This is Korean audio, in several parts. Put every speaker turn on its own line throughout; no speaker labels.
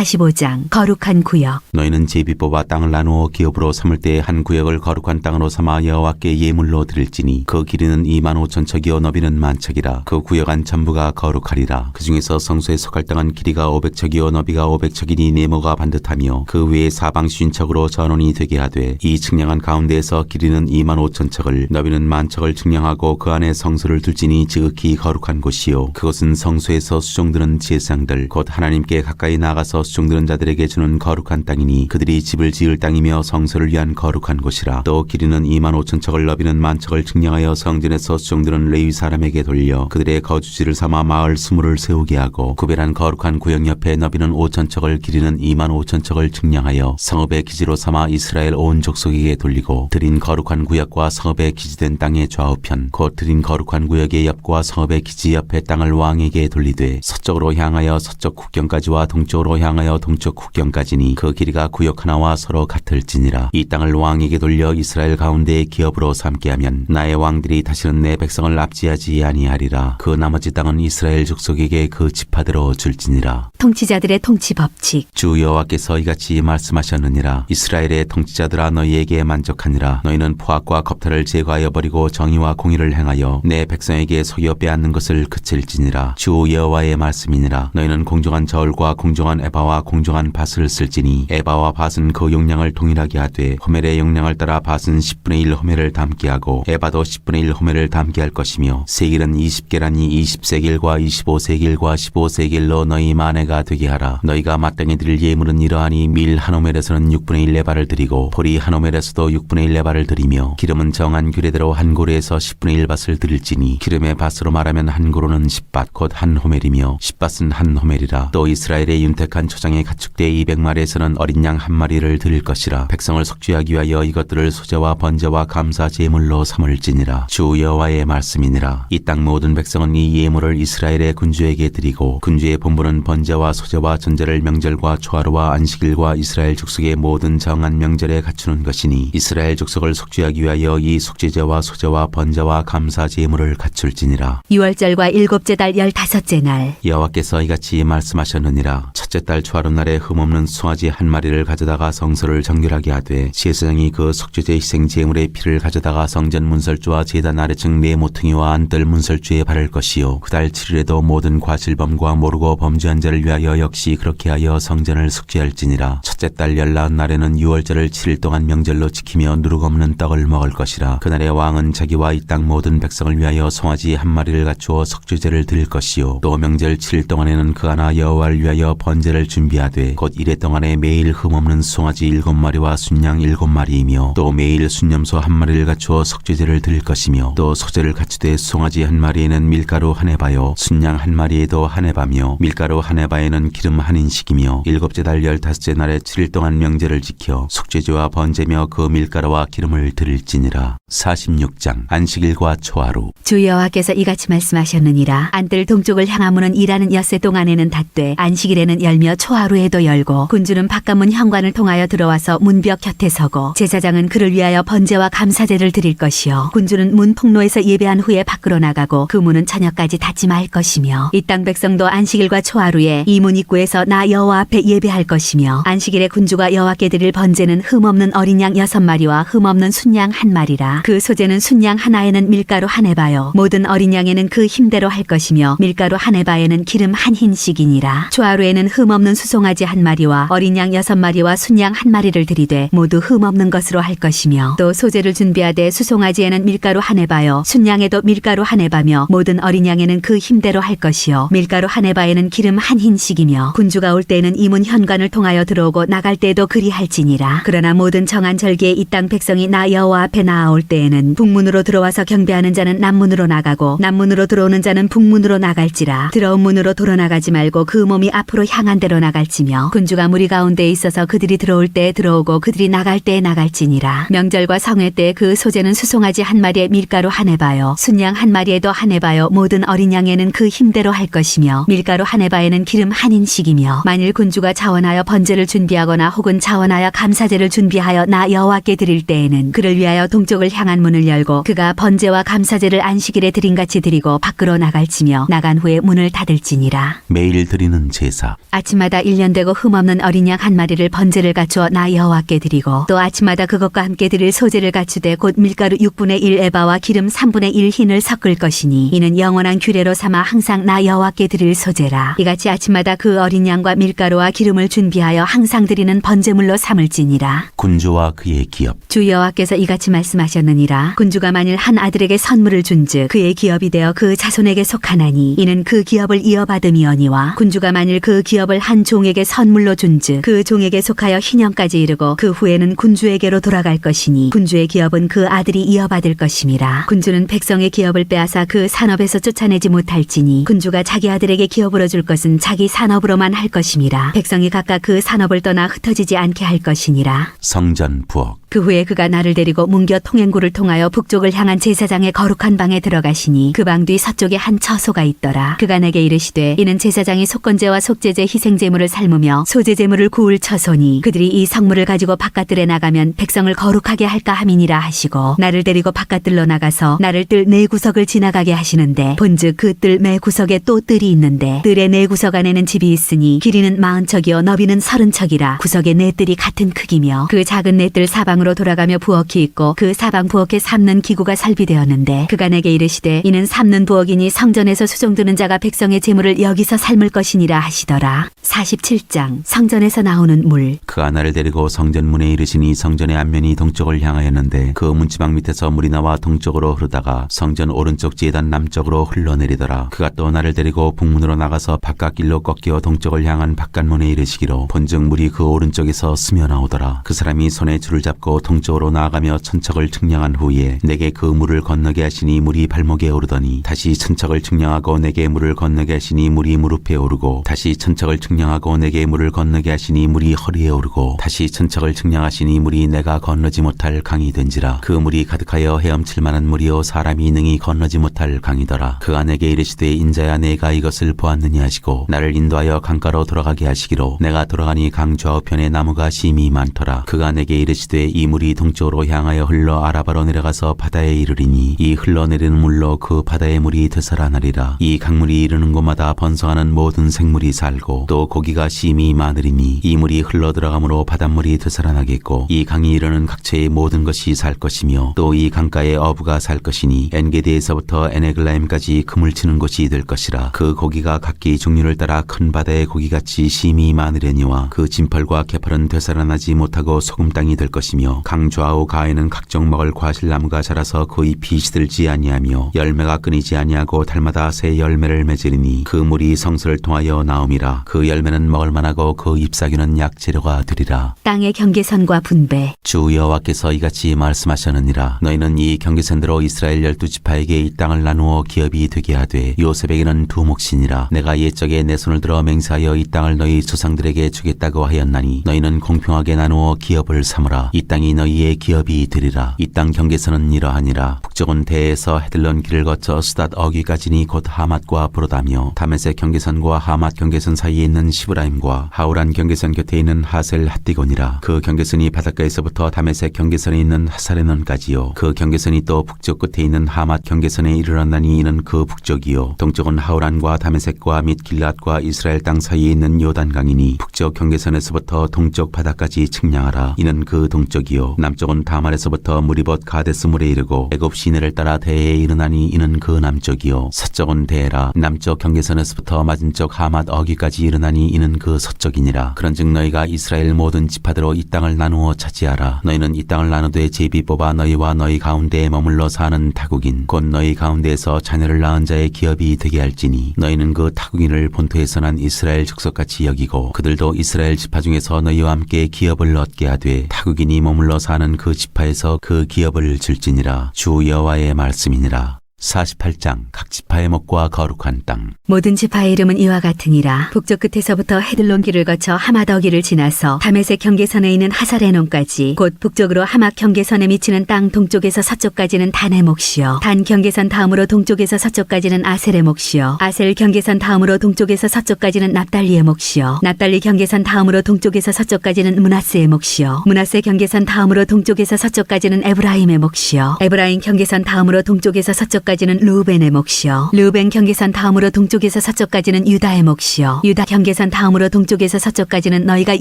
45장 거룩한 구역.
너희는 제비 뽑아 땅을 나누어 기업으로 삼을 때 한 구역을 거룩한 땅으로 삼아 여호와께 예물로 드릴지니 그 길이는 25,000척이요 너비는 10,000척이라. 그 구역 안 전부가 거룩하리라. 그 중에서 성소에 속할 땅은 길이가 500척이요 너비가 500척이니 네모가 반듯하며 그 위에 사방 50척으로 전원이 되게 하되 이 측량한 가운데에서 길이는 25,000척을 너비는 10,000척을 측량하고 그 안에 성소를 둘지니 지극히 거룩한 곳이요 그것은 성소에서 수종드는 제사장들 곧 하나님께 가까이 나아가서 수종드는 자들에게 주는 거룩한 땅이니 그들이 집을 지을 땅이며 성소를 위한 거룩한 곳이라. 또 길이는 25,000척을 너비는 10,000척을 측량하여 성전에서 수종드는 레위 사람에게 돌려 그들의 거주지를 삼아 마을 20을 세우게 하고 구별한 거룩한 구역 옆에 너비는 5,000척을 길이는 25,000척을 측량하여 성읍의 기지로 삼아 이스라엘 온 족속에게 돌리고 드린 거룩한 구역과 성읍의 기지된 땅의 좌우편 곧 드린 거룩한 구역의 옆과 성읍의 기지 옆에 땅을 왕에게 돌리되 서쪽으로 향하여 서쪽 국경까지와 동쪽으로 향하여 동쪽 국경까지니 그 길이가 구역 하나와 서로 같을지니라. 이 땅을 왕에게 돌려 이스라엘 가운데의 기업으로 삼게 하면 나의 왕들이 다시는 내 백성을 압지하지 아니하리라. 그 나머지 땅은 이스라엘 족속에게 그 지파대로 줄지니라.
통치자들의 통치 법칙.
주 여호와께서 이같이 말씀하셨느니라. 이스라엘의 통치자들아 너희에게 만족하니라. 너희는 포악과 겁탈을 제거하여 버리고 정의와 공의를 행하여 내 백성에게 속여 빼앗는 것을 그칠지니라. 주 여호와의 말씀이니라. 너희는 공정한 저울과 공정한 에바와 공정한 밭을 쓸지니 에바와 밭은 그 용량을 동일하게 하되 호멜의 용량을 따라 밭은 10분의 1 호멜을 담게 하고 에바도 10분의 1 호멜을 담게 할 것이며 세길은 20계란이 20세길과 25세길과 15세길로 너희 만회가 되게 하라. 너희가 마땅히 드릴 예물은 이러하니 밀 한 호멜에서는 6분의 1 레바를 드리고 보리 한 호멜에서도 6분의 1 레바를 드리며 기름은 정한 규례대로 한 고루에서 10분의 1 밭을 드릴지니 기름의 밭으로 말하면 한 고루는 10밭 곧 한 호멜이며 10밭은 한 호멜이라. 또 이스라엘의 윤택한 초장에 가축대 200마리에서는 어린 양 한 마리를 드릴 것이라. 백성을 속죄하기 위하여 이것들을 소제와 번제와 감사 제물로 삼을지니라. 주 여호와의 말씀이니라. 이 땅 모든 백성은 이 예물을 이스라엘의 군주에게 드리고 군주의 본분은 번제와 소제와 전제를 명절과 초하루와 안식일과 이스라엘 족속의 모든 정한 명절에 갖추는 것이니 이스라엘 족속을 속죄하기 위하여 이 속죄제와 소제와 번제와 감사 제물을 갖출지니라.
6월절과 일곱째 달 15째 날.
여호와께서 이같이 말씀하셨느니라. 첫째 달 초하루 날에 흠없는 송아지 한 마리를 가져다가 성소를 정결하게 하되 제사장이 그 속죄제 희생 제물의 피를 가져다가 성전 문설주와 제단 아래층 네 모퉁이와 안뜰 문설주에 바를 것이요 그 달 7일에도 모든 과실범과 모르고 범죄한 자를 위하여 역시 그렇게 하여 성전을 속죄할지니라. 첫째 달 19날에는 6월절을 7일 동안 명절로 지키며 누룩 없는 떡을 먹을 것이라. 그날에 왕은 자기와 이 땅 모든 백성을 위하여 송아지 한 마리를 갖추어 속죄제를 드릴 것이요 또 명절 7일 동안에는 그 하나 여호와를 위하여 번제를 준비하되 곧 이래 동안에 매일 흠없는 송아지 7마리와 순양 7마리이며 또 매일 순염소 한 마리를 갖추어 속죄제를 드릴 것이며 또 소제를 갖추되 송아지 한 마리에는 밀가루 한 에바요 순양 한 마리에도 한 에바며 밀가루 한 에바에는 기름 한 인식이며 일곱째 달 15째 날에 7일 동안 명제를 지켜 속죄제와 번제며 그 밀가루와 기름을 드릴지니라. 46장 안식일과 초하루.
주 여호와께서 이같이 말씀하셨느니라. 안뜰 동쪽을 향하문은 일하는 엿새 동안에는 닫되 안식일에는 열며 초하루에도 열고 군주는 바깥문 현관을 통하여 들어와서 문벽 곁에 서고 제사장은 그를 위하여 번제와 감사제를 드릴 것이요 군주는 문 폭로에서 예배한 후에 밖으로 나가고 그 문은 저녁까지 닫지 말 것이며 이 땅 백성도 안식일과 초하루에 이 문 입구에서 나 여호와 앞에 예배할 것이며 안식일에 군주가 여호와께 드릴 번제는 흠없는 어린 양 6마리와 흠없는 순양 한 마리라. 그 소제는 순양 하나에는 밀가루 한 에바요 모든 어린 양에는 그 힘대로 할 것이며 밀가루 한 에바에는 기름 한 흰씩이니라. 초하루에는 흠없는 수송아지 한 마리와 어린 양 6마리와 순양 한 마리를 드리되 모두 흠없는 것으로 할 것이며 또 소제를 준비하되 수송아지에는 밀가루 한 에바요 순양에도 밀가루 한 에바며 모든 어린 양에는 그 힘대로 할 것이요 밀가루 한 에바에는 기름 한 흰씩이며 군주가 올 때에는 이 문 현관을 통하여 들어오고 나갈 때에도 그리할지니라. 그러나 모든 정한 절기에 이 땅 백성이 나 여호와 앞에 나아올 때에는 북문으로 들어와서 경배하는 자는 남문으로 나가고 남문으로 들어오는 자는 북문으로 나갈지라. 들어온 문으로 돌아나가지 말고 그 몸이 앞으로 향한 대로 나갈지며 군주가 무리 가운데에 있어서 그들이 들어올 때에 들어오고 그들이 나갈 때에 나갈지니라. 명절과 성회 때 그 소제는 수송아지 한 마리에 밀가루 한 에바요 순양 한 마리에도 한 에바요 모든 어린 양에는 그 힘대로 할 것이며 밀가루 한 에바에는 기름 한 인씩이며 만일 군주가 자원하여 번제를 준비하거나 혹은 자원하여 감사제를 준비하여 나 여호와께 드릴 때에는 그를 위하여 동쪽을 향한 문을 열고 그가 번제와 감사제를 안식일에 드림같이 드리고 밖으로 나갈지며 나간 후에 문을 닫을지니라.
매일 드리는 제사.
아침마다 아침마다 1년 되고 흠없는 어린 양 한 마리를 번제를 갖추어 나 여호와께 드리고 또 아침마다 그것과 함께 드릴 소제를 갖추되 곧 밀가루 6분의 1 에바와 기름 3분의 1 흰을 섞을 것이니 이는 영원한 규례로 삼아 항상 나 여호와께 드릴 소제라. 이같이 아침마다 그 어린 양과 밀가루와 기름을 준비하여 항상 드리는 번제물로 삼을지니라.
군주와 그의 기업.
주 여호와께서 이같이 말씀하셨느니라. 군주가 만일 한 아들에게 선물을 준즉 그의 기업이 되어 그 자손에게 속하나니 이는 그 기업을 이어받음이어니와 군주가 만일 그 기업을 한 종에게 선물로 준즉 그 종에게 속하여 희년까지 이르고 그 후에는 군주에게로 돌아갈 것이니 군주의 기업은 그 아들이 이어받을 것임이라. 군주는 백성의 기업을 빼앗아 그 산업에서 쫓아내지 못할지니 군주가 자기 아들에게 기업으로 줄 것은 자기 산업으로만 할 것임이라. 백성이 각각 그 산업을 떠나 흩어지지 않게 할 것이니라.
성전 부엌.
그 후에 그가 나를 데리고 문겨 통행구를 통하여 북쪽을 향한 제사장의 거룩한 방에 들어가시니 그 방 뒤 서쪽에 한 처소가 있더라. 그가 내게 이르시되 이는 제사장이 속건제와 속제제 희생제물을 삶으며 소제제물을 구울 처소니 그들이 이 성물을 가지고 바깥들에 나가면 백성을 거룩하게 할까 함이니라 하시고 나를 데리고 바깥들로 나가서 나를 뜰 네 구석을 지나가게 하시는데 본즉 그 뜰 매 구석에 또 뜰이 있는데 뜰의 네 구석 안에는 집이 있으니 길이는 40척이요 너비는 30척이라 구석의 네 뜰이 같은 크기며 그 작은 네 뜰 사방으로 돌아가며 부엌이 있고 그 사방 부엌에 삶는 기구가 설비되었는데 그가 내게 이르시되 이는 삶는 부엌이니 성전에서 수종드는 자가 백성의 제물을 여기서 삶을 것이니라 하시더라. 47장 성전에서 나오는 물.
그가 나를 데리고 성전문에 이르시니 성전의 앞면이 동쪽을 향하였는데 그 문지방 밑에서 물이 나와 동쪽으로 흐르다가 성전 오른쪽 제단 남쪽으로 흘러내리더라. 그가 또 나를 데리고 북문으로 나가서 바깥길로 꺾여 동쪽을 향한 바깥문에 이르시기로 본즉 물이 그 오른쪽에서 스며 나오더라. 그 사람이 손에 줄을 잡고 동쪽으로 나아가며 천척을 측량한 후에 내게 그 물을 건너게 하시니 물이 발목에 오르더니 다시 천척을 측량하고 내게 물을 건너게 하시니 물이 무릎에 오르고 다시 천척을 측량하고 내게 물을 건너게 하시니 물이 허리에 오르고 다시 천척을 측량하시니 물이 내가 건너지 못할 강이 된지라. 그 물이 가득하여 헤엄칠 만한 물이요 사람이 능히 건너지 못할 강이더라. 그가 내게 이르시되 인자야 내가 이것을 보았느냐 하시고 나를 인도하여 강가로 돌아가게 하시기로 내가 돌아가니 강 좌우편에 나무가 심히 많더라. 그가 내게 이르시되 이 물이 동쪽으로 향하여 흘러 아라바로 내려가서 바다에 이르리니 이 흘러내리는 물로 그 바다의 물이 되살아나리라. 이 강물이 이르는 곳마다 번성하는 모든 생물이 살고 또 고기가 심히 많으리니 이 물이 흘러 들어가므로 바닷물이 되살아나겠고 이 강이 이르는 각처의 모든 것이 살 것이며 또 이 강가에 어부가 살 것이니 엔게디에서부터 에네글라임까지 그물 치는 곳이 될 것이라. 그 고기가 각기 종류를 따라 큰 바다의 고기같이 심히 많으려니와 그 진펄과 개펄은 되살아나지 못하고 소금 땅이 될 것이며 강 좌우 가에는 각종 먹을 과실나무가 자라서 그 잎이 시들지 아니하며 열매가 끊이지 아니하고 달마다 새 열매를 맺으리니 그 물이 성소를 통하여 나옴이라. 그 열매는 먹을 만하고 그 잎사귀는 약재료가 되리라.
땅의 경계선과 분배.
주 여호와께서 이같이 말씀하셨느니라. 너희는 이 경계선대로 이스라엘 12지파에게 이 땅을 나누어 기업이 되게 하되 요셉에게는 두 몫이니라. 내가 옛적에 내 손을 들어 맹세하여 이 땅을 너희 조상들에게 주겠다고 하였나니 너희는 공평하게 나누어 기업을 삼으라. 이 땅이 너희의 기업이 되리라. 이 땅 경계선은 이러하니라. 북쪽은 대에서 헤들론 길을 거쳐 수닷 어귀까지니 곧 하맛과 브로다며 다메섹 경계선과 하맛 경계선 사이에 있는 시브라임과 하우란 경계선 곁에 있는 하셀 핫디곤이라. 그 경계선이 바닷가에서부터 다메섹 경계선에 있는 하사레논까지요. 그 경계선이 또 북쪽 끝에 있는 하맛 경계선에 이르렀나니 이는 그 북쪽이요. 동쪽은 하우란과 다메섹과 및 길랏과 이스라엘 땅 사이에 있는 요단강이니 북쪽 경계선에서부터 동쪽 바다까지 측량하라. 이는 그 동쪽이요. 남쪽은 다말에서부터 무리봇 가데스 물에 이르고 애굽 시내를 따라 대에 이르나니 이는 그 남쪽이요. 서쪽은 대라. 남쪽 경계선에서부터 맞은쪽 하맛 어기까지 이르나니 이는 그 서쪽이니라. 그런즉 너희가 이스라엘 모든 지파대로 이 땅을 나누어 차지하라. 너희는 이 땅을 나누되 제비 뽑아 너희와 너희 가운데에 머물러 사는 타국인 곧 너희 가운데에서 자녀를 낳은 자의 기업이 되게 할지니 너희는 그 타국인을 본토에서 난 이스라엘 족속같이 여기고 그들도 이스라엘 지파 중에서 너희와 함께 기업을 얻게 하되 타국인이 머물러 사는 그 지파에서 그 기업을 줄지니라. 주 여호와의 말씀이니라. 48장 각 지파의 목과 거룩한 땅.
모든 지파의 이름은 이와 같으니라. 북쪽 끝에서부터 헤들론 길을 거쳐 하맛 어기를 지나서 다메섹 경계선에 있는 하사레논까지 곧 북쪽으로 하맛 경계선에 미치는 땅 동쪽에서 서쪽까지는 단의 몫이요. 단 경계선 다음으로 동쪽에서 서쪽까지는 아셀의 몫이요. 아셀 경계선 다음으로 동쪽에서 서쪽까지는 납달리의 몫이요. 납달리 경계선 다음으로 동쪽에서 서쪽까지는 므낫세의 몫이요. 므낫세 경계선 다음으로 동쪽에서 서쪽까지는 에브라임의 몫이요. 에브라임 경계선 다음으로 동쪽에서 서쪽 서쪽까지는 르우벤의 몫이요 르우벤 경계선 다음으로 동쪽에서 서쪽까지는 유다의 몫이요 유다 경계선 다음으로 동쪽에서 서쪽까지는 너희가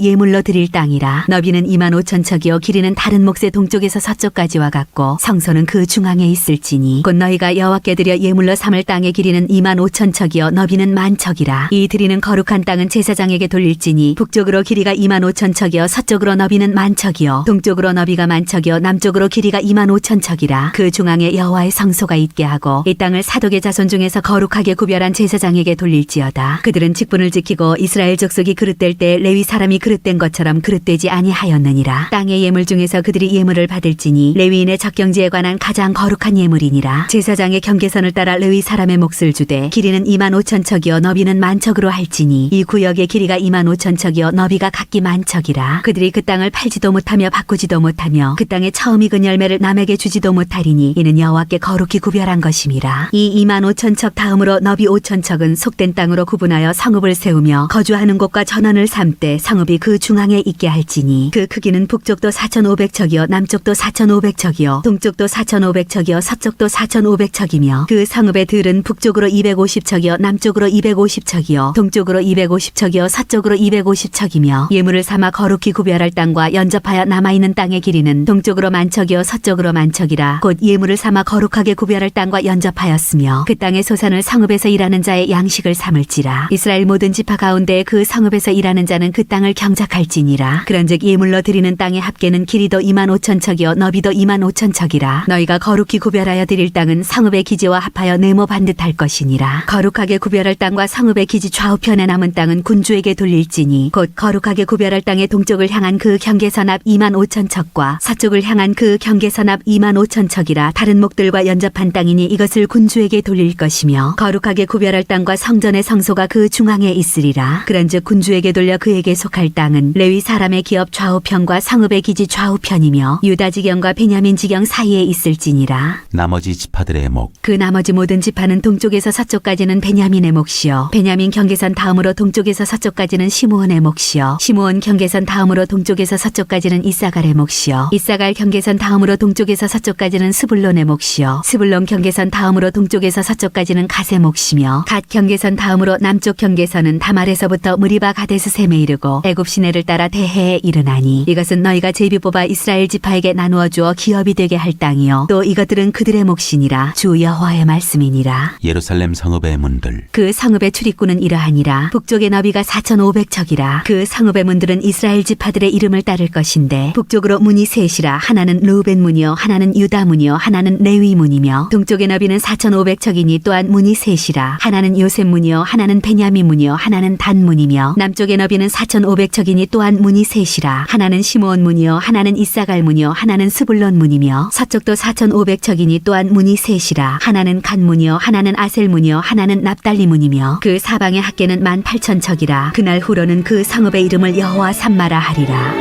예물로 드릴 땅이라. 너비는 25,000척이요 길이는 다른 몫의 동쪽에서 서쪽까지와 같고 성소는 그 중앙에 있을지니 곧 너희가 여호와께 드려 예물로 삼을 땅의 길이는 25,000척이요 너비는 10,000척이라. 이 드리는 거룩한 땅은 제사장에게 돌릴지니 북쪽으로 길이가 25,000척이요 서쪽으로 너비는 10,000척이요 동쪽으로 너비가 10,000척이요 남쪽으로 길이가 25,000척이라. 그 중앙에 여호와의 성소가 있게 하고 이 땅을 사독의 자손 중에서 거룩하게 구별한 제사장에게 돌릴지어다. 그들은 직분을 지키고 이스라엘 족속이 그릇될 때 레위 사람이 그릇된 것처럼 그릇되지 아니하였느니라. 땅의 예물 중에서 그들이 예물을 받을지니 레위인의 적경지에 관한 가장 거룩한 예물이니라. 제사장의 경계선을 따라 레위 사람의 몫을 주되 길이는 25,000척이요 너비는 10,000척으로 할지니 이 구역의 길이가 25,000척이요 너비가 각기 10,000척이라. 그들이 그 땅을 팔지도 못하며 바꾸지도 못하며 그 땅에 처음 익은 열매를 남에게 주지도 못하리니 이는 여호와께 거룩히 구별한 것임이라. 이 25,000척 다음으로 너비 5,000척은 속된 땅으로 구분하여 성읍을 세우며 거주하는 곳과 전원을 삼되 성읍이 그 중앙에 있게 할지니 그 크기는 북쪽도 4,500척이요 남쪽도 4,500척이요 동쪽도 4,500척이요 서쪽도 4,500척이며 그 성읍의 들은 북쪽으로 250척이요 남쪽으로 250척이요 동쪽으로 250척이요 서쪽으로 250척이며 예물을 삼아 거룩히 구별할 땅과 연접하여 남아있는 땅의 길이는 동쪽으로 10,000척이요 서쪽으로 10,000척이라. 곧 예물을 삼아 거룩하게 구별할 땅과 연접하였으며 그 땅의 소산을 성읍에서 일하는 자의 양식을 삼을지라. 이스라엘 모든 지파 가운데 그 성읍에서 일하는 자는 그 땅을 경작할지니라. 그런즉 예물로 드리는 땅의 합계는 길이도 25,000척이요 너비도 25,000척이라. 너희가 거룩히 구별하여 드릴 땅은 성읍의 기지와 합하여 네모 반듯할 것이니라. 거룩하게 구별할 땅과 성읍의 기지 좌우편에 남은 땅은 군주에게 돌릴지니 곧 거룩하게 구별할 땅의 동쪽을 향한 그 경계선 앞 25,000척과 서쪽을 향한 그 경계선 앞 25,000척이라. 다른 목들과 연접한 땅이니 이것을 군주에게 돌릴 것이며 거룩하게 구별할 땅과 성전의 성소가 그 중앙에 있으리라. 그런즉 군주에게 돌려 그에게 속할 땅은 레위 사람의 기업 좌우편과 성읍의 기지 좌우편이며 유다 지경과 베냐민 지경 사이에 있을지니라.
나머지 지파들의 목
그 나머지 모든 지파는 동쪽에서 서쪽까지는 베냐민의 몫이요 베냐민 경계선 다음으로 동쪽에서 서쪽까지는 시므온의 몫이요 시므온 경계선 다음으로 동쪽에서 서쪽까지는 이사갈의 몫이요 이사갈 경계선 다음으로 동쪽에서 서쪽까지는 스불론의 몫이요 스불론 경계선 다음으로 동쪽에서 서쪽까지는 갓의 몫이며 갓 경계선 다음으로 남쪽 경계선은 다말에서부터 무리바 가데스 셈에 이르고 애굽 시내를 따라 대해에 이르나니 이것은 너희가 제비 뽑아 이스라엘 지파에게 나누어 주어 기업이 되게 할 땅이요 또 이것들은 그들의 몫이니라. 주 여호와의 말씀이니라.
예루살렘 성읍의 문들
그 성읍의 출입구는 이러하니라. 북쪽의 너비가 4,500척이라. 그 성읍의 문들은 이스라엘 지파들의 이름을 따를 것인데 북쪽으로 문이 셋이라. 하나는 르우벤 문이요 하나는 유다 문이요 하나는 레위 문이며 동쪽의 너비는 4,500척이니 또한 문이 셋이라. 하나는 요셉 문이요 하나는 베냐민 문이요 하나는 단 문이며 남쪽의 너비는 4,500척이니 또한 문이 셋이라. 하나는 시므온 문이요 하나는 이사갈 문이요 하나는 스불론 문이며 서쪽도 4,500척이니 또한 문이 셋이라. 하나는 간 문이요 하나는 아셀 문이요 하나는 납달리 문이며 그 사방의 합계는 18,000척이라. 그날 후로는 그 성읍의 이름을 여호와 삼마라 하리라.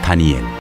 다니엘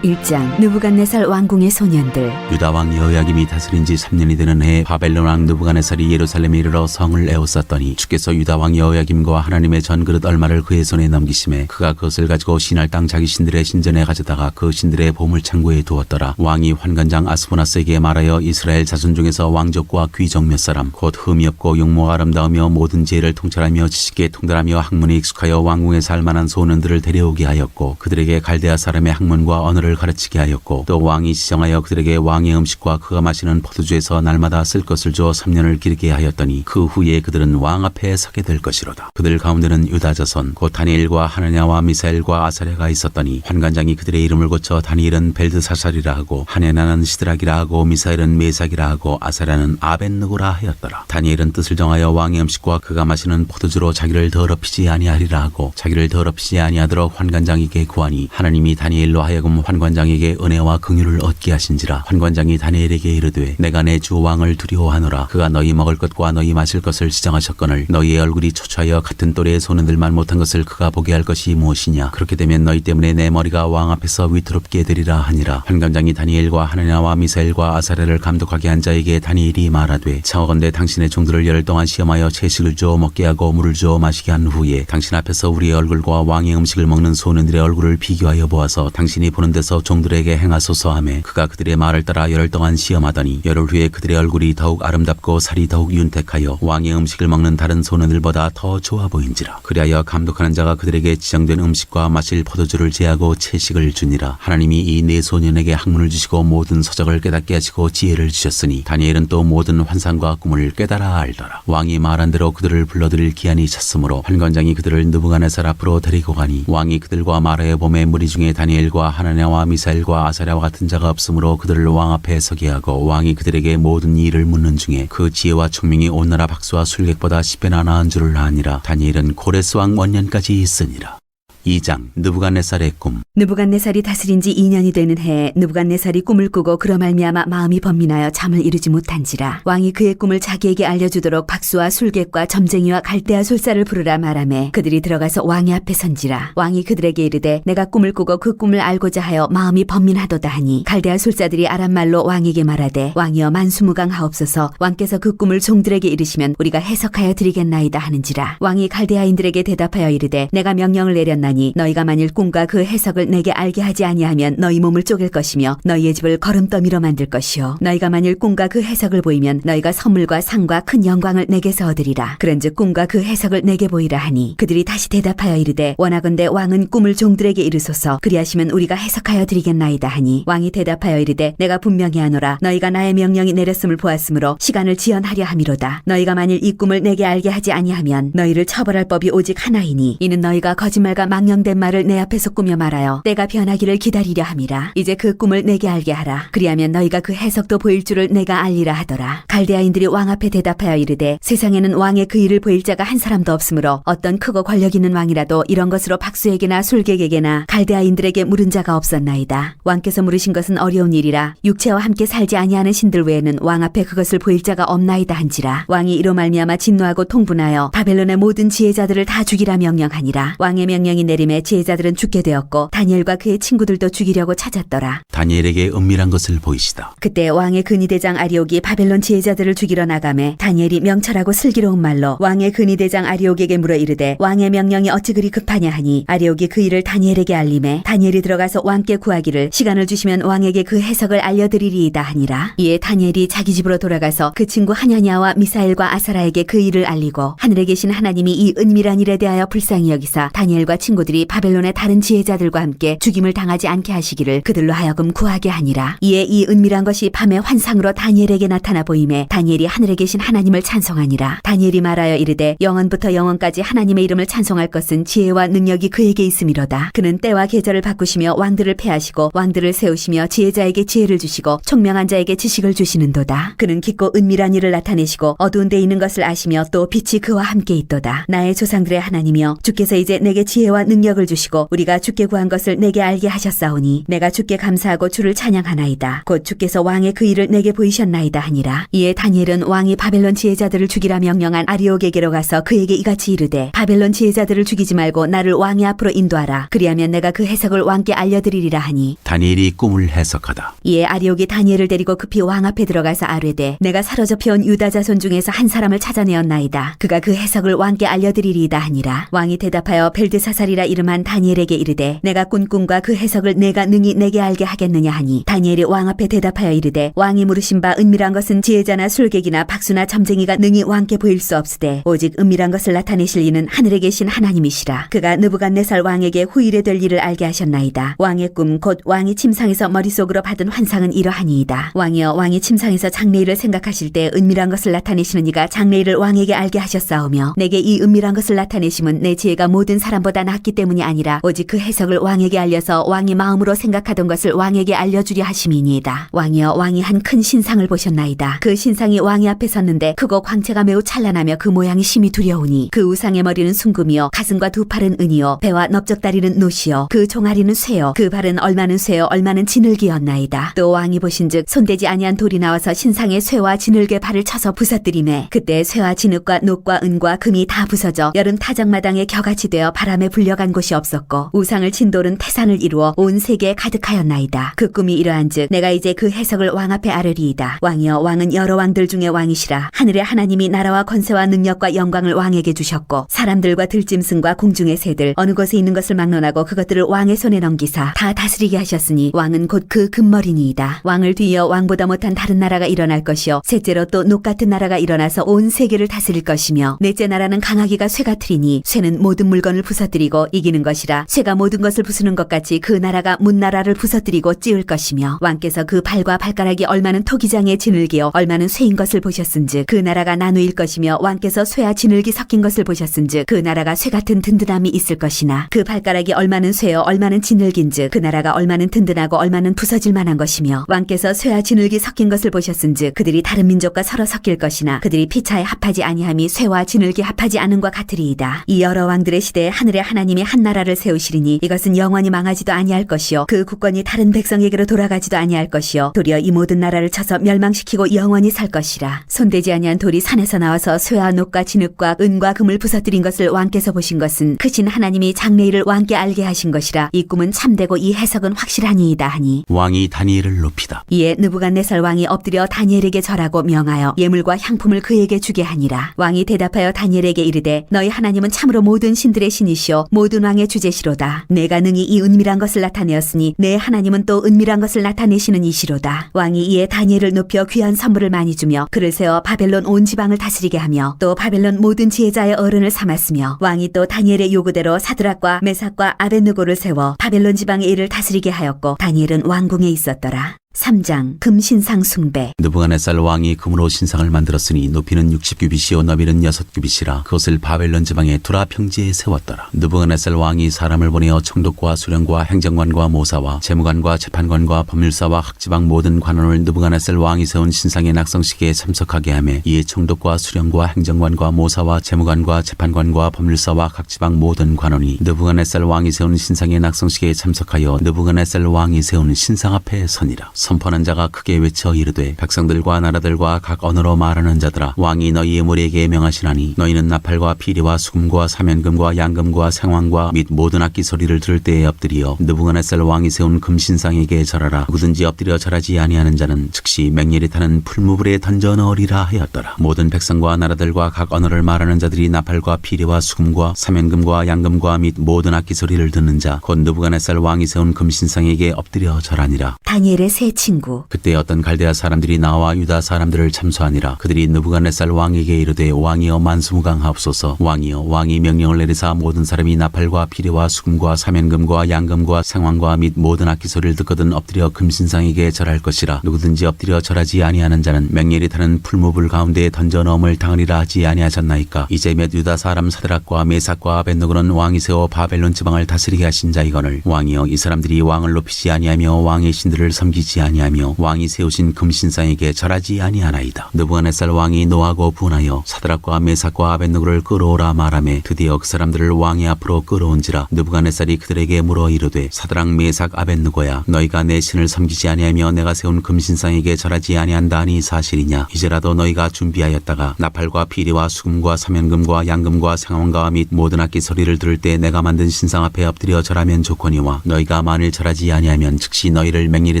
1장 느부갓네살 왕궁의 소년들.
유다 왕 여호야김이 다스린 지 3년이 되는 해에 바벨론 왕 느부갓네살이 예루살렘에 이르러 성을 에워쌌더니 주께서 유다 왕 여호야김과 하나님의 전그릇 얼마를 그의 손에 넘기심에 그가 그것을 가지고 신할 땅 자기 신들의 신전에 가져다가 그 신들의 보물 창고에 두었더라. 왕이 환관장 아스보나스에게 말하여 이스라엘 자손 중에서 왕족과 귀족 몇 사람 곧 흠이 없고 용모가 아름다우며 모든 지혜를 통찰하며 지식에 통달하며 학문에 익숙하여 왕궁에 살 만한 소년들을 데려오게 하였고 그들에게 갈대아 사람의 학문과 언어를 가르치게 하였고 또 왕이 지정하여 그들에게 왕의 음식과 그가 마시는 포도주에서 날마다 쓸 것을 주어 3년을 기르게 하였더니 그 후에 그들은 왕 앞에 서게 될 것이로다. 그들 가운데는 유다 자손 곧 다니엘과 하나냐와 미사엘과 아사랴가 있었더니 환관장이 그들의 이름을 고쳐 다니엘은 벨드사살이라 하고 하냐나는 시드락이라 하고 미사엘은 메삭이라 하고 아사랴는 아벤느고라 하였더라. 다니엘은 뜻을 정하여 왕의 음식과 그가 마시는 포도주로 자기를 더럽히지 아니하리라 하고 자기를 더럽히지 아니하도록 환관장에게 구하니 하나님이 다니엘로 하여금 환관장에게 은혜와 긍휼을 얻게 하신지라. 환관장이 다니엘에게 이르되 내가 내 주 왕을 두려워하노라. 그가 너희 먹을 것과 너희 마실 것을 지정하셨거늘 너희의 얼굴이 초췌하여 같은 또래의 소년들만 못한 것을 그가 보게 할 것이 무엇이냐. 그렇게 되면 너희 때문에 내 머리가 왕 앞에서 위태롭게 되리라 하니라. 환관장이 다니엘과 하나냐와 미사엘과 아사랴를 감독하게 한 자에게 다니엘이 말하되 청하건대 당신의 종들을 열흘 동안 시험하여 채식을 주어 먹게 하고 물을 주어 마시게 한 후에 당신 앞에서 우리의 얼굴과 왕의 음식을 먹는 소년들의 얼굴을 비교하여 보아서 당신이 보는 데서 가서 종들에게 행하소서 하매 그가 그들의 말을 따라 열흘 동안 시험하더니 열흘 후에 그들의 얼굴이 더욱 아름답고 살이 더욱 윤택하여 왕의 음식을 먹는 다른 소년들보다 더 좋아 보인지라. 그리하여 감독하는 자가 그들에게 지정된 음식과 마실 포도주를 제하고 채식을 주니라. 하나님이 이 네 소년에게 학문을 주시고 모든 서적을 깨닫게 하시고 지혜를 주셨으니 다니엘은 또 모든 환상과 꿈을 깨달아 알더라. 왕이 말한 대로 그들을 불러들일 기한이 찼으므로 환관장이 그들을 느부갓네살 앞으로 데리고 가니 왕이 그들과 말하여 보매 무리 중에 다니엘과 하나냐와 미사엘과 아사랴와 같은 자가 없으므로 그들을 왕 앞에 서게 하고 왕이 그들에게 모든 일을 묻는 중에 그 지혜와 총명이 온 나라 박수와 술객보다 10배나 나은 줄을 아니라. 다니엘은 고레스 왕 원년까지 있으니라. 2장 느부갓네살의 꿈.
느부갓네살이 다스린 지 2년이 되는 해에 느부갓네살이 꿈을 꾸고 그로 말미암아 마음이 번민하여 잠을 이루지 못한지라. 왕이 그의 꿈을 자기에게 알려주도록 박수와 술객과 점쟁이와 갈대아 술사를 부르라 말하매 그들이 들어가서 왕의 앞에 선지라. 왕이 그들에게 이르되 내가 꿈을 꾸고 그 꿈을 알고자 하여 마음이 번민하도다 하니 갈대아 술사들이 아람말로 왕에게 말하되 왕이여 만수무강하옵소서. 왕께서 그 꿈을 종들에게 이르시면 우리가 해석하여 드리겠나이다 하는지라. 왕이 갈대아인들에게 대답하여 이르되 내가 명령을 내렸나니 너희가 만일 꿈과 그 해석을 내게 알게 하지 아니하면 너희 몸을 쪼갤 것이며 너희의 집을 거름더미로 만들 것이요 너희가 만일 꿈과 그 해석을 보이면 너희가 선물과 상과 큰 영광을 내게서 얻으리라. 그런즉 꿈과 그 해석을 내게 보이라 하니 그들이 다시 대답하여 이르되 원하건대 왕은 꿈을 종들에게 이르소서. 그리하시면 우리가 해석하여 드리겠나이다 하니 왕이 대답하여 이르되 내가 분명히 하노라. 너희가 나의 명령이 내렸음을 보았으므로 시간을 지연하려 함이로다. 너희가 만일 이 꿈을 내게 알게 하지 아니하면 너희를 처벌할 법이 오직 하나이니 이는 너희가 거짓말과 망령된 말을 내 앞에서 꾸며 말하여 때가 변하기를 기다리려 함이라. 이제 그 꿈을 내게 알게 하라. 그리하면 너희가 그 해석도 보일 줄을 내가 알리라 하더라. 갈대아인들이 왕 앞에 대답하여 이르되 세상에는 왕의 그 일을 보일 자가 한 사람도 없으므로 어떤 크고 권력 있는 왕이라도 이런 것으로 박수에게나 술객에게나 갈대아인들에게 물은 자가 없었나이다. 왕께서 물으신 것은 어려운 일이라 육체와 함께 살지 아니하는 신들 외에는 왕 앞에 그것을 보일 자가 없나이다 한지라. 왕이 이로 말미암아 진노하고 통분하여 바벨론의 모든 지혜자들을 다 죽이라 명령하니라. 왕의 명령이 내림에 지혜자들은 죽게 되었고 다니엘과 그의 친구들도 죽이려고 찾았더라.
다니엘에게 은밀한 것을 보이시다.
그때 왕의 근위대장 아리옥이 바벨론 지혜자들을 죽이러 나가매 다니엘이 명철하고 슬기로운 말로 왕의 근위대장 아리옥에게 물어 이르되 왕의 명령이 어찌 그리 급하냐 하니 아리옥이 그 일을 다니엘에게 알림해 다니엘이 들어가서 왕께 구하기를 시간을 주시면 왕에게 그 해석을 알려드리리이다 하니라. 이에 다니엘이 자기 집으로 돌아가서 그 친구 하냐냐와 미사엘과 아사라에게 그 일을 알리고 하늘에 계신 하나님이 이 은밀한 일에 대하여 불쌍히 여기사 다니엘과 친구들이 바벨론의 다른 지혜자들과 함께 죽임을 당하지 않게 하시기를 그들로 하여금 구하게 하니라. 이에 이 은밀한 것이 밤에 환상으로 다니엘에게 나타나 보임에 다니엘이 하늘에 계신 하나님을 찬송하니라. 다니엘이 말하여 이르되 영원부터 영원까지 하나님의 이름을 찬송할 것은 지혜와 능력이 그에게 있음이로다. 그는 때와 계절을 바꾸시며 왕들을 패하시고 왕들을 세우시며 지혜자에게 지혜를 주시고 총명한 자에게 지식을 주시는도다. 그는 깊고 은밀한 일을 나타내시고 어두운 데 있는 것을 아시며 또 빛이 그와 함께 있도다. 나의 조상들의 하나님이여 주께서 이제 내게 지혜와 능력을 주시고 우리가 주께 구한 것을 내게 알게 하셨사오니 내가 주께 감사하고 주를 찬양하나이다. 곧 주께서 왕의 그 일을 내게 보이셨나이다 하니라. 이에 다니엘은 왕이 바벨론 지혜자들을 죽이라 명령한 아리옥에게로 가서 그에게 이같이 이르되 바벨론 지혜자들을 죽이지 말고 나를 왕의 앞으로 인도하라. 그리하면 내가 그 해석을 왕께 알려드리리라 하니
다니엘이 꿈을 해석하다.
이에 아리옥이 다니엘을 데리고 급히 왕 앞에 들어가서 아뢰되 내가 사로잡혀온 유다 자손 중에서 한 사람을 찾아내었나이다. 그가 그 해석을 왕께 알려드리리이다 하니라. 왕이 대답하여 벨드사살이라 이름한 다니엘에게 이르되 내가 꾼 꿈과 그 해석을 내가 능히 내게 알게 하겠느냐 하니 다니엘이 왕 앞에 대답하여 이르되 왕이 물으신 바 은밀한 것은 지혜자나 술객이나 박수나 점쟁이가 능히 왕께 보일 수 없으되 오직 은밀한 것을 나타내실 이는 하늘에 계신 하나님이시라. 그가 느부갓네살 왕에게 후일에 될 일을 알게 하셨나이다. 왕의 꿈 곧 왕이 침상에서 머릿속으로 받은 환상은 이러하니이다. 왕이여 왕이 침상에서 장래일을 생각하실 때 은밀한 것을 나타내시는 이가 장래일을 왕에게 알게 하셨사오며 내게 이 은밀한 것을 나타내심은 내 지혜가 모든 사람보다 낫기 때문이 아니라 오직 그 해석을 왕에게 알려서 왕이 마음으로 생각하던 것을 왕에게 알려주려 하심이니이다. 왕이여 왕이 한 큰 신상을 보셨나이다. 그 신상이 왕의 앞에 섰는데 크고 광채가 매우 찬란하며 그 모양이 심히 두려우니 그 우상의 머리는 순금이요 가슴과 두 팔은 은이요 배와 넓적다리는 노시요 그 종아리는 쇠요 그 발은 얼마는 쇠요 얼마는 진흙이었나이다. 또 왕이 보신즉 손대지 아니한 돌이 나와서 신상의 쇠와 진흙의 발을 쳐서 부서뜨리매 그때 쇠와 진흙과 녹과 은과 금이 다 부서져 여름 타작마당에 겨같이 되어 바람에 불려 몰려간 곳이 없었고 우상을 진돌은 태산을 이루어 온 세계에 가득하였나이다. 그 꿈이 이러한즉 내가 이제 그 해석을 왕 앞에 아뢰리이다. 왕이여, 왕은 여러 왕들 중에 왕이시라. 하늘의 하나님이 나라와 권세와 능력과 영광을 왕에게 주셨고 사람들과 들짐승과 공중의 새들 어느 곳에 있는 것을 막론하고 그것들을 왕의 손에 넘기사 다 다스리게 하셨으니 왕은 곧 그 금머리니이다. 왕을 뒤이어 왕보다 못한 다른 나라가 일어날 것이요 셋째로 또 녹 같은 나라가 일어나서 온 세계를 다스릴 것이며 넷째 나라는 강하기가 쇠 같으리니 쇠는 모든 물건을 부서뜨리고 이기는 것이라. 쇠가 모든 것을 부수는 것 같이 그 나라가 문나라를 부서뜨리고 찌을 것이며 왕께서 그 발과 발가락이 얼마는 토기장에 지늘기요 얼마는 쇠인 것을 보셨은즉 그 나라가 나누일 것이며 왕께서 쇠와 지늘기 섞인 것을 보셨은즉 그 나라가 쇠 같은 든든함이 있을 것이나 그 발가락이 얼마는 쇠요 얼마는 지늘긴즉 그 나라가 얼마는 든든하고 얼마는 부서질 만한 것이며 왕께서 쇠와 지늘기 섞인 것을 보셨은즉 그들이 다른 민족과 서로 섞일 것이나 그들이 피차에 합하지 아니함이 쇠와 지늘기 합하지 않음과 같으리이다. 이 여러 왕들의 시대에 하늘의 하나님이 한 나라를 세우시리니 이것은 영원히 망하지도 아니할 것이요 그 국권이 다른 백성에게로 돌아가지도 아니할 것이요 도리어 이 모든 나라를 쳐서 멸망시키고 영원히 살 것이라. 손대지 아니한 돌이 산에서 나와서 쇠와 녹과 진흙과 은과 금을 부서뜨린 것을 왕께서 보신 것은 크신 하나님이 장래일을 왕께 알게 하신 것이라. 이 꿈은 참되고 이 해석은 확실하니이다 하니
왕이 다니엘을 높이다.
이에 느부갓네살 왕이 엎드려 다니엘에게 절하고 명하여 예물과 향품을 그에게 주게 하니라. 왕이 대답하여 다니엘에게 이르되 너희 하나님은 참으로 모든 신들의 신이시오 모든 왕의 주제시로다. 내가 능히 이 은밀한 것을 나타내었으니 내 하나님은 또 은밀한 것을 나타내시는 이시로다. 왕이 이에 다니엘을 높여 귀한 선물을 많이 주며 그를 세워 바벨론 온 지방을 다스리게 하며 또 바벨론 모든 지혜자의 어른을 삼았으며 왕이 또 다니엘의 요구대로 사드락과 메삭과 아벳느고를 세워 바벨론 지방의 일을 다스리게 하였고 다니엘은 왕궁에 있었더라. 3장 금신상 숭배.
느부갓네살 왕이 금으로 신상을 만들었으니 높이는 60규빗이요 너비는 6규빗이라 그것을 바벨론 지방의 두라 평지에 세웠더라. 느부갓네살 왕이 사람을 보내어 총독과 수령과 행정관과 모사와 재무관과 재판관과 법률사와 각지방 모든 관원을 느부갓네살 왕이 세운 신상의 낙성식에 참석하게 하며 이에 총독과 수령과 행정관과 모사와 재무관과 재판관과 법률사와 각지방 모든 관원이 느부갓네살 왕이 세운 신상의 낙성식에 참석하여 느부갓네살 왕이 세운 신상 앞에 서니라. 선포하는 자가 크게 외쳐 이르되 백성들과 나라들과 각 언어로 말하는 자들아 왕이 너희의 무리에게 명하시나니 너희는 나팔과 피리와 수금과 사면금과 양금과 생황과 및 모든 악기 소리를 들을 때에 엎드리어 느부갓네살 왕이 세운 금신상에게 절하라. 누구든지 엎드려 절하지 아니하는 자는 즉시 맹렬히 타는 풀무불에 던져 넣으리라 하였더라. 모든 백성과 나라들과 각 언어를 말하는 자들이 나팔과 피리와 수금과 사면금과 양금과 및 모든 악기 소리를 듣는 자 곧 느부갓네살 왕이 세운 금신상에게 엎드려 절하니라.
다니엘의 세 친구.
그때 어떤 갈대아 사람들이 나와 유다 사람들을 참수하니라. 그들이 느부갓네살 왕에게 이르되 왕이여 만수무강하옵소서. 왕이여 왕이 명령을 내리사 모든 사람이 나팔과 피리와 수금과 사면금과 양금과 생황과 및 모든 악기 소리를 듣거든 엎드려 금신상에게 절할 것이라. 누구든지 엎드려 절하지 아니하는 자는 맹렬히 타는 풀무불 가운데에 던져 넣음을 당하리라 하지 아니하셨나이까. 이제 몇 유다 사람 사드락과 메삭과 아벳느고는 왕이 세워 바벨론 지방을 다스리게 하신 자이거늘 왕이여 이 사람들이 왕을 높이지 아니하며 왕의 신들을 섬기지 아니하며 왕이 세우신 금신상에게 절하지 아니하나이다. 느부갓네살 왕이 노하고 분하여 사드락과 메삭과 아벳느고를 끌어오라 말하매 드디어 그 사람들을 왕의 앞으로 끌어온지라. 느부갓네살이 그들에게 물어 이르되 사드락 메삭 아벳느고야 너희가 내 신을 섬기지 아니하며 내가 세운 금신상에게 절하지 아니한다 하니 사실이냐. 이제라도 너희가 준비하였다가 나팔과 피리와 수금과 사면금과 양금과 생황과 및 모든 악기 소리를 들을 때 내가 만든 신상 앞에 엎드려 절하면 좋거니와 너희가 만일 절하지 아니하면 즉시 너희를 맹렬히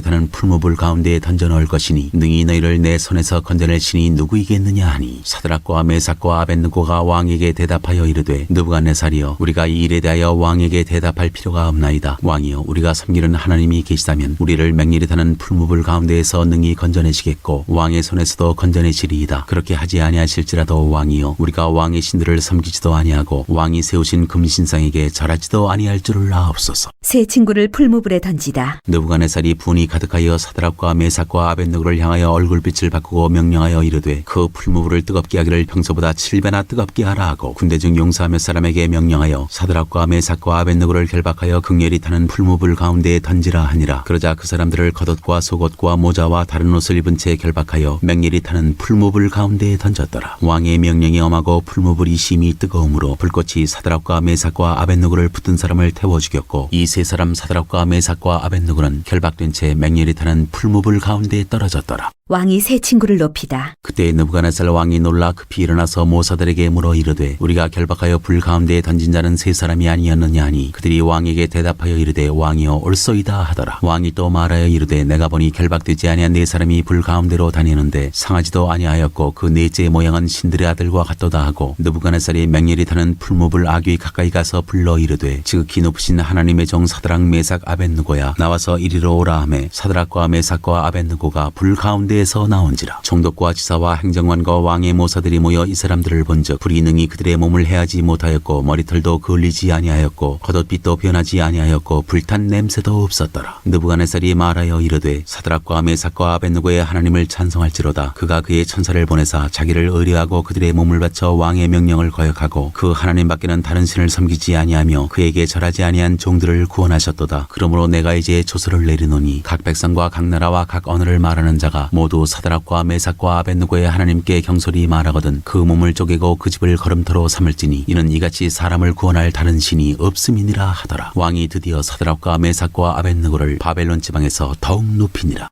타는 풀무불 가운데에 던져 넣을 것이니 능히 너희를 내 손에서 건져낼 신이 누구이겠느냐 하니 사드락과 메삭과 아벳느고가 왕에게 대답하여 이르되 느부갓네살이여 우리가 이 일에 대하여 왕에게 대답할 필요가 없나이다. 왕이여 우리가 섬기는 하나님이 계시다면 우리를 맹렬히 타는 풀무불 가운데에서 능히 건져내시겠고 왕의 손에서도 건져내시리이다. 그렇게 하지 아니하실지라도 왕이여 우리가 왕의 신들을 섬기지도 아니하고 왕이 세우신 금신상에게 절하지도 아니할 줄을 아옵소서.
세 친구를 풀무불에 던지다.
느부갓네살이 분이 가득하여 사드락과 메삭과 아벳느고를 향하여 얼굴빛을 바꾸고 명령하여 이르되 그 풀무불을 뜨겁게 하기를 평소보다 7배나 뜨겁게 하라 하고 군대 중 용사 몇 사람에게 명령하여 사드락과 메삭과 아벳느고를 결박하여 극렬히 타는 풀무불 가운데에 던지라 하니라. 그러자 그 사람들을 겉옷과 속옷과 모자와 다른 옷을 입은 채 결박하여 맹렬히 타는 풀무불 가운데에 던졌더라. 왕의 명령이 엄하고 풀무불이 심히 뜨거움으로 불꽃이 사드락과 메삭과 아벳느고를 붙든 사람을 태워 죽였고 이 세 사람 사드락과 메삭과 아벳느고는 결박된 채 맹렬히 타는 풀무불 가운데에 떨어졌더라.
왕이 세 친구를 높이다.
그때 느부갓네살 왕이 놀라 급히 일어나서 모사들에게 물어 이르되 우리가 결박하여 불 가운데에 던진 자는 세 사람이 아니었느냐 하니 그들이 왕에게 대답하여 이르되 왕이여 옳소이다 하더라. 왕이 또 말하여 이르되 내가 보니 결박되지 아니한 네 사람이 불 가운데로 다니는데 상하지도 아니하였고 그 넷째의 모양은 신들의 아들과 같도다 하고 느부갓네살이 맹렬히 타는 풀무불 아귀 가까이 가서 불러 이르되 지극히 높으신 하나님의 종 사드락 메삭 아벳느고야 나와서 이리로 오라 하매 사드락과 메삭과 아벳느고가 불 가운데에서 나온지라. 총독과 지사와 행정관과 왕의 모사들이 모여 이 사람들을 본즉 불이 능히 그들의 몸을 해하지 못하였고 머리털도 그을리지 아니하였고 겉옷빛도 변하지 아니하였고 불탄 냄새도 없었더라. 느부갓네살이 말하여 이르되 사드락과 메삭과 아벳느고의 하나님을 찬송할지로다. 그가 그의 천사를 보내사 자기를 의뢰하고 그들의 몸을 바쳐 왕의 명령을 거역하고 그 하나님밖에는 다른 신을 섬기지 아니하며 그에게 절하지 아니한 종들을 구원하셨도다. 그러므로 내가 이제 조서를 내리노니 각 백성과 각 나라와 각 언어를 말하는 자가 모두 사드락과 메삭과 아벳느고의 하나님께 경솔히 말하거든 그 몸을 쪼개고 그 집을 걸음터로 삼을지니 이는 이같이 사람을 구원할 다른 신이 없음이니라 하더라. 왕이 드디어 사드락과 메삭과 아벳느고를 바벨론 지방에서 더욱 높이니라.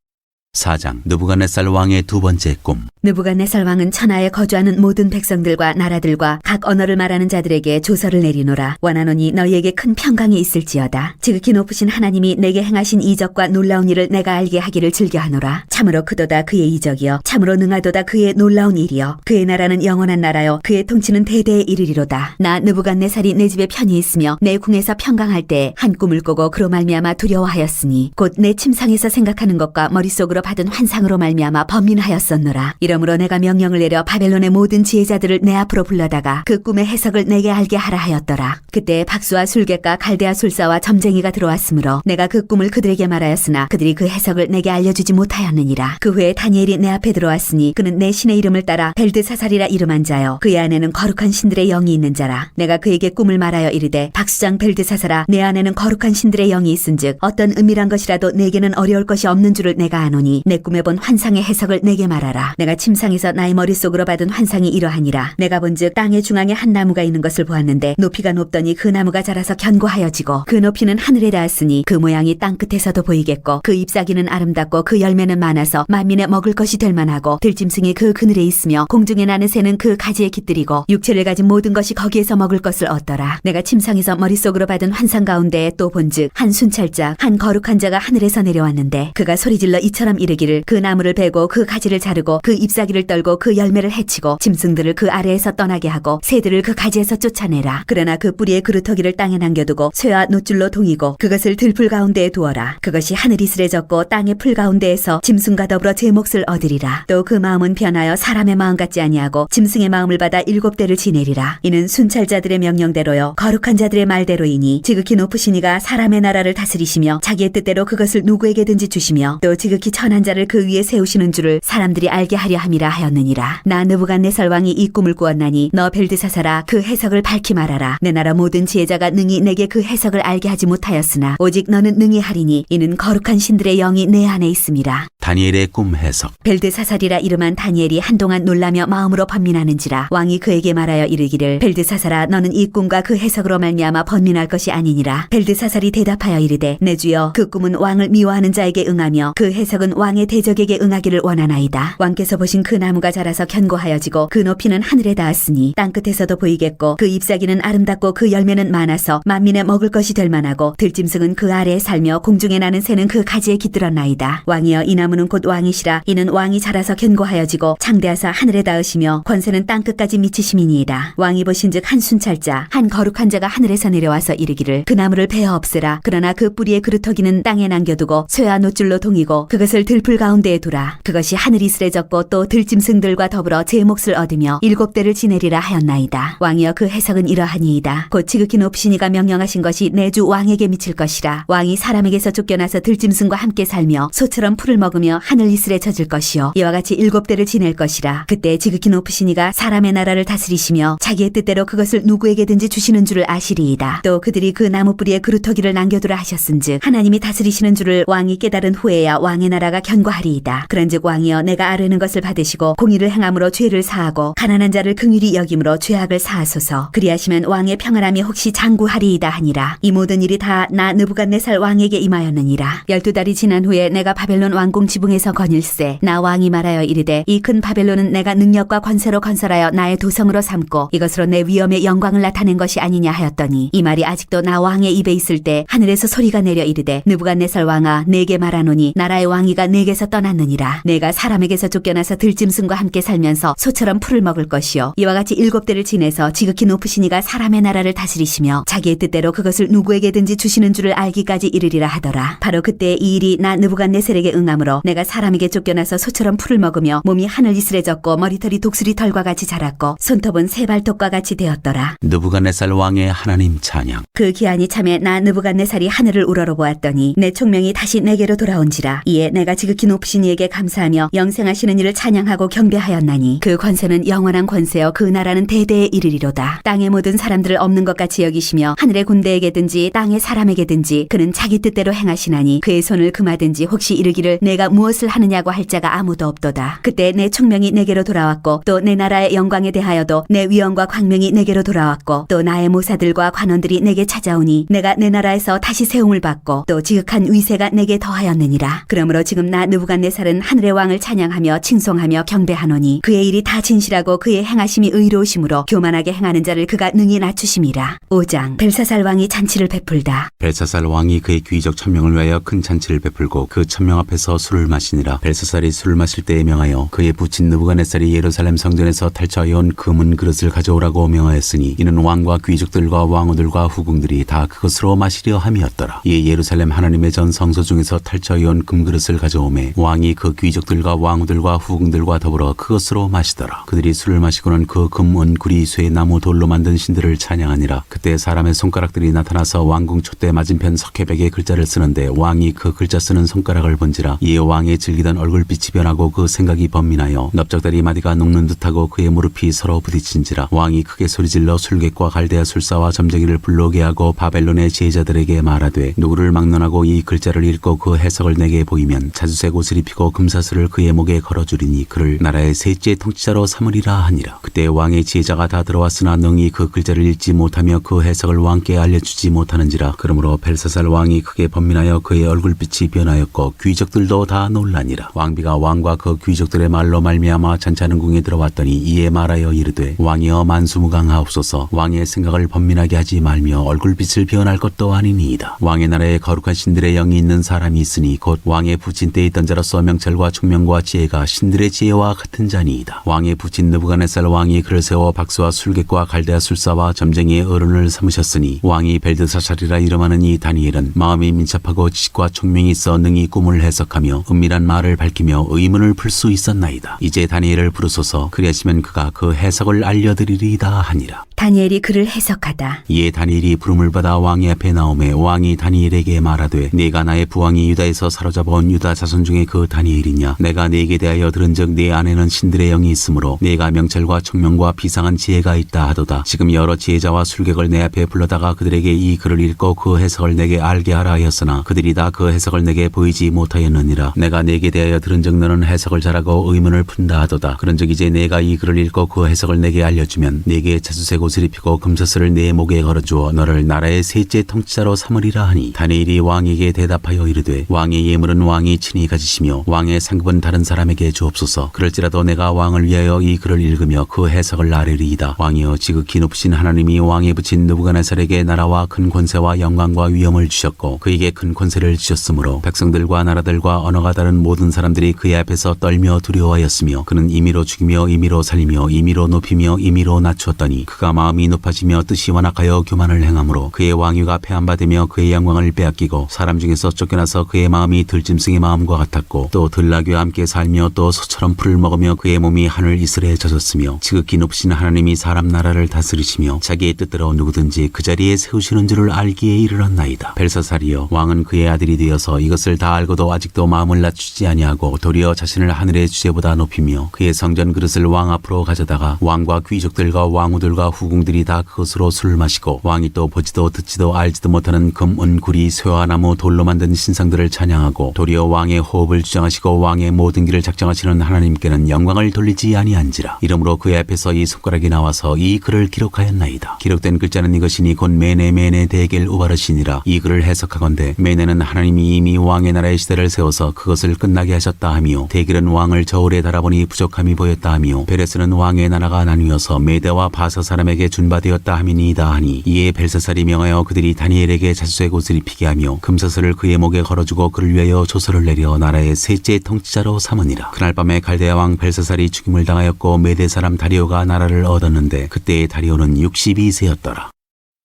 4장 느부갓네살 왕의 두 번째 꿈.
느부갓네살 왕은 천하에 거주하는 모든 백성들과 나라들과 각 언어를 말하는 자들에게 조서를 내리노라. 원하노니 너희에게 큰 평강이 있을지어다. 지극히 높으신 하나님이 내게 행하신 이적과 놀라운 일을 내가 알게 하기를 즐겨하노라. 참으로 크도다 그의 이적이여 참으로 능하도다 그의 놀라운 일이여 그의 나라는 영원한 나라여 그의 통치는 대대에 이르리로다. 나 느부갓네살이 내 집에 편히 있으며 내 궁에서 평강할 때 한 꿈을 꾸고 그로 말미암아 두려워하였으니 곧 내 침상에서 생각하는 것과 머릿속으로 받은 환상으로 말미암아 번민하였었노라. 이러므로 내가 명령을 내려 바벨론의 모든 지혜자들을 내 앞으로 불러다가 그 꿈의 해석을 내게 알게 하라 하였더라. 그때 박수와 술객과 갈대아 술사와 점쟁이가 들어왔으므로 내가 그 꿈을 그들에게 말하였으나 그들이 그 해석을 내게 알려주지 못하였느니라. 그 후에 다니엘이 내 앞에 들어왔으니 그는 내 신의 이름을 따라 벨드사살이라 이름한 자요 그의 안에는 거룩한 신들의 영이 있는 자라. 내가 그에게 꿈을 말하여 이르되 박수장 벨드사살아 내 안에는 거룩한 신들의 영이 있은즉 어떤 은밀한 것이라도 내게는 어려울 것이 없는 줄을 내가 아노니 내 꿈에 본 환상의 해석을 내게 말하라. 내가 침상에서 나의 머릿속으로 받은 환상이 이러하니라. 내가 본즉 땅의 중앙에 한 나무가 있는 것을 보았는데 높이가 높더니 그 나무가 자라서 견고하여지고 그 높이는 하늘에 닿았으니 그 모양이 땅 끝에서도 보이겠고 그 잎사귀는 아름답고 그 열매는 많아서 만민의 먹을 것이 될 만하고 들짐승이 그 그늘에 있으며 공중에 나는 새는 그 가지에 깃들이고 육체를 가진 모든 것이 거기에서 먹을 것을 얻더라. 내가 침상에서 머릿속으로 받은 환상 가운데 또 본즉 한 순찰자 한 거룩한 자가 하늘에서 내려왔는데 그가 소리질러 이처럼 이르기를 그 나무를 베고 그 가지를 자르고 그 잎사귀를 떨고 그 열매를 해치고 짐승들을 그 아래에서 떠나게 하고 새들을 그 가지에서 쫓아내라. 그러나 그 뿌리의 그루터기를 땅에 남겨두고 쇠와 놋줄로 동이고 그것을 들풀 가운데에 두어라. 그것이 하늘이 스레졌고 땅의 풀 가운데에서 짐승과 더불어 제 몫을 얻으리라. 또 그 마음은 변하여 사람의 마음 같지 아니하고 짐승의 마음을 받아 7대를 지내리라. 이는 순찰자들의 명령대로요 거룩한 자들의 말대로이니 지극히 높으신 이가 사람의 나라를 다스리시며 자기의 뜻대로 그것을 누구에게든지 주시며 또 지극히 천한 자를 그 위에 세우시는 줄을 사람들이 알게 하려 함이라 하였느니라. 나 느부갓네살 왕이 이 꿈을 꾸었나니 너 벨드사살아 그 해석을 밝히 말하라. 내 나라 모든 지혜자가 능히 내게 그 해석을 알게 하지 못하였으나 오직 너는 능히 하리니 이는 거룩한 신들의 영이 내 안에 있음이라.
다니엘의 꿈 해석.
벨드사살이라 이름한 다니엘이 한동안 놀라며 마음으로 번민하는지라. 왕이 그에게 말하여 이르기를 벨드사살아 너는 이 꿈과 그 해석으로 말미암아 번민할 것이 아니니라. 벨드사살이 대답하여 이르되 내 주여 그 꿈은 왕을 미워하는 자에게 응하며 그 해석은 왕의 대적에게 응하기를 원하나이다. 왕께서 보신 그 나무가 자라서 견고하여지고 그 높이는 하늘에 닿았으니 땅 끝에서도 보이겠고 그 잎사귀는 아름답고 그 열매는 많아서 만민의 먹을 것이 될 만하고 들짐승은 그 아래에 살며 공중에 나는 새는 그 가지에 깃들었나이다. 왕이여 이 나무는 곧 왕이시라. 이는 왕이 자라서 견고하여지고 창대하사 하늘에 닿으시며 권세는 땅 끝까지 미치심이니이다. 왕이 보신즉 한 순찰자 한 거룩한 자가 하늘에서 내려와서 이르기를 그 나무를 베어 없애라. 그러나 그 뿌리의 그루터기는 땅에 남겨두고 쇠와 놋줄로 동이고 그것을 들풀 가운데에 두라. 그것이 하늘이 스레졌고 또 들짐승들과 더불어 제 몫을 얻으며 7대를 지내리라 하였나이다. 왕이여 그 해석은 이러하니이다. 곧 지극히 높으신 이가 명령하신 것이 내 주 왕에게 미칠 것이라. 왕이 사람에게서 쫓겨나서 들짐승과 함께 살며 소처럼 풀을 먹으며 하늘 이슬에 젖을 것이요 이와 같이 7대를 지낼 것이라. 그때 지극히 높으신 이가 사람의 나라를 다스리시며 자기의 뜻대로 그것을 누구에게든지 주시는 줄을 아시리이다. 또 그들이 그 나무 뿌리에 그루터기를 남겨두라 하셨은즉 하나님이 다스리시는 줄을 왕이 깨달은 후에야 왕의 나라가 견고하리이다. 그런즉 왕이여 내가 아뢰는 것을 받으시고 공의를 행함으로 죄를 사하고 가난한 자를 긍휼히 여김으로 죄악을 사하소서. 그리하시면 왕의 평안함이 혹시 장구하리이다 하니라. 이 모든 일이 다 나 느부갓네살 왕에게 임하였느니라. 12달이 지난 후에 내가 바벨론 왕궁 지붕에서 거닐세. 나 왕이 말하여 이르되 이 큰 바벨론은 내가 능력과 권세로 건설하여 나의 도성으로 삼고 이것으로 내 위엄의 영광을 나타낸 것이 아니냐 하였더니 이 말이 아직도 나 왕의 입에 있을 때 하늘에서 소리가 내려 이르되 느부갓네살 왕아 내게 말하노니 나라의 왕위가 내게서 떠났느니라. 내가 사람에게서 쫓겨나서 들짐승과 함께 살면서 소처럼 풀을 먹을 것이요 이와 같이 7대를 지내서 지극히 높으신 이가 사람의 나라를 다스리시며 자기의 뜻대로 그것을 누구에게든지 주시는 줄을 알기까지 이르리라 하더라. 바로 그때 이 일이 나 느부갓네살에게 응함으로 내가 사람에게 쫓겨나서 소처럼 풀을 먹으며 몸이 하늘 이슬해졌고 머리털이 독수리 털과 같이 자랐고 손톱은 새발톱과 같이 되었더라.
느부갓네살 왕의 하나님 찬양.
그 기한이 참에 나 느부갓네살이 하늘을 우러러보았더니 내 총명이 다시 내게로 돌아온지라. 이에 내가 지극히 높으신 이에게 감사하며 영생하시는 이를 찬양하고 경배하였나니 그 권세는 영원한 권세여 그 나라는 대대에 이르리로다. 땅의 모든 사람들을 없는 것 같이 여기시며 하늘의 군대에게든지 땅의 사람에게든지 그는 자기 뜻대로 행하시나니 그의 손을 금하든지 혹시 이르기를 내가 무엇을 하느냐고 할 자가 아무도 없도다. 그때 내 총명이 내게로 돌아왔고 또 내 나라의 영광에 대하여도 내 위엄과 광명이 내게로 돌아왔고 또 나의 모사들과 관원들이 내게 찾아오니 내가 내 나라에서 다시 세움을 받고 또 지극한 위세가 내게 더하였느니라. 그러므로 지금 나 느부갓네살은 하늘의 왕을 찬양하며 칭송하며 경배하노니 그의 일이 다 진실하고 그의 행하심이 의로우심으로 교만하게 행하는 자를 그가 능히 낮추심이라. 5장 벨사살 왕이 잔치를 베풀다.
벨사살 왕이 그의 귀족 1000명을 위하여 큰 잔치를 베풀고 그 1000명 앞에서 술을 마시니라. 벨사살이 술을 마실 때에 명하여 그의 부친 느부갓네살이 예루살렘 성전에서 탈취하여 온 금은 그릇을 가져오라고 명하였으니 이는 왕과 귀족들과 왕후들과 후궁들이 다 그것으로 마시려 함이었더라. 이에 예루살렘 하나님의 전 성소 중에서 탈취하여 온 금그릇을 가져오매 왕이 그 귀족들과 왕후들과 후궁들과 더불어 그것으로 마시더라. 그들이 술을 마시고는 그 금, 은, 구리, 쇠, 나무, 돌로 만든 신들을 찬양하니라. 그때 사람의 손가락들이 나타나서 왕궁 촛대 맞은편 석회벽에 글자를 쓰는데 왕이 그 글자 쓰는 손가락을 본지라. 이에 왕의 즐기던 얼굴빛이 변하고 그 생각이 번민하여 넓적다리 마디가 녹는 듯하고 그의 무릎이 서로 부딪힌지라. 왕이 크게 소리질러 술객과 갈대아 술사와 점쟁이를 불러오게 하고 바벨론의 지혜자들에게 말하되 누구를 막론하고 이 글자를 읽고 그 해석을 내게 보이면 자주색 옷을 입히고 금사슬을 그의 목에 걸어주리니 그를 나라의 셋째 통치자로 삼으리라 하니라. 그때 왕의 지혜자가 다 들어왔으나 능히 그 글자를 읽지 못하며 그 해석을 왕께 알려주지 못하는지라. 그러므로 벨사살 왕이 크게 번민하여 그의 얼굴빛이 변하였고 귀족들도 다 놀라니라. 왕비가 왕과 그 귀족들의 말로 말미암아 잔치하는 궁에 들어왔더니 이에 말하여 이르되 왕이여 만수무강하옵소서. 왕의 생각을 번민하게 하지 말며 얼굴빛을 변할 것도 아니니이다. 왕의 나라에 거룩한 신들의 영이 있는 사람이 있으니 곧 왕의 부친 때에 있던 자로서 명철과 총명과 지혜가 신들의 지혜와 같은 자니이다. 왕의 부친 느부갓네살 왕이 그를 세워 박수와 술객과 갈대아 술사와 점쟁이의 어른을 삼으셨으니 왕이 벨드사살이라 이름하는 이 다니엘은 마음이 민첩하고 지식과 총명이 있어 능히 꿈을 해석하며 은밀한 말을 밝히며 의문을 풀 수 있었나이다. 이제 다니엘을 부르소서. 그리하시면 그가 그 해석을 알려드리리이다 하니라.
다니엘이 그를 해석하다.
이에 다니엘이 부름을 받아 왕의 앞에 나오매 왕이 다니엘에게 말하되 네가 나의 부왕이 유다에서 사로잡아온 유다 자손 중에 그 다니엘이냐. 내가 네게 대하여 들은즉 네 안에는 신들의 영이 있으므로 네가 명철과 총명과 비상한 지혜가 있다 하도다. 지금 여러 지혜자와 술객을 내 앞에 불러다가 그들에게 이 글을 읽고 그 해석을 내게 알게 하라 하였으나 그들이 다 그 해석을 내게 보이지 못하였느니라. 내가 네게 대하여 들은즉 너는 해석을 잘하고 의문을 푼다 하도다. 그런즉 이제 내가 이 글을 읽고 그 해석을 내게 알려주면 네게 자주색 옷을 입히고 금사슬을 네 목에 걸어주어 너를 나라의 셋째 통치자로 삼으리라 하니 다니엘이 왕에게 대답하여 이르되 왕의 예물은 왕이 친히 가지시며 왕의 상급은 다른 사람에게 주옵소서. 그럴지라도 내가 왕을 위하여 이 글을 읽으며 그 해석을 아뢰리이다. 왕이여 지극히 높으신 하나님이 왕에 붙인 느부갓네살에게 나라와 큰 권세와 영광과 위엄을 주셨고 그에게 큰 권세를 주셨으므로 백성들과 나라들과 언어가 다른 모든 사람들이 그의 앞에서 떨며 두려워하였으며 그는 임의로 죽이며 임의로 살리며 임의로 높이며 임의로 낮추었더니 그가 마음이 높아지며 뜻이 완악하여 교만을 행함으로 그의 왕위가 폐함받으며 그의 영광을 빼앗기고 사람 중에서 쫓겨나서 그의 마음이 들짐승의 마음과 같았고 또 들나귀와 함께 살며 또 소처럼 풀을 먹으며 그의 몸이 하늘 이슬에 젖었으며 지극히 높으신 하나님이 사람 나라를 다스리시며 자기의 뜻대로 누구든지 그 자리에 세우시는 줄을 알기에 이르렀나이다. 벨사살이여 왕은 그의 아들이 되어서 이것을 다 알고도 아직도 마음을 낮추지 아니하고 도리어 자신을 하늘의 주제보다 높이며 그의 성전 그릇을 왕 앞으로 가져다가 왕과 귀족들과 왕후들과 후궁들이 다 그것으로 술을 마시고 왕이 또 보지도 듣지도 알지도 못하는 금, 은, 구리, 쇠와 나무, 돌로 만든 신상들을 찬양하고 도리어 왕의 호흡을 주장하시고 왕의 모든 길을 작정하시는 저는 하나님께는 영광을 돌리지 아니한지라. 이러므로 그의 앞에서 이 손가락이 나와서 이 글을 기록하였나이다. 기록된 글자는 이것이니 곧 메네 데겔 우바르시니라. 이 글을 해석하건대 메네는 하나님이 이미 왕의 나라의 시대를 세워서 그것을 끝나게 하셨다 하며, 데겔은 왕을 저울에 달아보니 부족함이 보였다 하며, 베레스는 왕의 나라가 나뉘어서 메대와 바사 사람에게 준바되었다 함이니이다 하니, 이에 벨사살이 명하여 그들이 다니엘에게 자수의 옷을 입히게 하며 금사슬을 그의 목에 걸어주고 그를 위하여 조서를 내려 나라의 셋째 통치자로 삼으니라. 그날 밤에 갈대아 왕 벨사살이 죽임을 당하였고 메대 사람 다리오가 나라를 얻었는데 그때의 다리오는 62세였더라.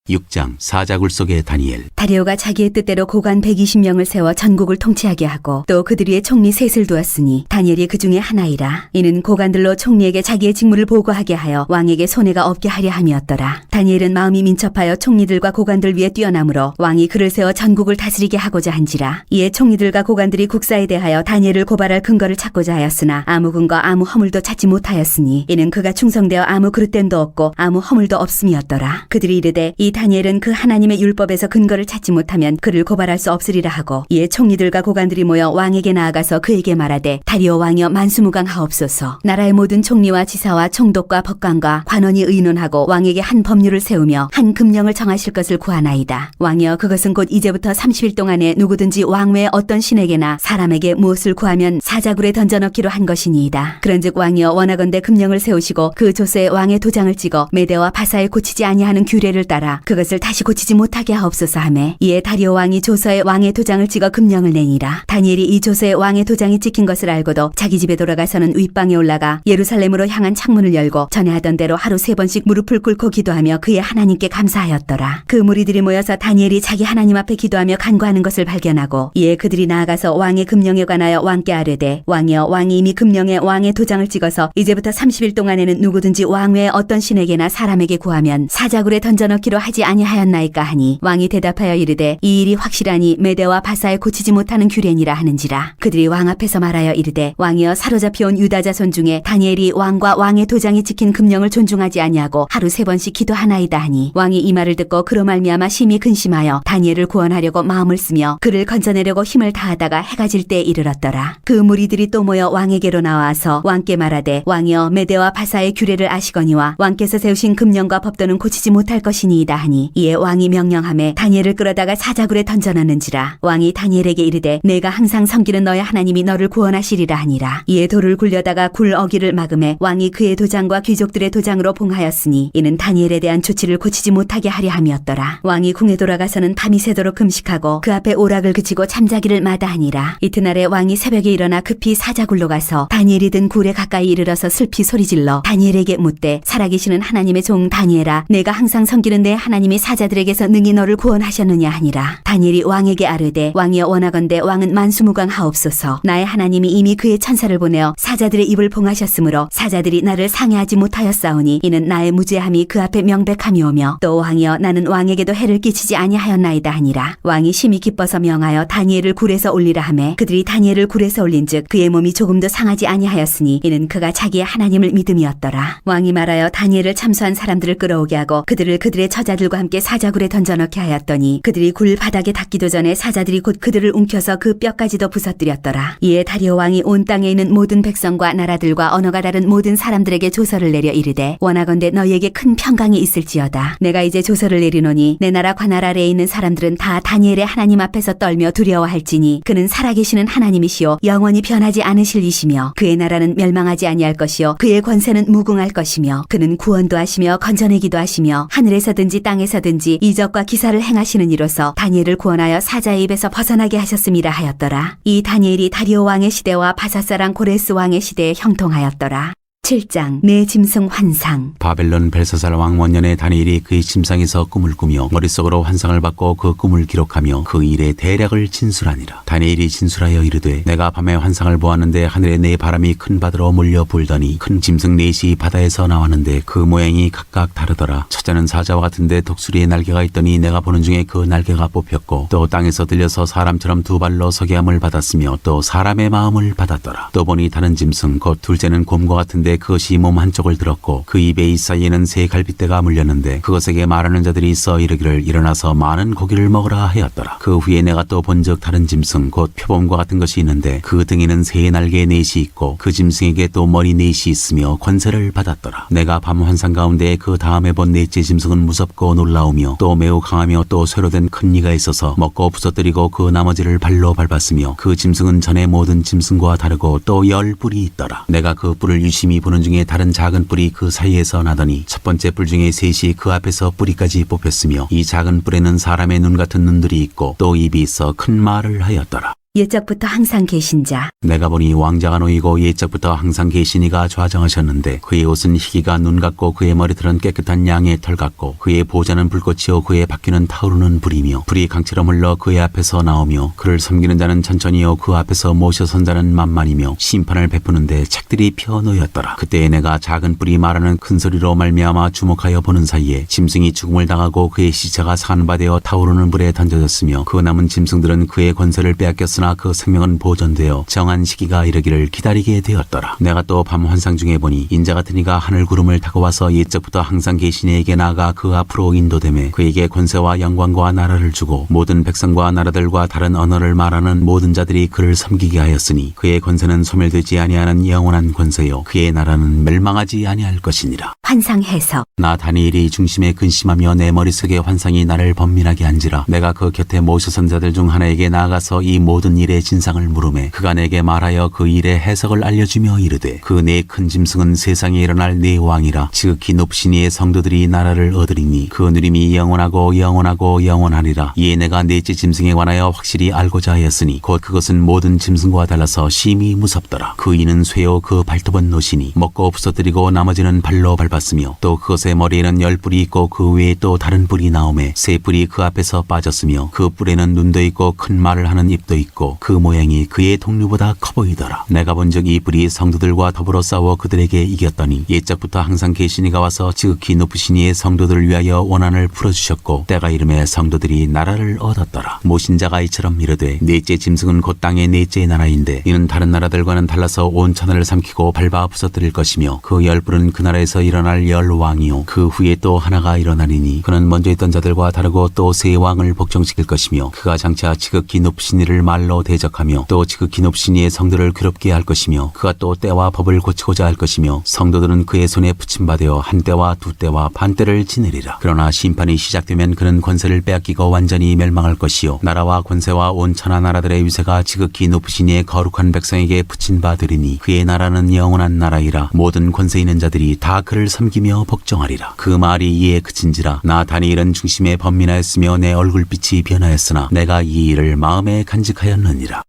6장 사자굴 속의 다니엘.
다리오가 자기의 뜻대로 고관 120명을 세워 전국을 통치하게 하고 또 그들 위에 총리 셋을 두었으니 다니엘이 그 중에 하나이라. 이는 고관들로 총리에게 자기의 직무를 보고하게 하여 왕에게 손해가 없게 하려 함이었더라. 다니엘은 마음이 민첩하여 총리들과 고관들 위에 뛰어나므로 왕이 그를 세워 전국을 다스리게 하고자 한지라. 이에 총리들과 고관들이 국사에 대하여 다니엘을 고발할 근거를 찾고자 하였으나 아무 근거 아무 허물도 찾지 못하였으니, 이는 그가 충성되어 아무 그릇됨도 없고 아무 허물도 없음이었더라. 그들이 이르되 이 다니엘은 그 하나님의 율법에서 근거를 찾지 못하면 그를 고발할 수 없으리라 하고, 이에 총리들과 고관들이 모여 왕에게 나아가서 그에게 말하되, 다리오 왕이여 만수무강하옵소서. 나라의 모든 총리와 지사와 총독과 법관과 관원이 의논하고 왕에게 한 법률을 세우며 한 금령을 정하실 것을 구하나이다. 왕이여 그것은 곧 이제부터 30일 동안에 누구든지 왕 외에 어떤 신에게나 사람에게 무엇을 구하면 사자굴에 던져넣기로 한 것이니이다. 그런즉 왕이여 원하건대 금령을 세우시고 그 조서에 왕의 도장을 찍어 메대와 바사에 고치지 아니하는 규례를 따라 그것을 다시 고치지 못하게 하옵소서 하매, 이에 다리오 왕이 조서에 왕의 도장을 찍어 금령을 내니라. 다니엘이 이 조서에 왕의 도장이 찍힌 것을 알고도 자기 집에 돌아가서는 윗방에 올라가 예루살렘으로 향한 창문을 열고 전에 하던 대로 하루 3번씩 무릎을 꿇고 기도하며 그의 하나님께 감사하였더라. 그 무리들이 모여서 다니엘이 자기 하나님 앞에 기도하며 간구하는 것을 발견하고, 이에 그들이 나아가서 왕의 금령에 관하여 왕께 아뢰되, 왕이여 왕이 이미 금령에 왕의 도장을 찍어서 이제부터 30일 동안에는 누구든지 왕 외에 어떤 신에게나 사람에게 구하면 사자굴에 던져넣기로 하지 아니하였나이까 하니, 왕이 대답하여 이르되 이 일이 확실하니 메대와 바사에 고치지 못하는 규례니라 하는지라. 그들이 왕 앞에서 말하여 이르되, 왕이여 사로잡혀온 유다 자손 중에 다니엘이 왕과 왕의 도장이 찍힌 금령을 존중하지 아니하고 하루 3번씩 기도하나이다 하니, 왕이 이 말을 듣고 그로 말미암아 심히 근심하여 다니엘을 구원하려고 마음을 쓰며 그를 건져내려고 힘을 다하다가 해가 질 때에 이르렀더라. 그 무리들이 또 모여 왕에게로 나와서 왕께 말하되, 왕이여 메대와 바사의 규례를 아시거니와 왕께서 세우신 금령과 법도는 고치지 못할 것이니이다 하니, 이에 왕이 명령하매 다니엘을 끌어다가 사자굴에 던져넣는지라. 왕이 다니엘에게 이르되 내가 항상 섬기는 너의 하나님이 너를 구원하시리라 하니라. 이에 돌을 굴려다가 굴 어기를 막음에 왕이 그의 도장과 귀족들의 도장으로 봉하였으니, 이는 다니엘에 대한 조치를 고치지 못하게 하려 함이었더라. 왕이 궁에 돌아가서는 밤이 새도록 금식하고 그 앞에 오락을 그치고 잠자기를 마다하니라. 이튿날에 왕이 새벽에 일어나 급히 사자굴로 가서 다니엘이 든 굴에 가까이 이르러서 슬피 소리질러 다니엘에게 묻되, 살아계시는 하나님의 종 다니엘아, 내가 항상 섬기는 내 하나님이 사자들에게서 능히 너를 구원하셨느냐 하니라. 다니엘이 왕에게 아뢰되, 왕이여 원하건대 왕은 만수무강하옵소서. 나의 하나님이 이미 그의 천사를 보내어 사자들의 입을 봉하셨으므로 사자들이 나를 상해하지 못하였사오니, 이는 나의 무죄함이 그 앞에 명백함이오며, 또 왕이여 나는 왕에게도 해를 끼치지 아니하였나이다 하니라. 왕이 심히 기뻐서 명하여 다니엘을 굴에서 올리라 하매, 그들이 다니엘을 굴에서 올린즉 그의 몸이 조금도 상하지 아니하였으니, 이는 그가 자기의 하나님을 믿음이었더라. 왕이 말하여 다니엘을 참수한 사람들을 끌어오게 하고 그들을 그들의 처자들과 함께 사자굴에 던져넣게 하였더니, 그들이 굴 바닥에 닿기도 전에 사자들이 곧 그들을 움켜서 그 뼈까지도 부서뜨렸더라. 이에 다리오 왕이 온 땅에 있는 모든 백성과 나라들과 언어가 다른 모든 사람들에게 조서를 내려 이르되, 원하건대 너희에게 큰 평강이 있을지어다. 내가 이제 조서를 내리노니 내 나라 관할 아래에 있는 사람들은 다 다니엘의 하나님 앞에서 떨며 두려워할지니, 그는 살아계시는 하나님이시오 영원히 변하지 않으실 이시며, 그의 나라는 멸망하지 아니할 것이요 그의 권세는 무궁할 것이며, 그는 구원도 하시며 건져내기도 하시며 하늘에서든지 땅에서든지 이적과 기사를 행하시는 이로서 다니엘을 구원하여 사자의 입에서 벗어나게 하셨음이라 하였더라. 이 다니엘이 다리오 왕의 시대와 바사사랑 고레스 왕의 시대에 형통하였더라. 7장 내 짐승 환상.
바벨론 벨사살 왕 원년에 다니엘이 그의 침상에서 꿈을 꾸며 머릿속으로 환상을 받고 그 꿈을 기록하며 그 일의 대략을 진술하니라. 다니엘이 진술하여 이르되, 내가 밤에 환상을 보았는데 하늘에 네 바람이 큰 바다로 몰려 불더니 큰 짐승 넷이 바다에서 나왔는데 그 모양이 각각 다르더라. 첫째는 사자와 같은데 독수리의 날개가 있더니 내가 보는 중에 그 날개가 뽑혔고, 또 땅에서 들려서 사람처럼 두 발로 서게 함을 받았으며 또 사람의 마음을 받았더라. 또 보니 다른 짐승 곧 둘째는 곰과 같은데 하는데 그것이 몸 한쪽을 들었고 그 입에 이 사이에는 새 갈빗대가 물렸는데 그것에게 말하는 자들이 있어 이르기를 일어나서 많은 고기를 먹으라 하였더라. 그 후에 내가 또 본즉 다른 짐승 곧 표범과 같은 것이 있는데 그 등에는 새 날개 넷이 있고 그 짐승에게 또 머리 넷이 있으며 권세를 받았더라. 내가 밤 환상 가운데 그 다음에 본 넷째 짐승은 무섭고 놀라우며 또 매우 강하며 또 쇠로 된 큰 이가 있어서 먹고 부서뜨리고 그 나머지를 발로 밟았으며 그 짐승은 전에 모든 짐승과 다르고 또 10뿔이 있더라. 내가 그 뿔을 유심히 보는 중에 다른 작은 뿔이 그 사이에서 나더니 첫 번째 뿔 중에 셋이 그 앞에서 뿌리까지 뽑혔으며 이 작은 뿔에는 사람의 눈 같은 눈들이 있고 또 입이 있어 큰 말을 하였더라.
옛적부터 항상 계신 자.
내가 보니 왕자가 놓이고 옛적부터 항상 계신 이가 좌정하셨는데 그의 옷은 희기가 눈 같고 그의 머리털은 깨끗한 양의 털 같고 그의 보좌는 불꽃이요 그의 바퀴는 타오르는 불이며 불이 강처럼 흘러 그의 앞에서 나오며 그를 섬기는 자는 천천히요 그 앞에서 모셔 선 자는 만만이며 심판을 베푸는데 책들이 펴 놓였더라. 그때에 내가 작은 뿔이 말하는 큰 소리로 말미암아 주목하여 보는 사이에 짐승이 죽음을 당하고 그의 시체가 산바되어 타오르는 불에 던져졌으며 그 남은 짐승들은 그의 권세를 빼앗겼으나 그 생명은 보존되어 정한 시기가 이르기를 기다리게 되었더라. 내가 또 밤 환상 중에 보니 인자 같은 이가 하늘 구름을 타고 와서 옛적부터 항상 계신 이에게 나아가 그 앞으로 인도되매 그에게 권세와 영광과 나라를 주고 모든 백성과 나라들과 다른 언어를 말하는 모든 자들이 그를 섬기게 하였으니 그의 권세는 소멸되지 아니하는 영원한 권세요 그의 나라는 멸망하지 아니할 것이니라.
환상 해석.
나 다니엘이 중심에 근심하며 내 머릿속에 환상이 나를 번민하게 한지라. 내가 그 곁에 모셔선 자들 중 하나에게 나아가서 이 모든 일의 진상을 물으매 그가 내게 말하여 그 일의 해석을 알려주며 이르되 그 네 큰 짐승은 세상에 일어날 네 왕이라. 지극히 높으신 이의 성도들이 나라를 얻으리니 그 누림이 영원하고 영원하고 영원하리라. 이에 내가 넷째 짐승에 관하여 확실히 알고자 하였으니 곧 그것은 모든 짐승과 달라서 심히 무섭더라. 그 이는 쇠요 그 발톱은 노시니 먹고 부서뜨리고 나머지는 발로 밟았으며 또 그것의 머리에는 10뿔이 있고 그 외에 또 다른 뿔이 나오매 세 뿔이 그 앞에서 빠졌으며 그 뿔에는 눈도 있고 큰 말을 하는 입도 있고 그 모양이 그의 동류보다 커 보이더라. 내가 본즉 이 뿔이 성도들과 더불어 싸워 그들에게 이겼더니 옛적부터 항상 계신 이가 와서 지극히 높으신 이의 성도들을 위하여 원한을 풀어주셨고 때가 이름에 성도들이 나라를 얻었더라. 모신 자가 이처럼 이르되 넷째 짐승은 곧 땅의 넷째 나라인데 이는 다른 나라들과는 달라서 온 천하를 삼키고 밟아 부서뜨릴 것이며 그 10뿔은 그 나라에서 일어날 10왕이요 그 후에 또 하나가 일어나리니 그는 먼저 있던 자들과 다르고 또 세 왕을 복종시킬 것이며 그가 장차 지극히 높으신 이를 말로 대적하며 또 지극히 높으신 이의 성도를 괴롭게 할 것이며 그가 또 때와 법을 고치고자 할 것이며 성도들은 그의 손에 붙임받아 한 때와 두 때와 반 때를 지내리라. 그러나 심판이 시작되면 그는 권세를 빼앗기고 완전히 멸망할 것이요 나라와 권세와 온 천하 나라들의 위세가 지극히 높으신 이의 거룩한 백성에게 붙임받으리니 그의 나라는 영원한 나라이라. 모든 권세 있는 자들이 다 그를 섬기며 복종하리라. 그 말이 이에 그친지라. 나 다니엘은 중심에 번민하였으며 내 얼굴빛이 변하였으나 내가 이 일을 마음에 간직하였느니라.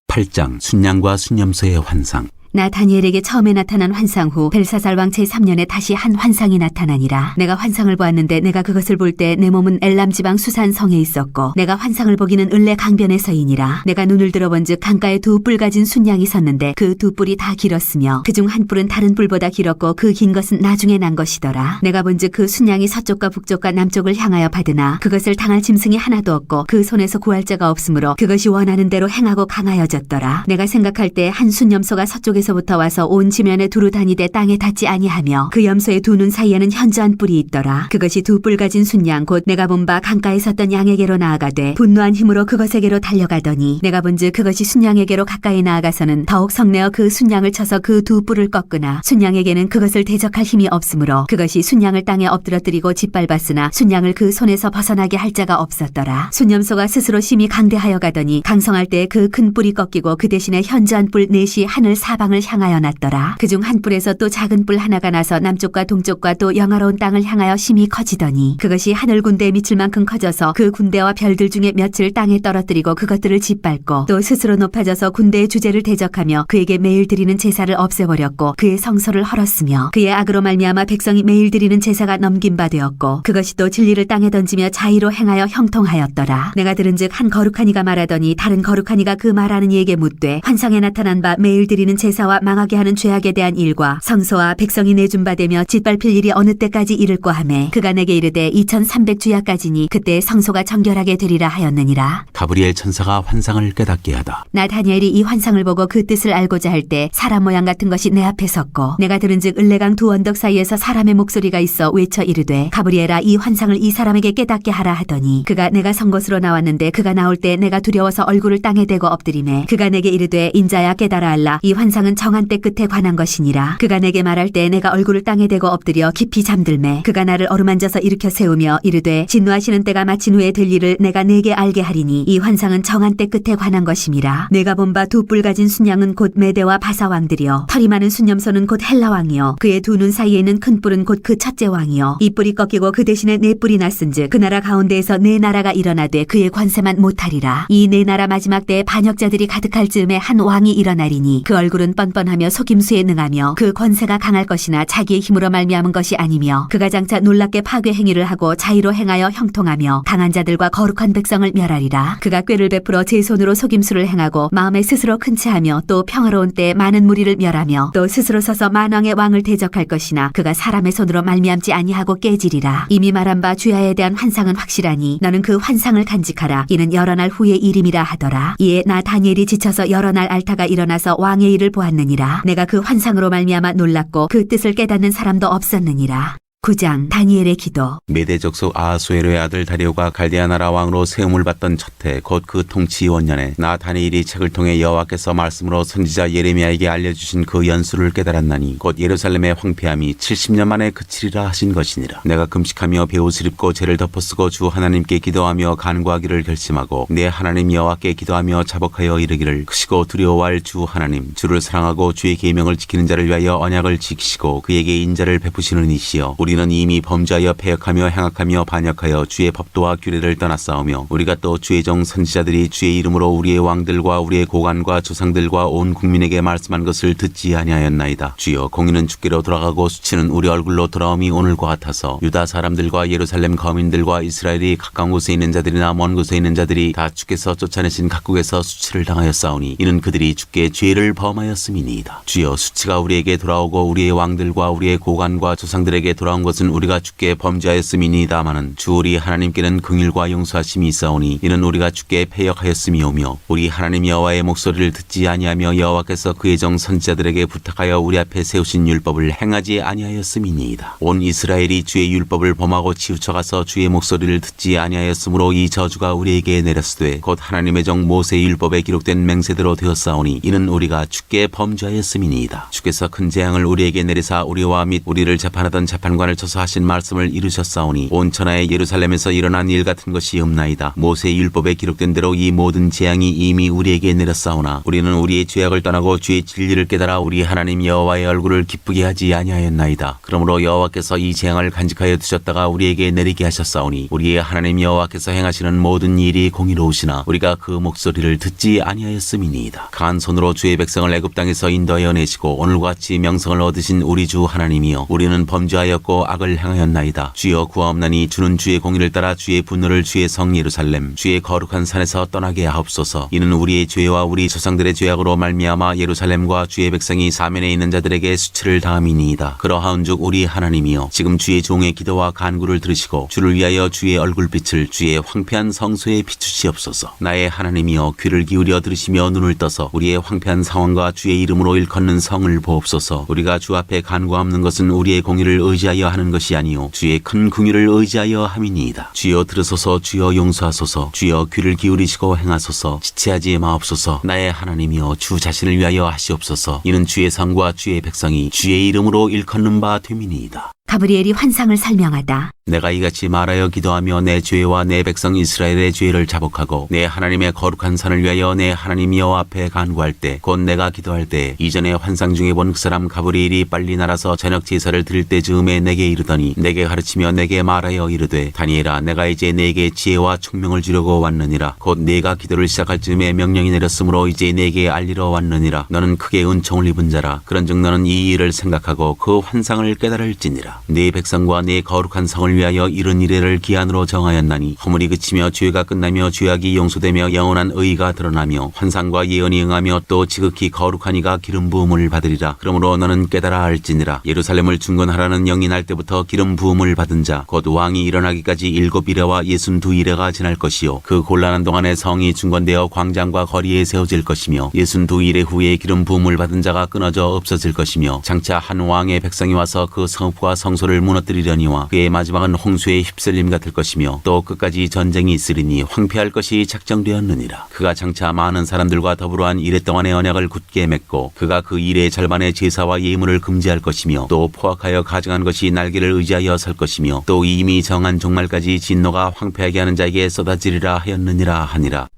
8장 순양과 순념소의 환상.
나 다니엘에게 처음에 나타난 환상 후 벨사살 왕 제3년에 다시 한 환상이 나타나니라. 내가 환상을 보았는데 내가 그것을 볼 때 내 몸은 엘람 지방 수산 성에 있었고 내가 환상을 보기는 을레 강변에서이니라. 내가 눈을 들어본즉 강가에 두 뿔 가진 순양이 섰는데 그 두 뿔이 다 길었으며 그중 한 뿔은 다른 뿔보다 길었고 그 긴 것은 나중에 난 것이더라. 내가 본즉 그 순양이 서쪽과 북쪽과 남쪽을 향하여 받으나 그것을 당할 짐승이 하나도 없고 그 손에서 구할 자가 없으므로 그것이 원하는 대로 행하고 강하여졌더라. 내가 생각할 때 한 순염소가 서쪽에서부터 와서 온 지면에 두루 다니되 땅에 닿지 아니하며 그 염소의 두 눈 사이에는 현저한 뿔이 있더라. 그것이 두 뿔 가진 순양 곧 내가 본 바 강가에 섰던 양에게로 나아가되 분노한 힘으로 그것에게로 달려가더니 내가 본즉 그것이 순양에게로 가까이 나아가서는 더욱 성내어 그 순양을 쳐서 그 두 뿔을 꺾으나 순양에게는 그것을 대적할 힘이 없으므로 그것이 순양을 땅에 엎드러뜨리고 짓밟았으나 순양을 그 손에서 벗어나게 할 자가 없었더라. 순염소가 스스로 심히 강대하여 가더니 강성할 때 그 큰 뿔이 꺾이고 그 대신에 현저한 뿔 넷이 하늘 사방을 향하여 났더라. 그중 한 뿔에서 또 작은 뿔 하나가 나서 남쪽과 동쪽과 또 영화로운 땅을 향하여 심히 커지더니 그것이 하늘 군대에 미칠 만큼 커져서 그 군대와 별들 중에 몇을 땅에 떨어뜨리고 그것들을 짓밟고 또 스스로 높아져서 군대의 주제를 대적하며 그에게 매일 드리는 제사를 없애버렸고 그의 성소를 헐었으며 그의 악으로 말미암아 백성이 매일 드리는 제사가 넘긴 바 되었고 그것이 또 진리를 땅에 던지며 자의로 행하여 형통하였더라. 내가 들은즉 한 거룩한 이가 말하더니 다른 거룩한 이가 그 말하는 이에게 묻되 환상에 나타난 바 매일 드리는 제사 제사와 망하게 하는 죄악에 대한 일과 성소와 백성이 내준바되며 짓밟힐 일이 어느 때까지 이를꼬 하매 그가 내게 이르되 2300주야까지니 그때 성소가 정결하게 되리라 하였느니라.
가브리엘 천사가 환상을 깨닫게 하다.
나 다니엘이 이 환상을 보고 그 뜻을 알고자 할 때 사람 모양 같은 것이 내 앞에 섰고 내가 들은즉 을레강 두 언덕 사이에서 사람의 목소리가 있어 외쳐 이르되 가브리엘아 이 환상을 이 사람에게 깨닫게 하라 하더니 그가 내가 선 곳으로 나왔는데 그가 나올 때 내가 두려워서 얼굴을 땅에 대고 엎드리매 그가 내게 이르되 인자야 깨달아 알라 이 환상은 정한 때 끝에 관한 것이니라. 그가 내게 말할 때 내가 얼굴을 땅에 대고 엎드려 깊이 잠들매 그가 나를 어루만져서 일으켜 세우며 이르되 진노하시는 때가 마친 후에 될 일을 내가 네게 알게 하리니 이 환상은 정한 때 끝에 관한 것임이라. 내가 본 바 두 뿔 가진 순양은 곧 메대와 바사 왕들이요 털이 많은 순념소는 곧 헬라 왕이요 그의 두 눈 사이에 있는 큰 뿔은 곧 그 첫째 왕이요 이 뿔이 꺾이고 그 대신에 네 뿔이 났은즉 그 나라 가운데에서 네 나라가 일어나되 그의 권세만 못하리라. 이 네 나라 마지막 때에 반역자들이 가득할 즈음에 한 왕이 일어나리니 그 얼굴은 뻔뻔하며 속임수에 능하며 그 권세가 강할 것이나 자기의 힘으로 말미암은 것이 아니며 그가 장차 놀랍게 파괴 행위를 하고 자의로 행하여 형통하며 강한 자들과 거룩한 백성을 멸하리라. 그가 꾀를 베풀어 제 손으로 속임수를 행하고 마음에 스스로 큰 채하며 또 평화로운 때에 많은 무리를 멸하며 또 스스로 서서 만왕의 왕을 대적할 것이나 그가 사람의 손으로 말미암지 아니하고 깨지리라. 이미 말한 바 주야에 대한 환상은 확실하니 너는 그 환상을 간직하라. 이는 여러 날 후의 일임이라 하더라. 이에 나 다니엘이 지쳐서 여러 날 앓다가 일어나서 왕의 일을 보았느니라. 내가 그 환상으로 말미암아 놀랐고 그 뜻을 깨닫는 사람도 없었느니라. 9장 다니엘의 기도.
메대 족속 아하수에로의 아들 다리오가 갈대아 나라 왕으로 세움을 받던 첫해 곧 그 통치 원년에 나 다니엘이 책을 통해 여호와께서 말씀으로 선지자 예레미야에게 알려주신 그 연수를 깨달았나니 곧 예루살렘의 황폐함이 70년 만에 그치리라 하신 것이니라. 내가 금식하며 베옷을 입고 죄를 덮어쓰고 주 하나님께 기도하며 간구하기를 결심하고 내 하나님 여호와께 기도하며 자복하여 이르기를 크시고 두려워할 주 하나님 주를 사랑하고 주의 계명을 지키는 자를 위하여 언약을 지키시고 그에게 인자를 베푸시는 이시여 우리는 이미 범죄하여 패역하며 행악하며 반역하여 주의 법도와 규례를 떠났사오며 우리가 또 주의 종 선지자들이 주의 이름으로 우리의 왕들과 우리의 고관과 조상들과 온 국민에게 말씀한 것을 듣지 아니하였나이다. 주여 공의는 주께로 돌아가고 수치는 우리 얼굴로 돌아옴이 오늘과 같아서 유다 사람들과 예루살렘 거민들과 이스라엘이 가까운 곳에 있는 자들이나 먼 곳에 있는 자들이 다 주께서 쫓아내신 각국에서 수치를 당하였사오니 이는 그들이 주께 죄를 범하였음이니이다. 주여 수치가 우리에게 돌아오고 우리의 왕들과 우리의 고관과 조상들에게 돌아온 것은 우리가 주께 범죄하였음이니이다마는 주 우리 하나님께는 긍휼과 용서하심이 있사오니 이는 우리가 주께 패역하였음이오며 우리 하나님 여호와의 목소리를 듣지 아니하며 여호와께서 그의 정 선지자들에게 부탁하여 우리 앞에 세우신 율법을 행하지 아니하였음이니이다. 온 이스라엘이 주의 율법을 범하고 치우쳐가서 주의 목소리를 듣지 아니하였으므로 이 저주가 우리에게 내렸으되 곧 하나님의 정 모세의 율법에 기록된 맹세대로 되었사오니 이는 우리가 주께 범죄하였음이니이다. 주께서 큰 재앙을 우리에게 내리사 우리와 및 우리를 재판하던 재판관을 쳐서 하신 말씀을 이루셨사오니 온 천하의 예루살렘에서 일어난 일 같은 것이 없나이다. 모세의 율법에 기록된 대로 이 모든 재앙이 이미 우리에게 내렸사오나 우리는 우리의 죄악을 떠나고 주의 진리를 깨달아 우리 하나님 여호와의 얼굴을 기쁘게 하지 아니하였나이다. 그러므로 여호와께서 이 재앙을 간직하여 두셨다가 우리에게 내리게 하셨사오니 우리의 하나님 여호와께서 행하시는 모든 일이 공의로우시나 우리가 그 목소리를 듣지 아니하였음이니이다. 강한 손으로 주의 백성을 애굽 땅에서 인도하여 내시고 오늘과 같이 명성을 얻으신 우리 주 하나님이여 우리는 범죄하였고 악을 행하였나이다. 주여 구하옵나니 주는 주의 공의를 따라 주의 분노를 주의 성 예루살렘 주의 거룩한 산에서 떠나게 하옵소서. 이는 우리의 죄와 우리 조상들의 죄악으로 말미암아 예루살렘과 주의 백성이 사면에 있는 자들에게 수치를 당함이니이다. 그러하온즉 우리 하나님이여 지금 주의 종의 기도와 간구를 들으시고 주를 위하여 주의 얼굴빛을 주의 황폐한 성소에 비추시옵소서. 나의 하나님이여 귀를 기울여 들으시며 눈을 떠서 우리의 황폐한 상황과 주의 이름으로 일컫는 성을 보옵소서. 우리가 주 앞에 간구하는 것은 우리의 공의를 의지하여 하는 것이 아니요 주의 큰 긍휼을 의지하여 함이니이다. 주여 들으소서. 주여 용서하소서. 주여 귀를 기울이시고 행하소서. 지체하지 마옵소서. 나의 하나님이여 주 자신을 위하여 하시옵소서. 이는 주의 성과 주의 백성이 주의 이름으로 일컫는 바 됨이니이다.
가브리엘이 환상을 설명하다.
내가 이같이 말하여 기도하며 내 죄와 내 백성 이스라엘의 죄를 자복하고 내 하나님의 거룩한 산을 위하여 내 하나님 여호와 앞에 간구할 때 곧 내가 기도할 때 이전에 환상 중에 본 그 사람 가브리엘이 빨리 날아서 저녁 제사를 드릴 때 즈음에 내게 이르더니 내게 가르치며 내게 말하여 이르되 다니엘아 내가 이제 내게 지혜와 총명을 주려고 왔느니라. 곧 내가 기도를 시작할 즈음에 명령이 내렸으므로 이제 내게 알리러 왔느니라. 너는 크게 은총을 입은 자라. 그런즉 너는 이 일을 생각하고 그 환상을 깨달을지니라. 네 백성과 네 거룩한 성을 위하여 이런 이래를 기한으로 정하였나니 허물이 그치며 죄가 끝나며 죄악이 용서되며 영원한 의가 드러나며 환상과 예언이 응하며 또 지극히 거룩한 이가 기름 부음을 받으리라. 그러므로 너는 깨달아 알지니라. 예루살렘을 중건하라는 영이 날 때부터 기름 부음을 받은 자 곧 왕이 일어나기까지 7이래와 62이래가 지날 것이요 그 곤란한 동안에 성이 중건되어 광장과 거리에 세워질 것이며 62이래 후에 기름 부음을 받은 자가 끊어져 없어질 것이며 장차 한 왕의 백성이 와서 그 성읍과 성소를 무너뜨리려니와 그의 마지막은 홍수에 휩쓸림 같을 것이며 또 끝까지 전쟁이 있으리니 황폐할 것이 작정되었느니라. 그가 장차 많은 사람들과 더불어 한 이래 동안의 언약을 굳게 맺고 그가 그 일의 절반의 제사와 예물을 금지할 것이며 또 포악하여 가증한 것이 날개를 의지하여 설 것이며 또 이미 정한 종말까지 진노가 황폐하게 하는 자에게 쏟아지리라 하였느니라 하니라.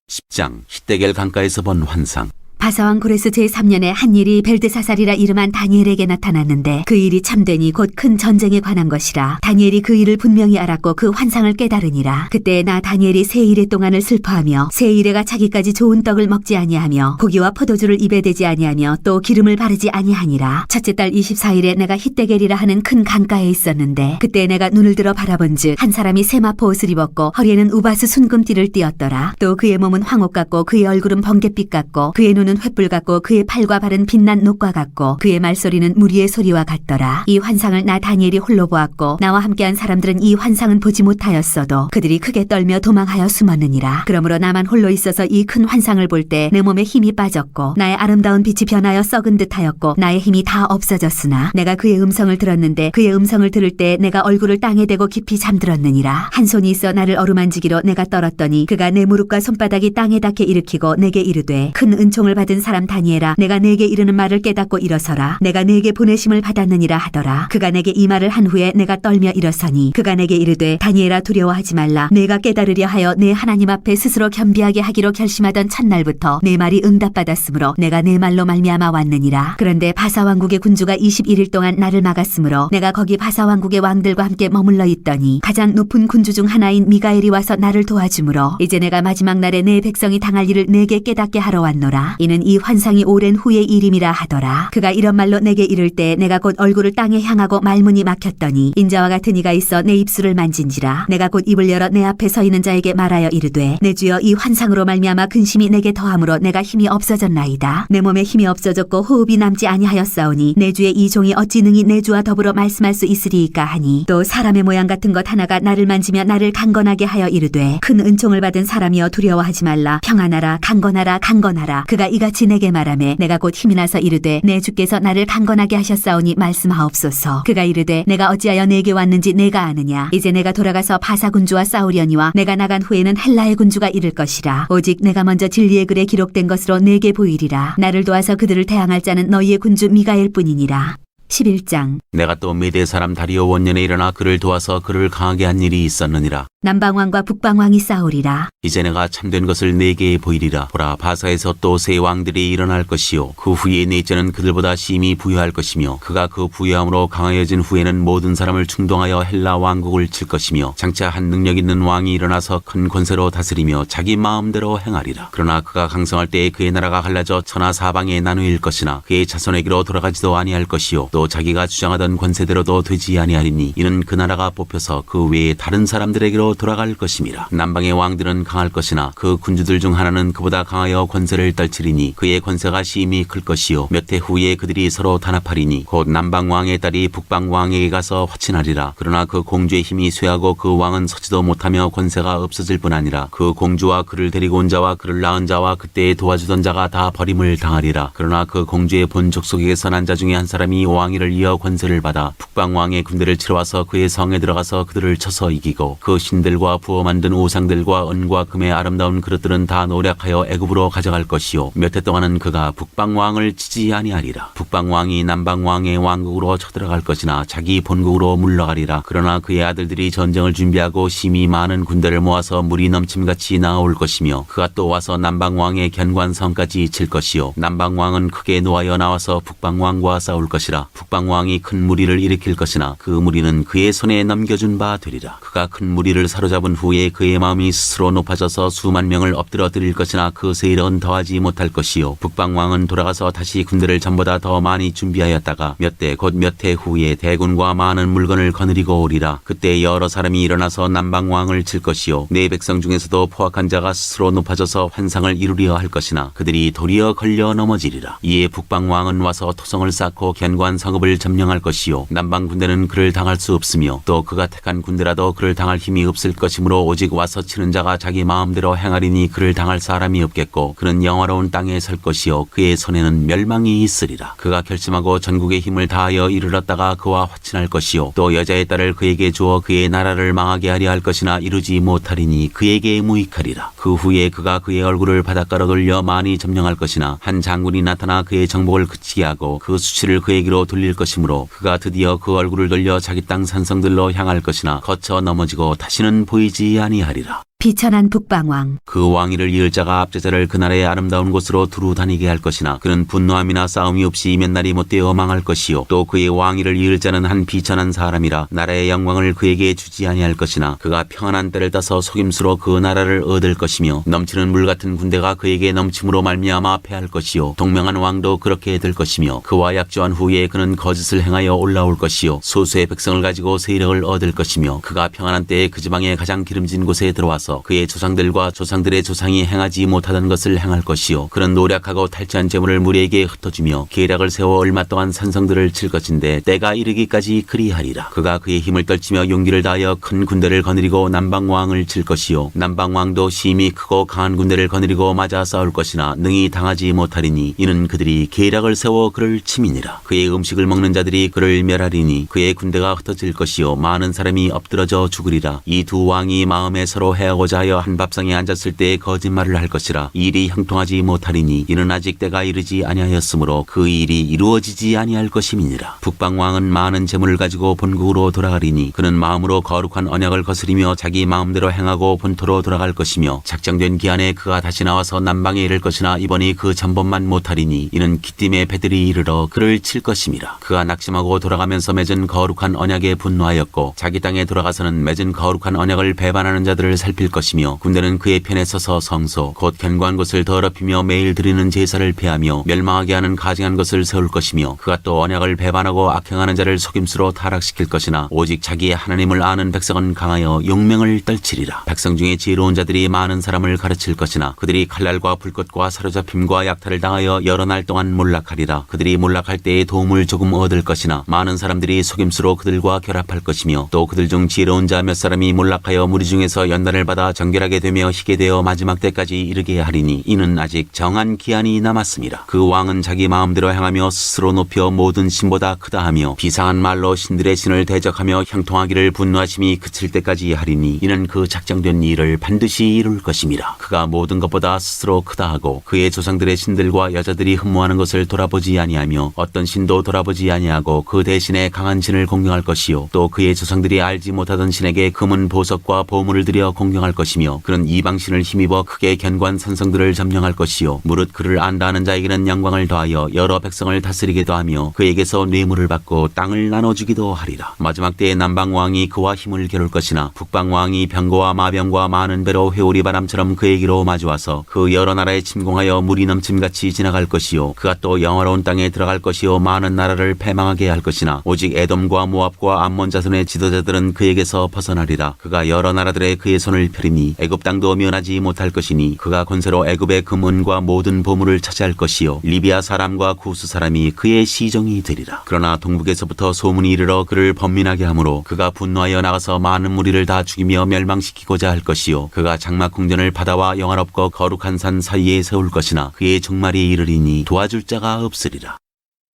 10장 히데겔 강가에서 본 환상.
바사왕 고레스 제3년에 한 일이 벨드사살이라 이름한 다니엘에게 나타났는데 그 일이 참되니 곧 큰 전쟁에 관한 것이라. 다니엘이 그 일을 분명히 알았고 그 환상을 깨달으니라. 그때 나 다니엘이 세 일의 동안을 슬퍼하며 세 일에가 자기까지 좋은 떡을 먹지 아니하며 고기와 포도주를 입에 대지 아니하며 또 기름을 바르지 아니하니라. 첫째 달 24일에 내가 히데겔이라 하는 큰 강가에 있었는데 그때 내가 눈을 들어 바라본즉 한 사람이 세마포 옷을 입었고 허리에는 우바스 순금띠를 띠었더라. 또 그의 몸은 황옥 같고 그의 얼굴은 번갯빛 같고 그의 눈은 횃불 같고 그의 팔과 발은 빛난 녹과 같고 그의 말소리는 무리의 소리와 같더라. 이 환상을 나 다니엘이 홀로 보았고 나와 함께한 사람들은 이 환상은 보지 못하였어도 그들이 크게 떨며 도망하여 숨었느니라. 그러므로 나만 홀로 있어서 이 큰 환상을 볼 때 내 몸에 힘이 빠졌고 나의 아름다운 빛이 변하여 썩은 듯하였고 나의 힘이 다 없어졌으나 내가 그의 음성을 들었는데 그의 음성을 들을 때 내가 얼굴을 땅에 대고 깊이 잠들었느니라. 한 손이 있어 나를 어루만지기로 내가 떨었더니 그가 내 무릎과 손바닥이 땅에 닿게 일으키고 내게 이르되 큰 은총을 받은 사람 다니엘아 내가 내게 이르는 말을 깨닫고 일어서라. 내가 내게 보내심을 받았느니라 하더라. 그가 내게 이 말을 한 후에 내가 떨며 일어서니 그가 내게 이르되 다니엘아 두려워하지 말라. 내가 깨달으려 하여 내 하나님 앞에 스스로 겸비하게 하기로 결심하던 첫날부터 내 말이 응답받았으므로 내가 내 말로 말미암아 왔느니라. 그런데 바사 왕국의 군주가 21일 동안 나를 막았으므로 내가 거기 바사 왕국의 왕들과 함께 머물러 있더니 가장 높은 군주 중 하나인 미가엘이 와서 나를 도와주므로 이제 내가 마지막 날에 내 백성이 당할 일을 내게 깨닫게 하러 왔노라. 이는 이 환상이 오랜 후의 일임이라 하더라. 그가 이런 말로 내게 이를 때 내가 곧 얼굴을 땅에 향하고 말문이 막혔더니 인자와 같은 이가 있어 내 입술을 만진지라. 내가 곧 입을 열어 내 앞에 서 있는 자에게 말하여 이르되 내 주여 이 환상으로 말미암아 근심이 내게 더함으로 내가 힘이 없어졌나이다. 내 몸에 힘이 없어졌고 호흡이 남지 아니하였사오니 내 주의 이 종이 어찌 능히 내 주와 더불어 말씀할 수 있으리이까 하니 또 사람의 모양 같은 것 하나가 나를 만지며 나를 강건하게 하여 이르되 큰 은총을 받은 사람이여 두려워하지 말라. 평안하라 강건하라 강건하라. 그가 이같이 내게 말하매 내가 곧 힘이 나서 이르되 내 주께서 나를 강건하게 하셨사오니 말씀하옵소서. 그가 이르되 내가 어찌하여 내게 왔는지 내가 아느냐. 이제 내가 돌아가서 바사 군주와 싸우려니와 내가 나간 후에는 헬라의 군주가 이를 것이라. 오직 내가 먼저 진리의 글에 기록된 것으로 내게 보이리라. 나를 도와서 그들을 대항할 자는 너희의 군주 미가엘 뿐이니라. 11장.
내가 또 메대 사람 다리오 원년에 일어나 그를 도와서 그를 강하게 한 일이 있었느니라.
남방왕과 북방왕이 싸우리라.
이제 내가 참된 것을 네게 보이리라. 보라 바사에서 또 세 왕들이 일어날 것이요 그 후에 넷째는 그들보다 심히 부유할 것이며 그가 그 부유함으로 강하여진 후에는 모든 사람을 충동하여 헬라 왕국을 칠 것이며 장차 한 능력 있는 왕이 일어나서 큰 권세로 다스리며 자기 마음대로 행하리라. 그러나 그가 강성할 때에 그의 나라가 갈라져 천하 사방에 나누일 것이나 그의 자손에게로 돌아가지도 아니할 것이요 또 자기가 주장하던 권세대로도 되지 아니하리니 이는 그 나라가 뽑혀서 그 외에 다른 사람들에게로 돌아갈 것임이라. 남방의 왕들은 강할 것이나 그 군주들 중 하나는 그보다 강하여 권세를 떨치리니 그의 권세가 심히 클 것이요 몇 해 후에 그들이 서로 단합하리니 곧 남방 왕의 딸이 북방 왕에게 가서 화친하리라. 그러나 그 공주의 힘이 쇠하고 그 왕은 서지도 못하며 권세가 없어질 뿐 아니라 그 공주와 그를 데리고 온 자와 그를 낳은 자와 그때에 도와주던 자가 다 버림을 당하리라. 그러나 그 공주의 본 족속에게서 난 자 중에 한 사람이 왕위를 이어 권세를 받아 북방 왕의 군대를 치러 와서 그의 성에 들어가서 그들을 쳐서 이기고 그 신들과 부어 만든 우상들과 은과 금의 아름다운 그릇들은 다 노략하여 애굽으로 가져갈 것이요 몇 해 동안은 그가 북방 왕을 치지 아니하리라. 북방 왕이 남방 왕의 왕국으로 쳐들어갈 것이나 자기 본국으로 물러가리라. 그러나 그의 아들들이 전쟁을 준비하고 심히 많은 군대를 모아서 물이 넘침같이 나아올 것이며 그가 또 와서 남방 왕의 견관성까지 칠 것이요 남방 왕은 크게 노하여 나와서 북방 왕과 싸울 것이라. 북방 왕이 큰 무리를 일으킬 것이나 그 무리는 그의 손에 넘겨준 바 되리라. 그가 큰 무리를 사로잡은 후에 그의 마음이 스스로 높아져서 수만 명을 엎드려 드릴 것이나 그 세력은 더하지 못할 것이요. 북방왕은 돌아가서 다시 군대를 전보다 더 많이 준비하였다가 몇 대 곧 몇 해 후에 대군과 많은 물건을 거느리고 오리라. 그때 여러 사람이 일어나서 남방왕을 칠 것이요. 내 백성 중에서도 포악한 자가 스스로 높아져서 환상을 이루려 할 것이나 그들이 도리어 걸려 넘어지리라. 이에 북방왕은 와서 토성을 쌓고 견고한 성읍을 점령할 것이요. 남방 군대는 그를 당할 수 없으며 또 그가 택한 군대라도 그를 당할 힘이 없을 것이므로 오직 와서 치는 자가 자기 마음대로 행하리니 그를 당할 사람이 없겠고 그는 영화로운 땅에 설 것이요. 그의 손에는 멸망이 있으리라. 그가 결심하고 전국의 힘을 다하여 이르렀다가 그와 화친할 것이요. 또 여자의 딸을 그에게 주어 그의 나라를 망하게 하려 할 것이나 이루지 못하리니 그에게 무익하리라. 그 후에 그가 그의 얼굴을 바닷가로 돌려 많이 점령할 것이나 한 장군이 나타나 그의 정복을 그치게 하고 그 수치를 그에게로 돌릴 것이므로 그가 드디어 그 얼굴을 돌려 자기 땅 산성들로 향할 것이나 거쳐 넘어지고 다시는 보이지 아니하리라.
비천한 북방왕.
그 왕위를 이을 자가 압제자를 그 나라의 아름다운 곳으로 두루 다니게 할 것이나 그는 분노함이나 싸움이 없이 몇 날이 못되어 망할 것이요. 또 그의 왕위를 이을 자는 한 비천한 사람이라 나라의 영광을 그에게 주지 아니할 것이나 그가 평안한 때를 따서 속임수로 그 나라를 얻을 것이며 넘치는 물 같은 군대가 그에게 넘침으로 말미암아 패할 것이요. 동명한 왕도 그렇게 될 것이며 그와 약조한 후에 그는 거짓을 행하여 올라올 것이요. 소수의 백성을 가지고 세력을 얻을 것이며 그가 평안한 때에 그 지방의 가장 기름진 곳에 들어와서 그의 조상들과 조상들의 조상이 행하지 못하던 것을 행할 것이요. 그는 노력하고 탈취한 재물을 무리에게 흩어주며 계략을 세워 얼마 동안 산성들을 칠 것인데 때가 이르기까지 그리하리라. 그가 그의 힘을 떨치며 용기를 다하여 큰 군대를 거느리고 남방왕을 칠 것이요. 남방왕도 심히 크고 강한 군대를 거느리고 맞아 싸울 것이나 능히 당하지 못하리니 이는 그들이 계략을 세워 그를 침이니라. 그의 음식을 먹는 자들이 그를 멸하리니 그의 군대가 흩어질 것이요. 많은 사람이 엎드러져 죽으리라. 이 두 왕이 마음에 서로 해하고자 하여 한 밥상에 앉았을 때에 거짓말을 할 것이라. 이 일이 형통하지 못하리니 이는 아직 때가 이르지 아니하였으므로 그 일이 이루어지지 아니할 것임이니라. 북방왕은 많은 재물을 가지고 본국으로 돌아가리니 그는 마음으로 거룩한 언약을 거스리며 자기 마음대로 행하고 본토로 돌아갈 것이며 작정된 기한에 그가 다시 나와서 남방에 이를 것이나 이번이 그 전번만 못하리니 이는 기띔의 배들이 이르러 그를 칠 것임이라. 그가 낙심하고 돌아가면서 맺은 거룩한 언약에 분노하였고 자기 땅에 돌아가서는 맺은 거룩한 언약을 배반하는 자들을 살필 것이며 군대는 그의 편에 서서 성소 곧 견고한 것을 더럽히며 매일 드리는 제사를 폐하며 멸망하게 하는 가증한 것을 세울 것이며 그가 또 언약을 배반하고 악행하는 자를 속임수로 타락시킬 것이나 오직 자기의 하나님을 아는 백성은 강하여 용맹을 떨치리라. 백성 중에 지혜로운 자들이 많은 사람을 가르칠 것이나 그들이 칼날과 불꽃과 사로잡힘과 약탈을 당하여 여러 날 동안 몰락하리라. 그들이 몰락할 때에 도움을 조금 얻을 것이나 많은 사람들이 속임수로 그들과 결합할 것이며 또 그들 중 지혜로운 자 몇 사람이 몰락하여 무리 중에서 연단을 받아 정결하게 되며 희게 되어 마지막 때까지 이르게 하리니 이는 아직 정한 기한이 남았습니다. 그 왕은 자기 마음대로 행하며 스스로 높여 모든 신보다 크다 하며 비상한 말로 신들의 신을 대적하며 형통하기를 분노하심이 그칠 때까지 하리니 이는 그 작정된 일을 반드시 이룰 것임이라. 그가 모든 것보다 스스로 크다 하고 그의 조상들의 신들과 여자들이 흠모하는 것을 돌아보지 아니하며 어떤 신도 돌아보지 아니하고 그 대신에 강한 신을 공경할 것이요. 또 그의 조상들이 알지 못하던 신에게 금은 보석과 보물을 들여 공경할 것이며 그는 이방신을 힘입어 크게 견고한 산성들을 점령할 것이요. 무릇 그를 안다는 자에게는 영광을 더하여 여러 백성을 다스리기도 하며 그에게서 뇌물을 받고 땅을 나눠주기도 하리라. 마지막 때에 남방왕이 그와 힘을 겨룰 것이나 북방왕이 병거와 마병과 많은 배로 회오리 바람처럼 그에게로 마주와서 그 여러 나라에 침공하여 물이 넘침같이 지나갈 것이요. 그가 또 영화로운 땅에 들어갈 것이요. 많은 나라를 패망하게 할 것이나 오직 에돔과 모압과 암몬 자손의 지도자들은 그에게서 벗어나리라. 그가 여러 나라들의 그의 손을 펴리니 애굽 땅도 면하지 못할 것이니 그가 권세로 애굽의 금은과 모든 보물을 차지할 것이요. 리비아 사람과 구스 사람이 그의 시종이 되리라. 그러나 동북에서부터 소문이 이르러 그를 번민하게 하므로 그가 분노하여 나가서 많은 무리를 다 죽이며 멸망시키고자 할 것이요. 그가 장막 궁전을 바다와 영화롭고 거룩한 산 사이에 세울 것이나 그의 종말이 이르리니 도와줄 자가 없으리라.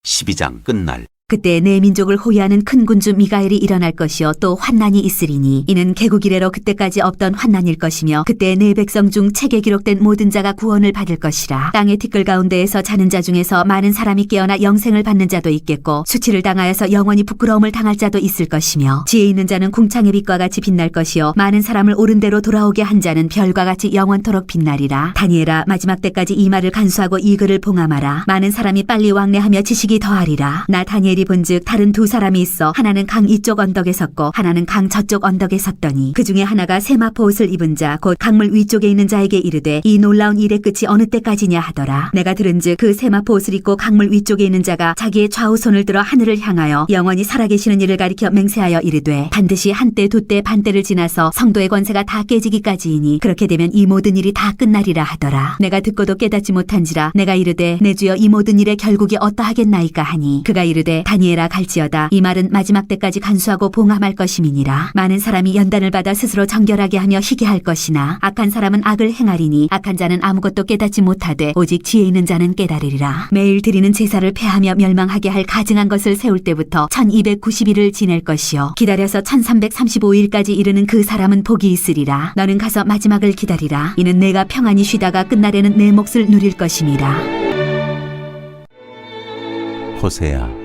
12장 끝날.
그때 내 민족을 호위하는 큰 군주 미가엘이 일어날 것이요 또 환난이 있으리니 이는 개국 이래로 그때까지 없던 환난일 것이며 그때 내 백성 중 책에 기록된 모든 자가 구원을 받을 것이라. 땅의 티끌 가운데에서 자는 자 중에서 많은 사람이 깨어나 영생을 받는 자도 있겠고 수치를 당하여서 영원히 부끄러움을 당할 자도 있을 것이며 지혜 있는 자는 궁창의 빛과 같이 빛날 것이요 많은 사람을 옳은 대로 돌아오게 한 자는 별과 같이 영원토록 빛나리라. 다니엘아 마지막 때까지 이 말을 간수하고 이 글을 봉함하라. 많은 사람이 빨리 왕래하며 지식이 더하리라. 나 다니엘이 그들이 본즉 다른 두 사람이 있어 하나는 강 이쪽 언덕에 섰고 하나는 강 저쪽 언덕에 섰더니 그 중에 하나가 세마포 옷을 입은 자 곧 강물 위쪽에 있는 자에게 이르되 이 놀라운 일의 끝이 어느 때까지냐 하더라. 내가 들은즉 그 세마포 옷을 입고 강물 위쪽에 있는 자가 자기의 좌우 손을 들어 하늘을 향하여 영원히 살아계시는 이를 가리켜 맹세하여 이르되 반드시 한때 두때 반때를 지나서 성도의 권세가 다 깨지기까지이니 그렇게 되면 이 모든 일이 다 끝나리라 하더라. 내가 듣고도 깨닫지 못한지라 내가 이르되 내 주여 이 모든 일의 결국이 어떠하겠나이까 하니 그가 이르되 다니엘아 갈지어다. 이 말은 마지막 때까지 간수하고 봉함할 것임이니라. 많은 사람이 연단을 받아 스스로 정결하게 하며 희게 할 것이나 악한 사람은 악을 행하리니 악한 자는 아무것도 깨닫지 못하되 오직 지혜 있는 자는 깨달으리라. 매일 드리는 제사를 폐하며 멸망하게 할 가증한 것을 세울 때부터 1290일을 지낼 것이요 기다려서 1335일까지 이르는 그 사람은 복이 있으리라. 너는 가서 마지막을 기다리라. 이는 내가 평안히 쉬다가 끝날에는 내 몫을 누릴 것임이라.
호세아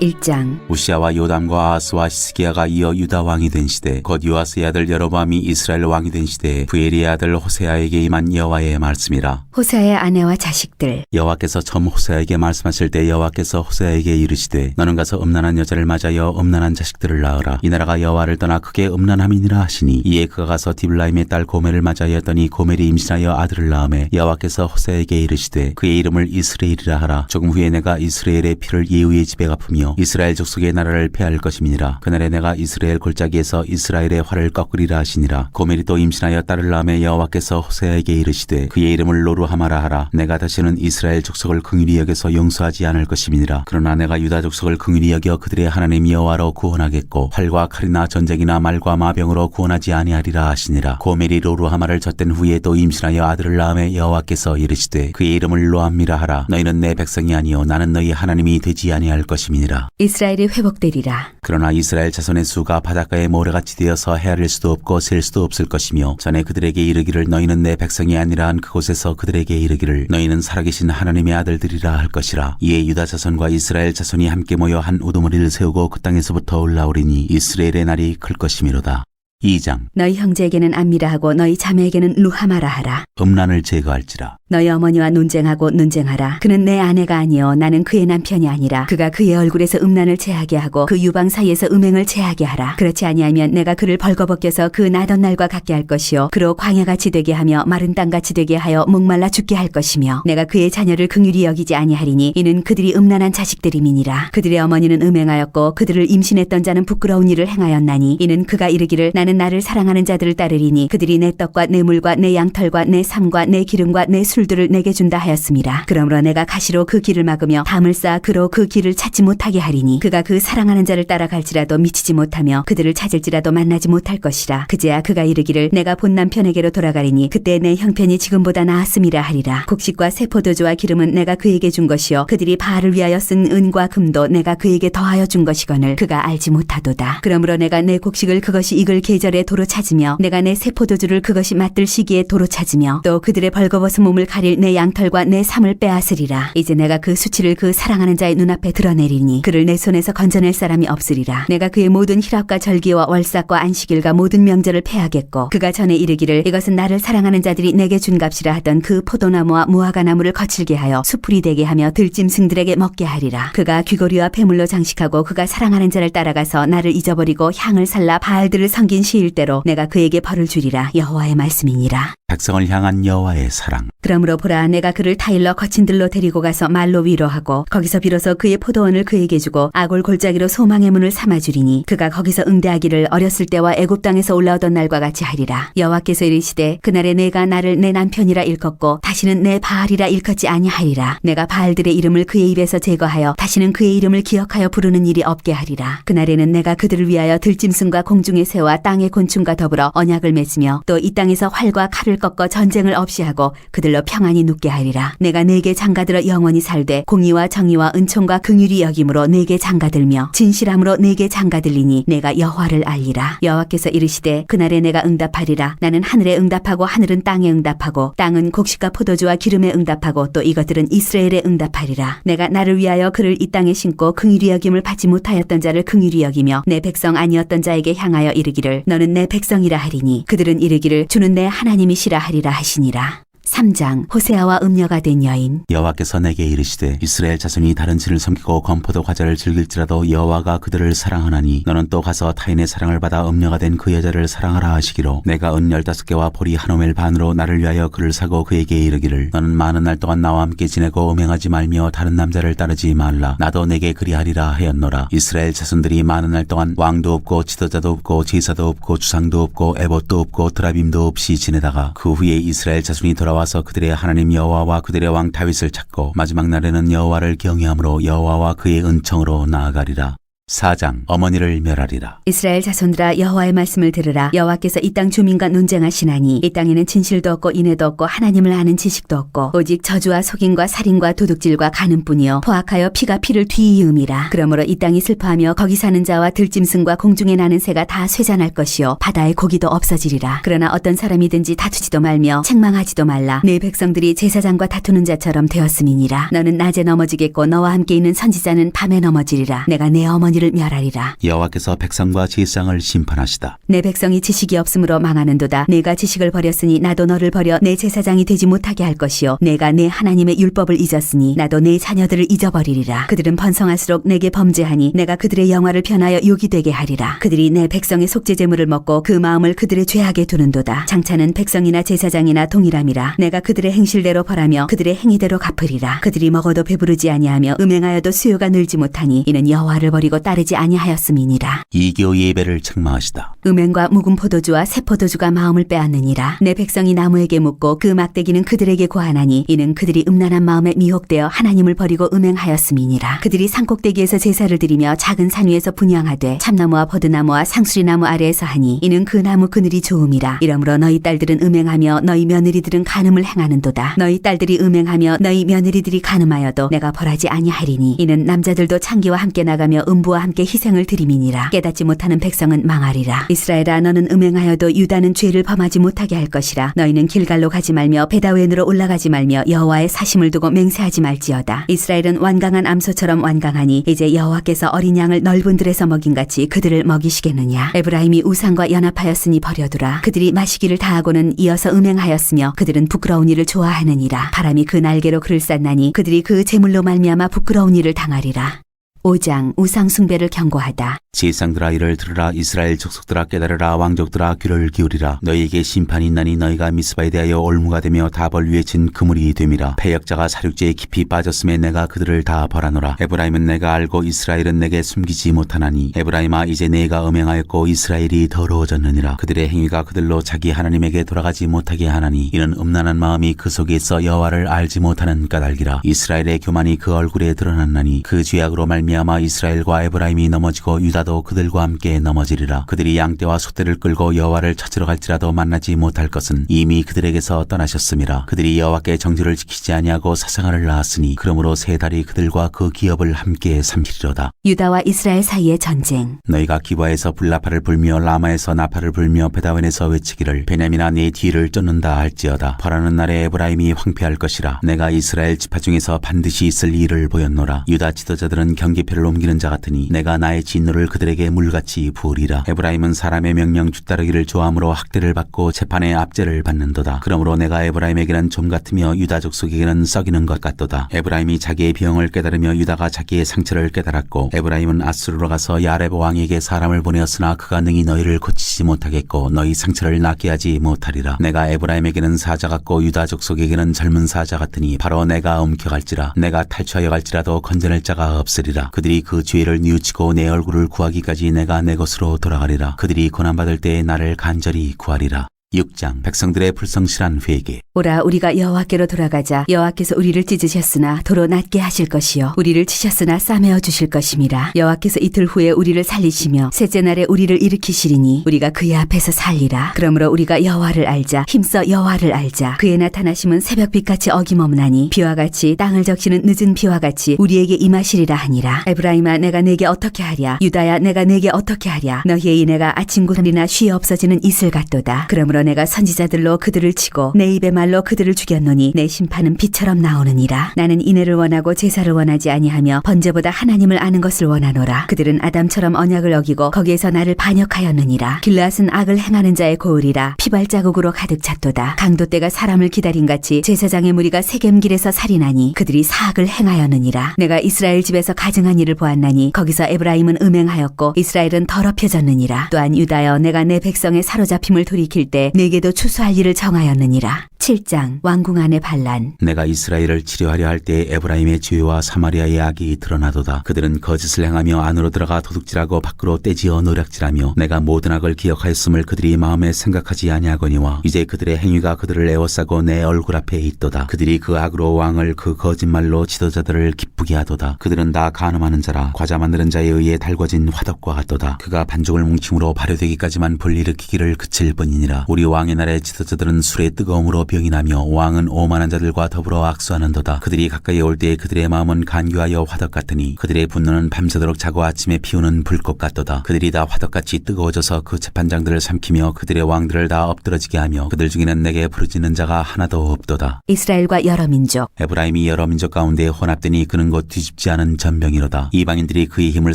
1장.
우시아와 요담과 아하스와 히스기야가 이어 유다 왕이 된 시대 곧 요아스의 아들 여로보암이 이스라엘 왕이 된 시대에 부엘리의 아들 호세아에게 임한 여호와의 말씀이라.
호세아의 아내와 자식들.
여호와께서 처음 호세아에게 말씀하실 때 여호와께서 호세아에게 이르시되 너는 가서 음란한 여자를 맞아여 음란한 자식들을 낳으라. 이 나라가 여호와를 떠나 크게 음란함이니라 하시니 이에 그가 가서 디블라임의 딸 고멜을 맞아였더니 고멜이 임신하여 아들을 낳음에 여호와께서 호세아에게 이르시되 그의 이름을 이스라엘이라 하라. 조금 후에 내가 이스라엘의 피를 예후의 집에 갚으며 이스라엘 족속의 나라를 폐할 것임이니라. 그날에 내가 이스라엘 골짜기에서 이스라엘의 활을 꺾으리라 하시니라. 고멜이 또 임신하여 딸을 낳음에 여호와께서 호세아에게 이르시되 그의 이름을 로루하마라 하라. 내가 다시는 이스라엘 족속을 긍휼히 여겨서 용서하지 않을 것임이니라. 그러나 내가 유다 족속을 긍휼히 여겨 그들의 하나님 여호와로 구원하겠고 활과 칼이나 전쟁이나 말과 마병으로 구원하지 아니하리라 하시니라. 고멜이 로루하마를 젖된 후에 또 임신하여 아들을 낳음에 여호와께서 이르시되 그의 이름을 로암미라 하라. 너희는 내 백성이 아니요 나는 너희 하나님이 되지 아니할 것임이니라.
이스라엘이 회복되리라.
그러나 이스라엘 자손의 수가 바닷가에 모래같이 되어서 헤아릴 수도 없고 셀 수도 없을 것이며 전에 그들에게 이르기를 너희는 내 백성이 아니라 한 그곳에서 그들에게 이르기를 너희는 살아계신 하나님의 아들들이라 할 것이라. 이에 유다 자손과 이스라엘 자손이 함께 모여 한 우두머리를 세우고 그 땅에서부터 올라오리니 이스라엘의 날이 클 것이미로다. 2장.
너희 형제에게는 암미라 하고 너희 자매에게는 루하마라 하라.
음란을 제거할지라.
너희 어머니와 논쟁하고 논쟁하라. 그는 내 아내가 아니요 나는 그의 남편이 아니라 그가 그의 얼굴에서 음란을 체하게 하고 그 유방 사이에서 음행을 체하게 하라. 그렇지 아니하면 내가 그를 벌거벗겨서 그 나던 날과 같게 할 것이요 그로 광야같이 되게 하며 마른 땅같이 되게 하여 목말라 죽게 할 것이며 내가 그의 자녀를 긍휼히 여기지 아니하리니 이는 그들이 음란한 자식들임이니라. 그들의 어머니는 음행하였고 그들을 임신했던 자는 부끄러운 일을 행하였나니 이는 그가 이르기를 나는 나를 사랑하는 자들을 따르리니 그들이 내 떡과 내 물과 내 양털과 내 삶과 내 기름과 내 술들을 내게 준다 하였음이라. 그러므로 내가 가시로 그 길을 막으며 담을 쌓아 그로 그 길을 찾지 못하게 하리니 그가 그 사랑하는 자를 따라갈지라도 미치지 못하며 그들을 찾을지라도 만나지 못할 것이라. 그제야 그가 이르기를 내가 본 남편에게로 돌아가리니 그때 내 형편이 지금보다 나았음이라 하리라. 곡식과 새 포도주와 기름은 내가 그에게 준 것이요 그들이 바알을 위하여 쓴 은과 금도 내가 그에게 더하여 준 것이거늘 그가 알지 못하도다. 그러므로 내가 내 곡식을 그것이 익을 계절에 도로 찾으며 내가 내 새 포도주를 그것이 맞들 시기에 도로 찾으며 또 그들의 벌거벗은 몸을 가릴 내 양털과 내 삶을 빼앗으리라. 이제 내가 그 수치를 그 사랑하는 자의 눈앞에 드러내리니 그를 내 손에서 건져낼 사람이 없으리라. 내가 그의 모든 희락과 절기와 월삭과 안식일과 모든 명절을 패하겠고 그가 전에 이르기를 이것은 나를 사랑하는 자들이 내게 준 값이라 하던 그 포도나무와 무화과 나무를 거칠게 하여 수풀이 되게 하며 들짐승들에게 먹게 하리라. 그가 귀고리와 폐물로 장식하고 그가 사랑하는 자를 따라가서 나를 잊어버리고 향을 살라 바알들을 섬긴 시일대로 내가 그에게 벌을 주리라. 여호와의 말씀이니라.
백성을 향한 여호와의 사랑.
그러므로 보라 내가 그를 타일러 거친 들로 데리고 가서 말로 위로하고 거기서 비로소 그의 포도원을 그에게 주고 아골 골짜기로 소망의 문을 삼아주리니 그가 거기서 응대하기를 어렸을 때와 애굽 땅에서 올라오던 날과 같이 하리라. 여호와께서 이르시되 그날에 내가 나를 내 남편이라 일컫고 다시는 내 바알이라 일컫지 아니하리라. 내가 바알들의 이름을 그의 입에서 제거하여 다시는 그의 이름을 기억하여 부르는 일이 없게 하리라. 그날에는 내가 그들을 위하여 들짐승과 공중의 새와 땅의 곤충과 더불어 언약을 맺으며 또 이 땅에서 활과 칼을 꺾어 전쟁을 없이 하고 그들로 평안히 눕게 하리라. 내가 네게 장가들어 영원히 살되 공의와 정의와 은총과 긍휼이 여김으로 네게 장가들며 진실함으로 네게 장가들리니 내가 여호와를 알리라. 여호와께서 이르시되 그날에 내가 응답하리라. 나는 하늘에 응답하고 하늘은 땅에 응답하고 땅은 곡식과 포도주와 기름에 응답하고 또 이것들은 이스라엘에 응답하리라. 내가 나를 위하여 그를 이 땅에 심고 긍휼히 여김을 받지 못하였던 자를 긍휼히 여기며 내 백성 아니었던 자에게 향하여 이르기를 너는 내 백성이라 하리니 그들은 이르기를 주는 내 하나님이시라 하리라 하시니라. 3장 호세아와 음녀가 된 여인.
여호와께서 내게 이르시되 이스라엘 자손이 다른 신을 섬기고 건포도 과자를 즐길지라도 여호와가 그들을 사랑하나니 너는 또 가서 타인의 사랑을 받아 음녀가 된 그 여자를 사랑하라 하시기로 내가 은 15개와 보리 한 오멜 반으로 나를 위하여 그를 사고 그에게 이르기를 너는 많은 날 동안 나와 함께 지내고 음행하지 말며 다른 남자를 따르지 말라 나도 내게 그리하리라 하였노라. 이스라엘 자손들이 많은 날 동안 왕도 없고 지도자도 없고 제사도 없고 주상도 없고 에봇도 없고 드라빔도 없이 지내다가 그 후에 이스라엘 자손이 돌아와서 그들의 하나님 여호와와 그들의 왕 다윗을 찾고 마지막 날에는 여호와를 경외함으로 여호와와 그의 은총으로 나아가리라. 4장 어머니를 멸하리라.
이스라엘 자손들아 여호와의 말씀을 들으라. 여호와께서 이 땅 주민과 논쟁하시나니 이 땅에는 진실도 없고 인애도 없고 하나님을 아는 지식도 없고 오직 저주와 속임과 살인과 도둑질과 간음뿐이요 포악하여 피가 피를 뒤이음이라. 그러므로 이 땅이 슬퍼하며 거기 사는 자와 들짐승과 공중에 나는 새가 다 쇠잔할 것이요 바다의 고기도 없어지리라. 그러나 어떤 사람이든지 다투지도 말며 책망하지도 말라. 내 백성들이 제사장과 다투는 자처럼 되었음이니라. 너는 낮에 넘어지겠고 너와 함께 있는 선지자는 밤에 넘어지리라. 내가 내 어머니를 멸하리라.
여호와께서 백성과 제사장을 심판하시다.
내 백성이 지식이 없으므로 망하는도다. 내가 지식을 버렸으니 나도 너를 버려 내 제사장이 되지 못하게 할 것이요 내가 내 하나님의 율법을 잊었으니 나도 내 자녀들을 잊어버리리라. 그들은 번성할수록 내게 범죄하니 내가 그들의 영화를 편하여 욕이 되게 하리라. 그들이 내 백성의 속죄 제물을 먹고 그 마음을 그들의 죄악에 두는도다. 장차는 백성이나 제사장이나 동일함이라. 내가 그들의 행실대로 벌하며 그들의 행위대로 갚으리라. 그들이 먹어도 배부르지 아니하며 음행하여도 수요가 늘지 못하니 이는 여호와를 버리고 따르지 아니하였음이니라.
이교 예배를 책망하시다.
음행과 묵은 포도주와 새 포도주가 마음을 빼앗느니라. 내 백성이 나무에게 묻고 그 막대기는 그들에게 고하나니 이는 그들이 음란한 마음에 미혹되어 하나님을 버리고 음행하였음이니라. 그들이 산꼭대기에서 제사를 드리며 작은 산 위에서 분향하되 참나무와 버드나무와 상수리나무 아래에서 하니 이는 그 나무 그늘이 좋음이라. 이러므로 너희 딸들은 음행하며 너희 며느리들은 간음을 행하는도다. 너희 딸들이 음행하며 너희 며느리들이 간음하여도 내가 벌하지 아니하리니 이는 남자들도 창기와 함께 나가며 음부와 함께 희생을 드림이니라. 깨닫지 못하는 백성은 망하리라. 이스라엘아 너는 음행하여도 유다는 죄를 범하지 못하게 할 것이라. 너희는 길갈로 가지 말며 베다웬으로 올라가지 말며 여호와의 사심을 두고 맹세하지 말지어다. 이스라엘은 완강한 암소처럼 완강하니 이제 여호와께서 어린 양을 넓은 들에서 먹인같이 그들을 먹이시겠느냐. 에브라임이 우상과 연합하였으니 버려두라. 그들이 마시기를 다하고는 이어서 음행하였으며 그들은 부끄러운 일을 좋아하느니라. 바람이 그 날개로 그를 쌌나니 그들이 그 재물로 말미암아 부끄러운 일을 당하리라. 5장 우상 숭배를 경고하다.
제사장들아 이를 들으라. 이스라엘 족속들아 깨달으라. 왕족들아 귀를 기울이라. 너희에게 심판이 있나니 너희가 미스바에 대하여 올무가 되며 다벌 위에 진 그물이 됨이라. 패역자가 사륙지에 깊이 빠졌음에 내가 그들을 다 벌하노라. 에브라임은 내가 알고 이스라엘은 내게 숨기지 못하나니 에브라임아 이제 내가 음행하였고 이스라엘이 더러워졌느니라. 그들의 행위가 그들로 자기 하나님에게 돌아가지 못하게 하나니 이는 음란한 마음이 그 속에 있어 여호와를 알지 못하는 까닭이라. 이스라엘의 교만이 그 얼굴에 드러났나니 그 죄악으로 말미암아 이스라엘과 에브라임이 넘어지고 유다도 그들과 함께 넘어지리라. 그들이 양떼와 소떼를 끌고 여호와를 찾으러 갈지라도 만나지 못할 것은 이미 그들에게서 떠나셨음이라. 그들이 여호와께 정죄를 지키지 아니하고 사생활을 낳았으니 그러므로 세 달이 그들과 그 기업을 함께 삼키리로다.
유다와 이스라엘 사이의 전쟁.
너희가 기바에서 불나팔을 불며 라마에서 나팔을 불며 베다웬에서 외치기를 베냐민아 네 뒤를 쫓는다 할지어다. 벌하는 날에 에브라임이 황폐할 것이라. 내가 이스라엘 지파 중에서 반드시 있을 일을 보였노라. 유다 지도자들은 경계표를 옮기는 자 같으니 내가 나의 진노를 그들에게 물같이 부으리라. 에브라임은 사람의 명령 뒤따르기를 좋아함으로 학대를 받고 재판의 압제를 받는도다. 그러므로 내가 에브라임에게는 좀 같으며 유다 족속에게는 썩이는 것 같도다. 에브라임이 자기의 병을 깨달으며 유다가 자기의 상처를 깨달았고 에브라임은 아수르로 가서 야렙 왕에게 사람을 보내었으나 그가 능히 너희를 고치지 못하겠고 너희 상처를 낫게 하지 못하리라. 내가 에브라임에게는 사자 같고 유다 족속에게는 젊은 사자 같으니 바로 내가 옮겨갈지라. 내가 탈취하여 갈지라도 건져낼 자가 없으리라. 그들이 그 죄를 뉘우치고 내 얼굴을 구하기까지 내가 내 것으로 돌아가리라. 그들이 고난받을 때에 나를 간절히 구하리라. 6장 백성들의 불성실한 회개.
오라 우리가 여호와께로 돌아가자. 여호와께서 우리를 찢으셨으나 도로 낫게 하실 것이요 우리를 치셨으나 싸매어 주실 것임이라. 여호와께서 이틀 후에 우리를 살리시며 셋째 날에 우리를 일으키시리니 우리가 그의 앞에서 살리라. 그러므로 우리가 여호와를 알자. 힘써 여호와를 알자. 그의 나타나심은 새벽빛같이 어김없나니 비와 같이 땅을 적시는 늦은 비와 같이 우리에게 임하시리라 하니라. 에브라임아 내가 내게 어떻게 하랴. 유다야 내가 내게 어떻게 하랴. 너희의 인애가 아침 구름이나 쉬 없어지는 이슬 같도다. 그러므로 그러므로 내가 선지자들로 그들을 치고 내 입의 말로 그들을 죽였노니 내 심판은 비처럼 나오느니라. 나는 인애를 원하고 제사를 원하지 아니하며 번제보다 하나님을 아는 것을 원하노라. 그들은 아담처럼 언약을 어기고 거기에서 나를 반역하였느니라. 길르앗은 악을 행하는 자의 고을이라. 피발자국으로 가득 찼도다. 강도떼가 사람을 기다린같이 제사장의 무리가 세겜길에서 살인하니 그들이 사악을 행하였느니라. 내가 이스라엘 집에서 가증한 일을 보았나니 거기서 에브라임은 음행하였고 이스라엘은 더럽혀졌느니라. 또한 유다여 내가 내 백성의 사로잡힘을 돌이킬 때 내게도 추수할 일을 정하였느니라. 7장 왕궁 안의 반란.
내가 이스라엘을 치료하려 할 때 에브라임의 죄와 사마리아의 악이 드러나도다. 그들은 거짓을 행하며 안으로 들어가 도둑질하고 밖으로 떼지어 노략질하며 내가 모든 악을 기억하였음을 그들이 마음에 생각하지 아니하거니와 이제 그들의 행위가 그들을 에워싸고 내 얼굴 앞에 있도다. 그들이 그 악으로 왕을 그 거짓말로 지도자들을 기쁘게 하도다. 그들은 다 간음하는 자라 과자 만드는 자에 의해 달궈진 화덕과 같도다. 그가 반죽을 뭉침으로 발효되기까지만 불일으키기를 그칠 뿐이니라. 우리 왕의 날에 지도자들은 술의 뜨거움으로 병이 나며 왕은 오만한 자들과 더불어 악수하는도다. 그들이 가까이 올 때 그들의 마음은 간교하여 화덕 같으니 그들의 분노는 밤새도록 자고 아침에 피우는 불꽃 같도다. 그들이 다 화덕같이 뜨거워져서 그 재판장들을 삼키며 그들의 왕들을 다 엎드러지게 하며 그들 중에는 내게 부르짖는 자가 하나도 없도다.
이스라엘과 여러 민족.
에브라임이 여러 민족 가운데 혼합되니 그는 곧 뒤집지 않은 전병이로다. 이방인들이 그의 힘을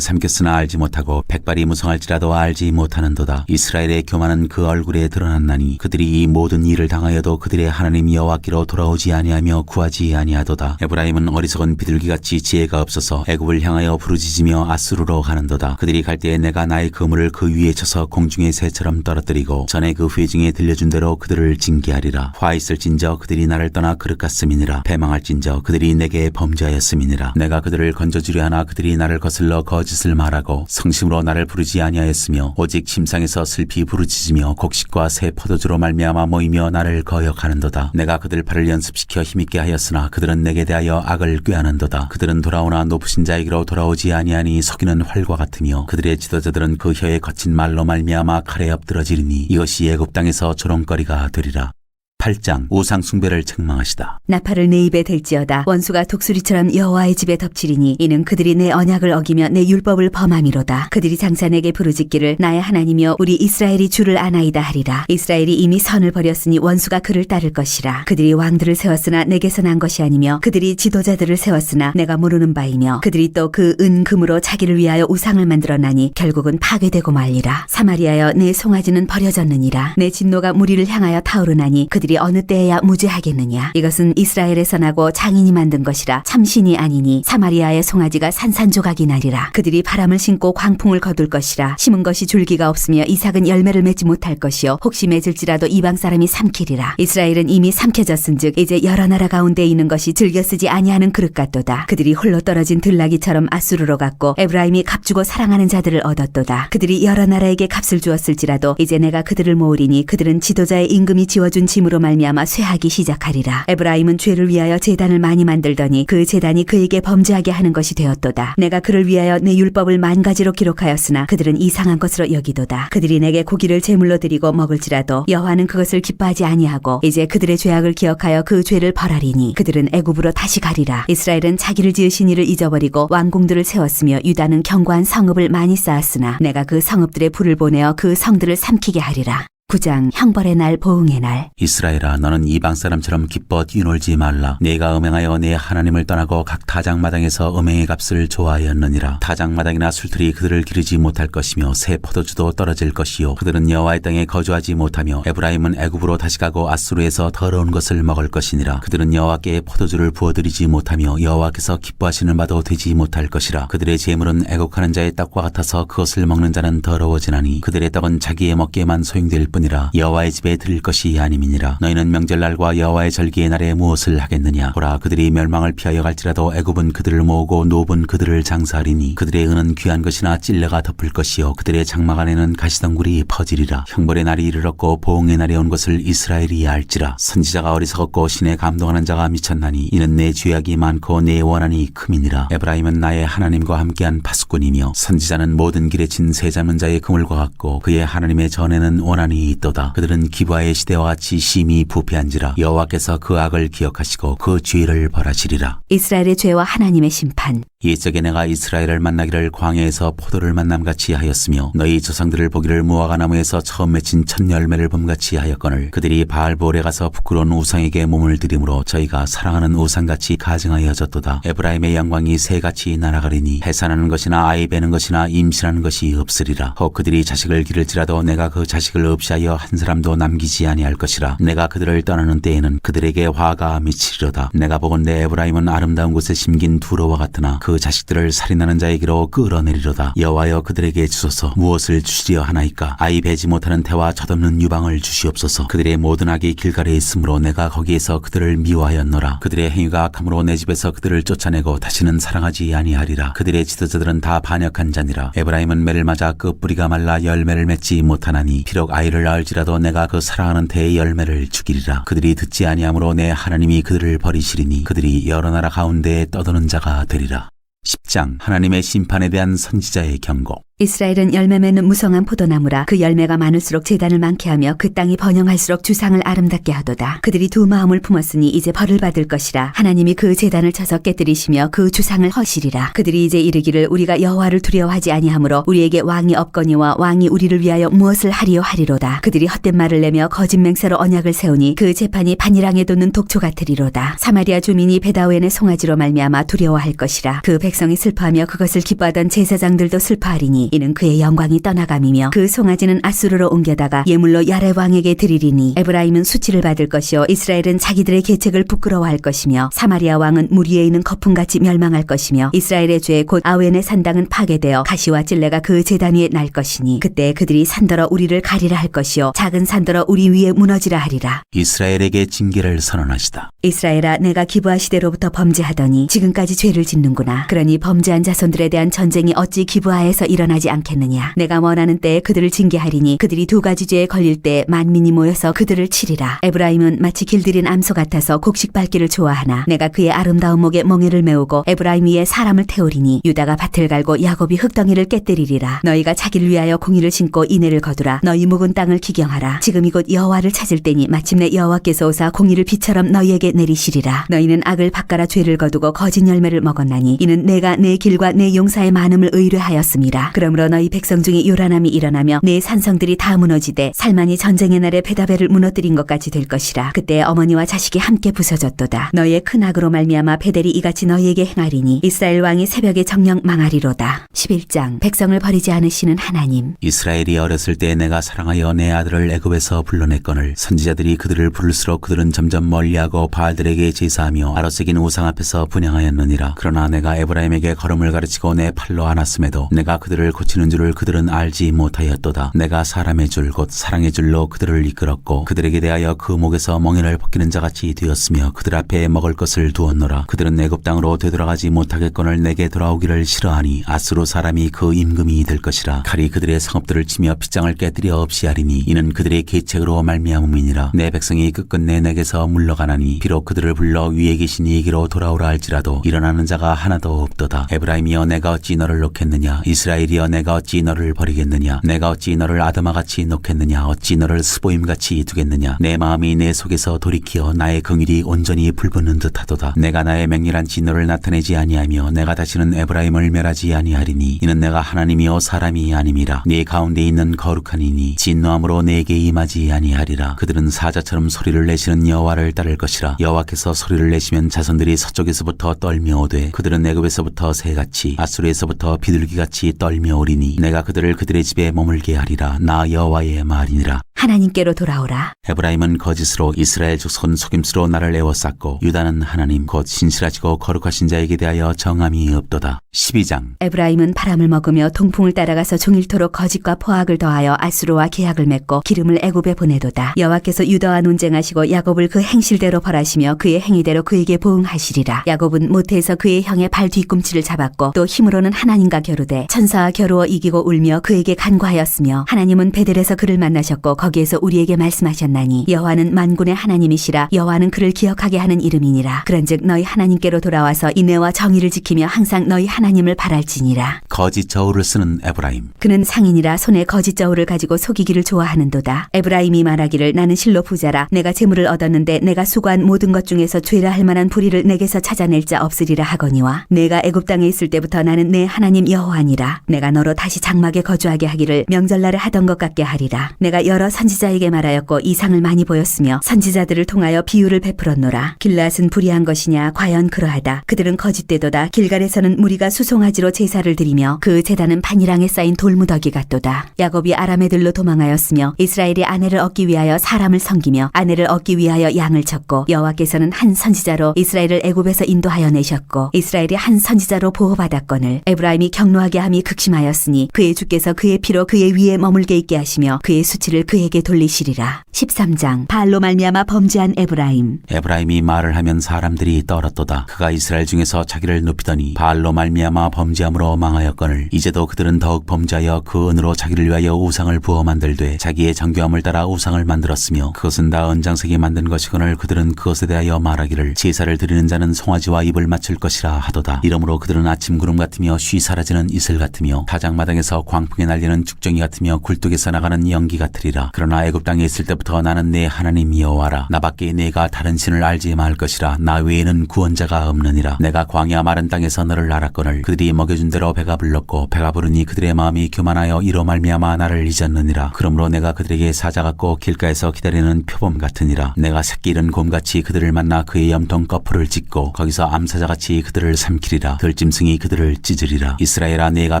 삼켰으나 알지 못하고 백발이 무성할지라도 알지 못하는도다. 이스라엘의 교만은 그 얼굴에 드러났나니 그들이 이 모든 일을 당하여도 그들의 하나님 여호와께로 돌아오지 아니하며 구하지 아니하도다. 에브라임은 어리석은 비둘기같이 지혜가 없어서 애굽을 향하여 부르짖으며 아수르로 가는도다. 그들이 갈 때에 내가 나의 그물을 그 위에 쳐서 공중의 새처럼 떨어뜨리고 전에 그 회중에 들려준 대로 그들을 징계하리라. 화 있을진저 그들이 나를 떠나 그릇 같음이니라. 패망할진저 그들이 내게 범죄하였음이니라. 내가 그들을 건져주려 하나 그들이 나를 거슬러 거짓을 말하고 성심으로 나를 부르지 아니하였으며 오직 침상에서 슬피 부르짖으며 곡식과 새 포도주로 말미암아 모이며 나를 거역하는도다. 내가 그들 발을 연습시켜 힘있게 하였으나 그들은 내게 대하여 악을 꾀하는도다. 그들은 돌아오나 높으신 자에게로 돌아오지 아니하니 석이는 활과 같으며 그들의 지도자들은 그 혀에 거친 말로 말미암아 칼에 엎드러지리니 이것이 애굽 땅에서 조롱거리가 되리라. 8장 우상 숭배를 책망하시다.
나팔을 내 입에 댈지어다. 원수가 독수리처럼 여호와의 집에 덮치리니 이는 그들이 내 언약을 어기며 내 율법을 범함이로다. 그들이 장차 내게 부르짖기를 나의 하나님이여 우리 이스라엘이 주를 아나이다 하리라. 이스라엘이 이미 선을 버렸으니 원수가 그를 따를 것이라. 그들이 왕들을 세웠으나 내게서 난 것이 아니며 그들이 지도자들을 세웠으나 내가 모르는 바이며 그들이 또 그 은금으로 자기를 위하여 우상을 만들어나니 결국은 파괴되고 말리라. 사마리아여 내 송아지는 버려졌느니라. 내 진노가 무리를 향하여 타오르나니 그들이 어느 때에야 무죄하겠느냐. 이것은 이스라엘에서 나고 장인이 만든 것이라 참신이 아니니 사마리아의 송아지가 산산조각이 나리라. 그들이 바람을 신고 광풍을 거둘 것이라. 심은 것이 줄기가 없으며 이삭은 열매를 맺지 못할 것이요 혹시 맺을지라도 이방 사람이 삼키리라. 이스라엘은 이미 삼켜졌은즉 이제 여러 나라 가운데 있는 것이 즐겨 쓰지 아니하는 그릇 같도다. 그들이 홀로 떨어진 들나귀처럼 아수르로 갔고 에브라임이 값주고 사랑하는 자들을 얻었도다. 그들이 여러 나라에게 값을 주었을지라도 이제 내가 그들을 모으리니 그들은 지도자의 임금이 지어준 짐으로 말미암아 쇠하기 시작하리라. 에브라임은 죄를 위하여 제단을 많이 만들더니 그 제단이 그에게 범죄하게 하는 것이 되었도다. 내가 그를 위하여 내 율법을 만 가지로 기록하였으나 그들은 이상한 것으로 여기도다. 그들이 내게 고기를 제물로 드리고 먹을지라도 여호와는 그것을 기뻐하지 아니하고 이제 그들의 죄악을 기억하여 그 죄를 벌하리니 그들은 애굽으로 다시 가리라. 이스라엘은 자기를 지으신 이를 잊어버리고 왕궁들을 세웠으며 유다는 견고한 성읍을 많이 쌓았으나 내가 그 성읍들의 불을 보내어 그 성들을 삼키게 하리라. 9장 형벌의 날 보응의 날.
이스라엘아 너는 이방 사람처럼 기뻐 뛰놀지 말라. 네가 음행하여 내 하나님을 떠나고 각 타작마당에서 음행의 값을 좋아하였느니라. 타작마당이나 술틀이 그들을 기르지 못할 것이며 새 포도주도 떨어질 것이요 그들은 여호와의 땅에 거주하지 못하며 에브라임은 애굽으로 다시 가고 아수르에서 더러운 것을 먹을 것이니라. 그들은 여호와께 포도주를 부어드리지 못하며 여호와께서 기뻐하시는 바도 되지 못할 것이라. 그들의 재물은 애국하는 자의 떡과 같아서 그것을 먹는 자는 더러워지나니 그들의 떡은 자기의 먹기에만 소용될 뿐이라. 여호와의 집에 드릴 것이 아님이니라. 너희는 명절날과 여호와의 절기의 날에 무엇을 하겠느냐. 보라 그들이 멸망을 피하여 갈지라도 애굽은 그들을 모으고 노브는 그들을 장사하리니 그들의 은은 귀한 것이나 찔레가 덮을 것이요 그들의 장막 안에는 가시덩굴이 퍼지리라. 형벌의 날이 이르렀고 보응의 날이 온 것을 이스라엘이 알지라. 선지자가 어리석었고 신에 감동하는 자가 미쳤나니 이는 내 죄악이 많고 내 원한이 큼이니라. 에브라임은 나의 하나님과 함께한 파수꾼이며 선지자는 모든 길에 친 새 잡는 자의 그물과 같고 그의 하나님의 전에는 원한이 있도다. 그들은 기브아의 시대와 같이 심히 부패한지라. 여호와께서 그 악을 기억하시고 그 죄를 벌하시리라.
이스라엘의 죄와 하나님의 심판.
이적에 내가 이스라엘을 만나기를 광야에서 포도를 만남같이 하였으며 너희 조상들을 보기를 무화과 나무에서 처음 맺힌 첫 열매를 봄같이 하였거늘 그들이 바알볼에 가서 부끄러운 우상에게 몸을 들이므로 저희가 사랑하는 우상같이 가증하여졌도다. 에브라임의 영광이 새같이 날아가리니 해산하는 것이나 아이 베는 것이나 임신하는 것이 없으리라. 혹 그들이 자식을 기를지라도 내가 그 자식을 없이하여 한 사람도 남기지 아니할 것이라. 내가 그들을 떠나는 때에는 그들에게 화가 미치리로다. 내가 보건대 에브라임은 아름다운 곳에 심긴 두로와 같으나 그 자식들을 살인하는 자에게로 끌어내리로다. 여호와여 그들에게 주소서. 무엇을 주시려 하나이까? 아이 베지 못하는 태와 젖없는 유방을 주시옵소서. 그들의 모든 악이 길가에 있으므로 내가 거기에서 그들을 미워하였노라. 그들의 행위가 악함으로 내 집에서 그들을 쫓아내고 다시는 사랑하지 아니하리라. 그들의 지도자들은 다 반역한 자니라. 에브라임은 매를 맞아 그 뿌리가 말라 열매를 맺지 못하나니 비록 아이를 낳을지라도 내가 그 사랑하는 태의 열매를 죽이리라. 그들이 듣지 아니하므로 내 하나님이 그들을 버리시리니 그들이 여러 나라 가운데에 떠도는 자가 되리라. 10장 하나님의 심판에 대한 선지자의 경고.
이스라엘은 열매 맺는 무성한 포도나무라. 그 열매가 많을수록 재단을 많게 하며 그 땅이 번영할수록 주상을 아름답게 하도다. 그들이 두 마음을 품었으니 이제 벌을 받을 것이라. 하나님이 그 재단을 쳐서 깨뜨리시며 그 주상을 허시리라. 그들이 이제 이르기를 우리가 여호와를 두려워하지 아니하므로 우리에게 왕이 없거니와 왕이 우리를 위하여 무엇을 하리요 하리로다. 그들이 헛된 말을 내며 거짓 맹세로 언약을 세우니 그 재판이 반일항에 돋는 독초 같으리로다. 사마리아 주민이 베다웬의 송아지로 말미암아 두려워할 것이라. 그 백성이 슬퍼하며 그것을 기뻐하던 제사장들도 슬퍼하리니 이는 그의 영광이 떠나감이며 그 송아지는 아수르로 옮겨다가 예물로 야렙 왕에게 드리리니 에브라임은 수치를 받을 것이요 이스라엘은 자기들의 계책을 부끄러워할 것이며 사마리아 왕은 물 위에 있는 거품같이 멸망할 것이며 이스라엘의 죄 곧 아웬의 산당은 파괴되어 가시와 찔레가 그 제단 위에 날 것이니 그때 그들이 산더러 우리를 가리라 할 것이요 작은 산더러 우리 위에 무너지라 하리라.
이스라엘에게 징계를 선언하시다.
이스라엘아 내가 기브아시대로부터 범죄하더니 지금까지 죄를 짓는구나. 그러니 범죄한 자손들에 대한 전쟁이 어찌 기브아에서 일어나지 않겠느냐. 내가 원하는 때에 그들을 징계하리니 그들이 두 가지 죄에 걸릴 때 만민이 모여서 그들을 치리라. 에브라임은 마치 길들인 암소 같아서 곡식 밟기를 좋아하나 내가 그의 아름다운 목에 멍에를 메우고 에브라임 위에 사람을 태우리니 유다가 밭을 갈고 야곱이 흙덩이를 깨뜨리리라. 너희가 자기를 위하여 공의를 신고 인애를 거두라. 너희 묵은 땅을 기경하라. 지금 이곳 여호와를 찾을 때니 마침내 여호와께서 오사 공의를 비처럼 너희에게 내리시리라. 너희는 악을 바꿔라 죄를 거두고 거짓 열매를 먹었나니 이는 내가 내 길과 내 용사의 많음을 의뢰하였습니다. 그러므로 너희 백성 중에 요란함이 일어나며 내 산성들이 다 무너지되 살만이 전쟁의 날에 베다벨을 무너뜨린 것 같이 될 것이라. 그때 어머니와 자식이 함께 부서졌도다. 너희의 큰 악으로 말미암아 베델이 이같이 너희에게 행하리니 이스라엘 왕이 새벽에 정령 망하리로다. 11장 백성을 버리지 않으시는 하나님.
이스라엘이 어렸을 때 내가 사랑하여 내 아들을 애굽에서 불러냈거늘 선지자들이 그들을 부를수록 그들은 점점 멀리하고 바알들에게 제사하며 아로새긴 우상 앞에서 분향하였느니라. 그러나 내가 에브라임에게 걸음을 가르치고 내 팔로 안았음에도 내가 그들을 고치는 줄을 그들은 알지 못하였도다. 내가 사람의 줄 곧 사랑의 줄로 그들을 이끌었고 그들에게 대하여 그 목에서 멍에를 벗기는 자같이 되었으며 그들 앞에 먹을 것을 두었노라. 그들은 애굽 땅으로 되돌아가지 못하겠거늘 내게 돌아오기를 싫어하니 아수르 사람이 그 임금이 될 것이라. 칼이 그들의 성읍들을 치며 빗장을 깨뜨려 없이 하리니 이는 그들의 계책으로 말미암음이니라. 내 백성이 끝끝내 내게서 물러가나니 비록 그들을 불러 위에 계신 이에게로 돌아오라 할지라도 일어나는 자가 하나도 없도다. 에브라임이여 내가 어찌 너를 놓겠느냐. 이스라엘이여 내가 어찌 너를 버리겠느냐. 내가 어찌 너를 아담아같이 놓겠느냐. 어찌 너를 스보임같이 두겠느냐. 내 마음이 내 속에서 돌이키어 나의 긍휼이 온전히 불붙는 듯하도다. 내가 나의 맹렬한 진노를 나타내지 아니하며 내가 다시는 에브라임을 멸하지 아니하리니 이는 내가 하나님이요 사람이 아님이라. 네 가운데 있는 거룩한 이니 진노함으로 내게 임하지 아니하리라. 그들은 사자처럼 소리를 내시는 여호와를 따를 것이라. 여호와께서 소리를 내시면 자손들이 서쪽에서부터 떨며 오되 그들은 애굽에서부터 새같이 아수르에서부터 비둘기같이 떨며 오리니 내가 그들을 그들의 집에 머물게 하리라. 나 여호와의 말이니라.
하나님께로 돌아오라.
에브라임은 거짓으로 이스라엘 족속은 속임수로 나를 에워쌌고 유다는 하나님 곧 신실하시고 거룩하신 자에게 대하여 정함이 없도다. 12장
에브라임은 바람을 먹으며 동풍을 따라가서 종일토록 거짓과 포악을 더하여 아수르와 계약을 맺고 기름을 애굽에 보내도다. 여호와께서 유다와 논쟁하시고 야곱을 그 행실대로 벌하시며 그의 행위대로 그에게 보응하시리라. 야곱은 모태에서 그의 형의 발 뒤꿈치를 잡았고 또 힘으로는 하나님과 겨루되 천사와 겨루어 이기고 울며 그에게 간구하였으며 하나님은 베델에서 그를 만나셨고 거기에서 우리에게 말씀하셨나니 여호와는 만군의 하나님이시라. 여호와는 그를 기억하게 하는 이름이니라. 그런즉 너희 하나님께로 돌아와서 인애와 정의를 지키며 항상 너희 하나님을 바랄지니라.
거짓 저울을 쓰는 에브라임.
그는 상인이라 손에 거짓 저울을 가지고 속이기를 좋아하는도다. 에브라임이 말하기를 나는 실로 부자라. 내가 재물을 얻었는데 내가 수고한 모든 것 중에서 죄라 할 만한 불의를 내게서 찾아낼 자 없으리라 하거니와 내가 애굽 땅에 있을 때부터 나는 내 하나님 여호와니라. 내가 너로 다시 장막에 거주하게 하기를 명절날에 하던 것 같게 하리라. 내가 여러 선지자에게 말하였고 이상을 많이 보였으며 선지자들을 통하여 비유를 베풀었노라. 길앗은 불의한 것이냐? 과연 그러하다. 그들은 거짓되도다. 길갈에서는 무리가 수송아지로 제사를 드리며 그 제단은 판이랑에 쌓인 돌무더기 같도다. 야곱이 아람 애들로 도망하였으며 이스라엘이 아내를 얻기 위하여 사람을 섬기며 아내를 얻기 위하여 양을 쳤고 여호와께서는 한 선지자로 이스라엘을 애굽에서 인도하여 내셨고 이스라엘이 한 선지자로 보호받았거늘 에브라임이 경노하게 함이 극심하였으니 그의 주께서 그의 피로 그의 위에 머물게 있게 하시며 그의 수치를 그에게 돌리시리라. 13장 바알로 말미암아 범죄한 에브라임.
에브라임이 말을 하면 사람들이 떨었도다. 그가 이스라엘 중에서 자기를 높이더니 바알로 말미암아 범죄함으로 망하였거늘 이제도 그들은 더욱 범죄하여 그 은으로 자기를 위하여 우상을 부어 만들되 자기의 정교함을 따라 우상을 만들었으며 그것은 다 언장색이 만든 것이거늘 그들은 그것에 대하여 말하기를 제사를 드리는 자는 송아지와 입을 맞출 것이라 하도다. 이러므로 그들은 아침 구름 같으며 쉬 사라지는 이슬 같으며 타작마당에서 광풍에 날리는 죽정이 같으며 굴뚝에서 나가는 연기 같으리라. 그러나 애굽 땅에 있을 때부터 나는 내 하나님 여호와라. 나밖에 내가 다른 신을 알지 말 것이라. 나 외에는 구원자가 없느니라. 내가 광야 마른 땅에서 너를 알았거늘 그들이 먹여준 대로 배가 불렀고 배가 부르니 그들의 마음이 교만하여 이로 말미암아 나를 잊었느니라. 그러므로 내가 그들에게 사자 같고 길가에서 기다리는 표범 같으니라. 내가 새끼 잃은 곰같이 그들을 만나 그의 염통 거풀을 찢고 거기서 암사자같이 그들을 삼키리라. 들짐승이 그들을 찢으리라. 이스라엘아 내가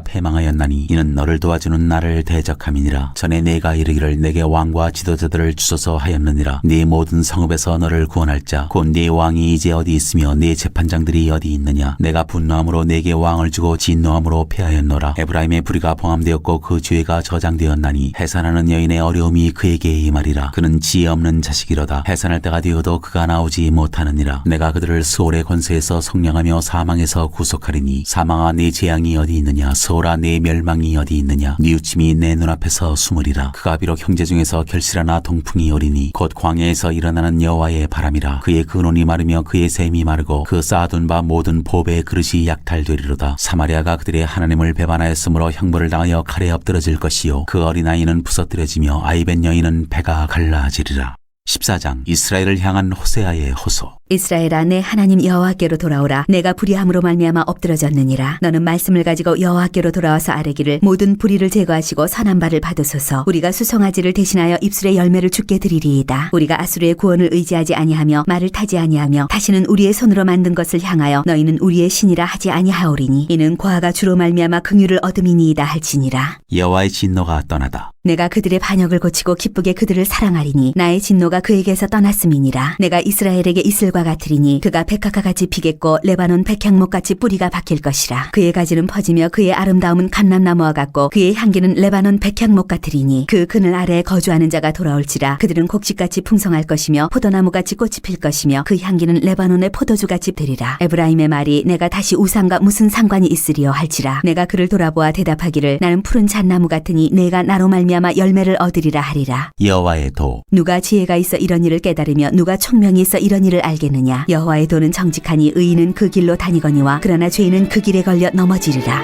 패망하였나니 이는 너를 도와주는 나를 대적함이니라. 전에 내가 이르기를 내게 왕과 지도자들을 주소서 하였느니라. 네 모든 성읍에서 너를 구원할 자 곧 네 왕이 이제 어디 있으며 네 재판장들이 어디 있느냐. 내가 분노함으로 내게 왕을 주고 진노함으로 패하였노라. 에브라임의 불의가 봉함되었고 그 죄가 저장되었나니 해산하는 여인의 어려움이 그에게 임하리라. 그는 지혜 없는 자식이로다. 해산할 때가 되어도 그가 나오지 못하느니라. 내가 그들을 수올의 권세에서 성령하며 사망에서 구속하리니 사망아 네 재앙이 어디 있느냐. 수올아 네 멸망이 어디 있느냐. 뉘우침이 내 눈앞에서 숨으리라. 그가 비록 형제 중에서 결실하나 동풍이 오리니 곧 광야에서 일어나는 여호와의 바람이라. 그의 근원이 마르며 그의 샘이 마르고 그 쌓아둔 바 모든 보배의 그릇이 약탈되리로다. 사마리아가 그들의 하나님을 배반하였으므로 형벌을 당하여 칼에 엎드러질 것이요 그 어린아이는 부서뜨려지며 아이벤 여인은 배가 갈라지리라. 14장 이스라엘을 향한 호세아의 호소.
이스라엘아 내 하나님 여호와께로 돌아오라. 내가 불의함으로 말미암아 엎드러졌느니라. 너는 말씀을 가지고 여호와께로 돌아와서 아뢰기를 모든 불의를 제거하시고 선한 바를 받으소서. 우리가 수송아지를 대신하여 입술의 열매를 주께 드리리이다. 우리가 아수르의 구원을 의지하지 아니하며 말을 타지 아니하며 다시는 우리의 손으로 만든 것을 향하여 너희는 우리의 신이라 하지 아니하오리니 이는 고아가 주로 말미암아 긍휼을 얻음이니이다 할지니라.
여호와의 진노가 떠나다.
내가 그들의 반역을 고치고 기쁘게 그들을 사랑하리니 나의 진노가 그에게서 떠났음이니라. 내가 이스라엘에게 이슬과 같으리니 그가 백합과 같이 피겠고 레바논 백향목같이 뿌리가 박힐 것이라. 그의 가지는 퍼지며 그의 아름다움은 감람나무와 같고 그의 향기는 레바논 백향목 같으리니 그 그늘 아래에 거주하는 자가 돌아올지라. 그들은 곡식같이 풍성할 것이며 포도나무같이 꽃이 필 것이며 그 향기는 레바논의 포도주같이 되리라. 에브라임의 말이 내가 다시 우상과 무슨 상관이 있으리요 할지라. 내가 그를 돌아보아 대답하기를 나는 푸른 잣나무 같으니 내가 나로 말미암아 열매를 얻으리라 하리라.
여호와의 도.
누가 지혜가 있어 이런 일을 깨달으며 누가 총명이 있어 이런 일을 알겠느냐. 여호와의 도는 정직하니 의인은 그 길로 다니거니와 그러나 죄인은 그 길에 걸려 넘어지리라.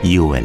이오엘.